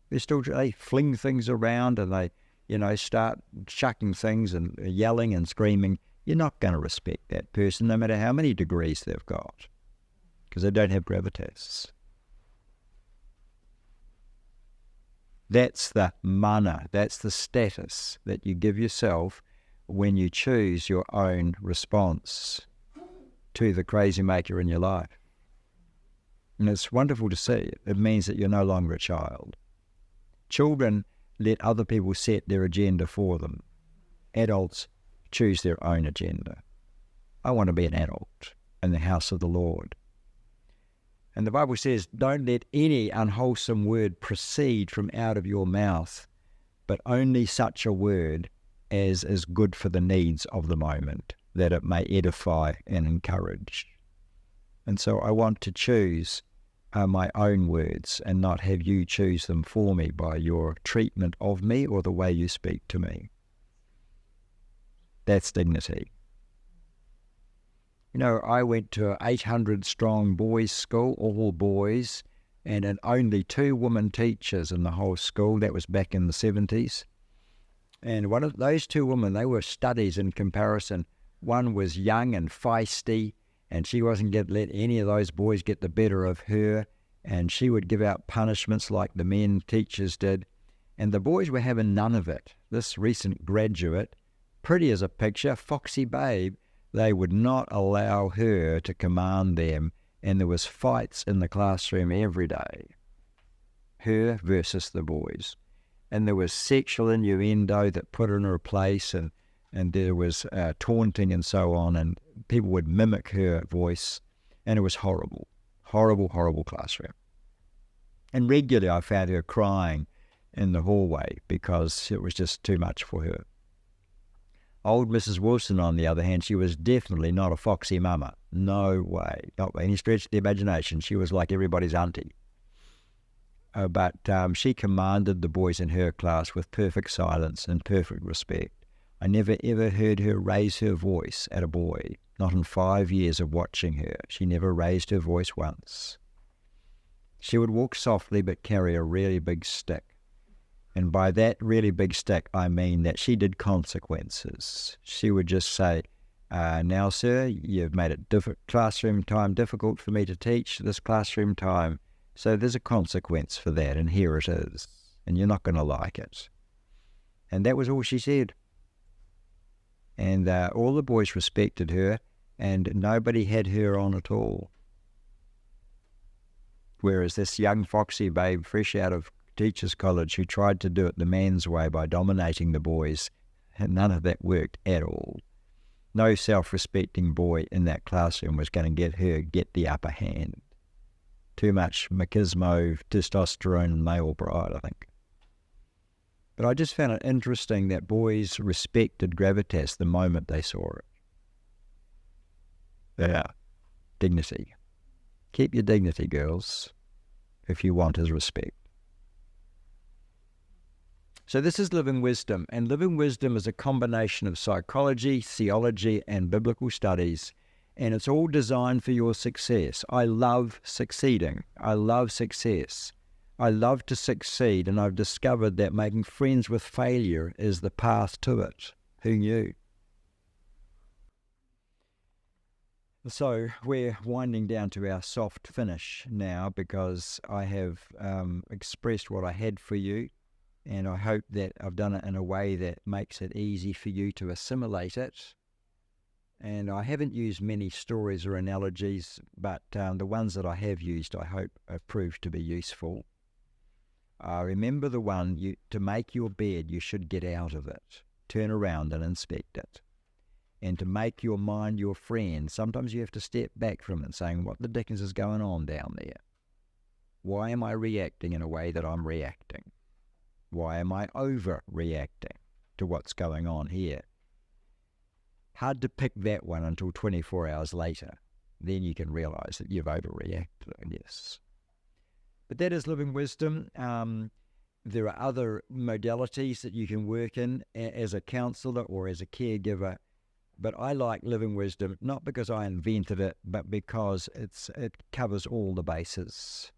They fling things around and they, start chucking things and yelling and screaming. You're not going to respect that person no matter how many degrees they've got, because they don't have gravitas. That's the mana, that's the status that you give yourself when you choose your own response to the crazy maker in your life. And it's wonderful to see. It means that you're no longer a child. Children let other people set their agenda for them. Adults choose their own agenda. I want to be an adult in the house of the Lord. And the Bible says, don't let any unwholesome word proceed from out of your mouth, but only such a word as is good for the needs of the moment, that it may edify and encourage. And so I want to choose my own words and not have you choose them for me by your treatment of me or the way you speak to me. That's dignity. You know, I went to an 800-strong boys' school, all boys, and only 2 women teachers in the whole school. That was back in the 70s. And one of those 2 women, they were studies in comparison. One was young and feisty, and she wasn't going to let any of those boys get the better of her, and she would give out punishments like the men teachers did. And the boys were having none of it. This recent graduate, pretty as a picture, foxy babe, they would not allow her to command them, and there was fights in the classroom every day. Her versus the boys. And there was sexual innuendo that put her in her place, and there was taunting and so on, and people would mimic her voice, and it was horrible. Horrible, horrible classroom. And regularly I found her crying in the hallway because it was just too much for her. Old Mrs. Wilson, on the other hand, she was definitely not a foxy mama. No way. Not by any stretch of the imagination. She was like everybody's auntie. But she commanded the boys in her class with perfect silence and perfect respect. I never ever heard her raise her voice at a boy. Not in 5 years of watching her. She never raised her voice once. She would walk softly but carry a really big stick. And by that really big stick, I mean that she did consequences. She would just say, now, sir, you've made it classroom time difficult for me to teach this classroom time. So there's a consequence for that, and here it is. And you're not going to like it. And that was all she said. And all the boys respected her, and nobody had her on at all. Whereas this young foxy babe, fresh out of teachers' college, who tried to do it the man's way by dominating the boys, and none of that worked at all. No self-respecting boy in that classroom was going to get the upper hand. Too much machismo, testosterone, and male pride, I think. But I just found it interesting that boys respected gravitas the moment they saw it. Yeah. Dignity. Keep your dignity, girls, if you want his respect. So this is living wisdom, and living wisdom is a combination of psychology, theology, and biblical studies, and it's all designed for your success. I love succeeding. I love success. I love to succeed, and I've discovered that making friends with failure is the path to it. Who knew? So we're winding down to our soft finish now, because I have expressed what I had for you, and I hope that I've done it in a way that makes it easy for you to assimilate it. And I haven't used many stories or analogies, but the ones that I have used, I hope, have proved to be useful. Remember the one, to make your bed, you should get out of it. Turn around and inspect it. And to make your mind your friend, sometimes you have to step back from it, saying, what the dickens is going on down there? Why am I reacting in a way that I'm reacting? Why am I overreacting to what's going on here? Hard to pick that one until 24 hours later. Then you can realize that you've overreacted, I guess. But that is living wisdom. There are other modalities that you can work in as a counselor or as a caregiver. But I like living wisdom, not because I invented it, but because it covers all the bases.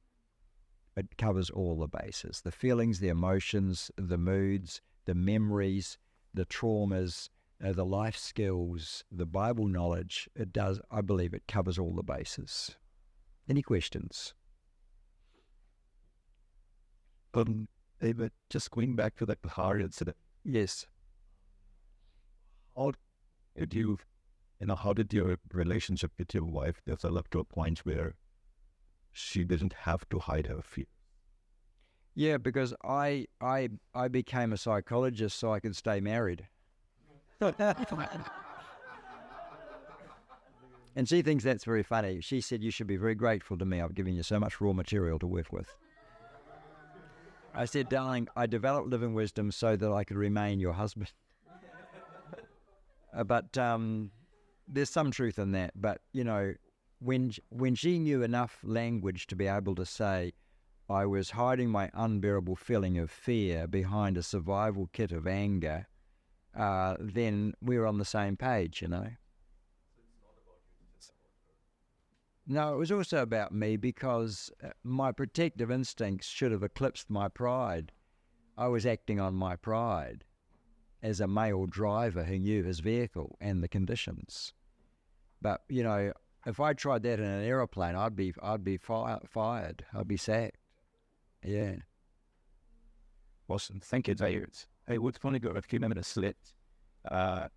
It covers all the bases. The feelings, the emotions, the moods, the memories, the traumas, the life skills, the Bible knowledge. It does, I believe it covers all the bases. Any questions? David, just going back to that car incident. Yes. How did your relationship with your wife develop to a point where she didn't have to hide her fear? Yeah, because I became a psychologist so I could stay married. And she thinks that's very funny. She said, you should be very grateful to me. I've given you so much raw material to work with. I said, darling, I developed living wisdom so that I could remain your husband. But there's some truth in that. But, you know, when she knew enough language to be able to say, I was hiding my unbearable feeling of fear behind a survival kit of anger, then we're on the same page, you know. No, it was also about me because my protective instincts should have eclipsed my pride. I was acting on my pride as a male driver who knew his vehicle and the conditions. But, you know, if I tried that in an aeroplane, I'd be fired. I'd be sacked. Yeah. Awesome. Thank you, David. Hey, we're going to go a few minutes left.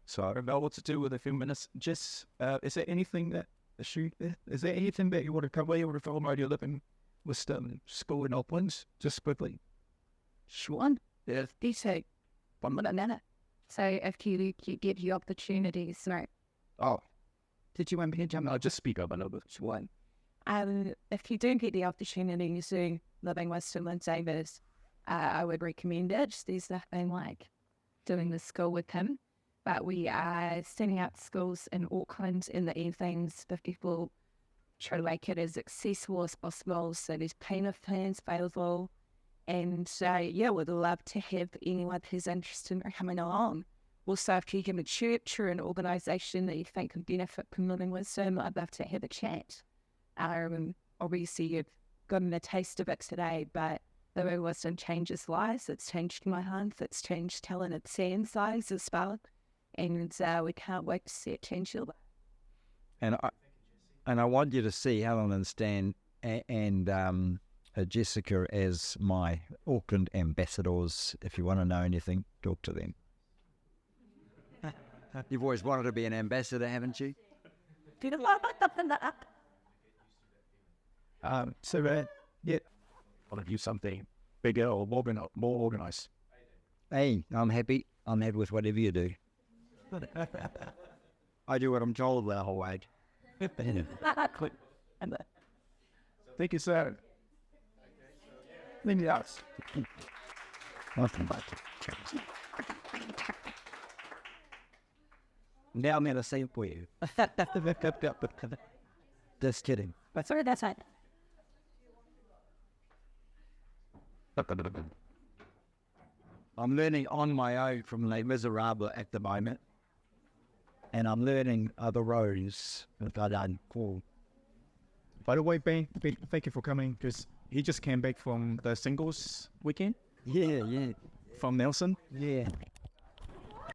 So I don't know what to do with a few minutes. Just, is there anything that you want to cover? You want to talk about your living wisdom school in Auckland? Just quickly. Sure. Yeah. You say 1 minute. So if you give you opportunities, right? Oh, did you want me to jump? I'll just speak up a little bit. Sure. If you do get the opportunity to do living wisdom with David, I would recommend it. There's nothing like doing the school with him. But we are sending out schools in Auckland in the evenings for people, try to make it as accessible as possible. So there's payment plans available. And we'd love to have anyone who's interested in coming along. Also, if you have a church or an organisation that you think could benefit from living wisdom, I'd love to have a chat. Obviously, you've gotten a taste of it today, but living wisdom changes lives. It's changed my life. It's changed Talent at Sand's lives as well. And we can't wait to see it change your life. And I want you to see Helen and Stan and Jessica as my Auckland ambassadors. If you want to know anything, talk to them. You've always wanted to be an ambassador, haven't you? Yeah. Want to do something bigger or more organized. Hey, I'm happy. I'm happy with whatever you do. I do what I'm told the whole way. Thank you, sir. Maybe else. Now I'm going to sing for you. Just kidding. But sorry, that's it. I'm learning on my own from Les Miserables at the moment. And I'm learning other roles that I done cool. By the way, Ben, thank you for coming, because he just came back from the singles weekend Yeah. from Nelson. Yeah.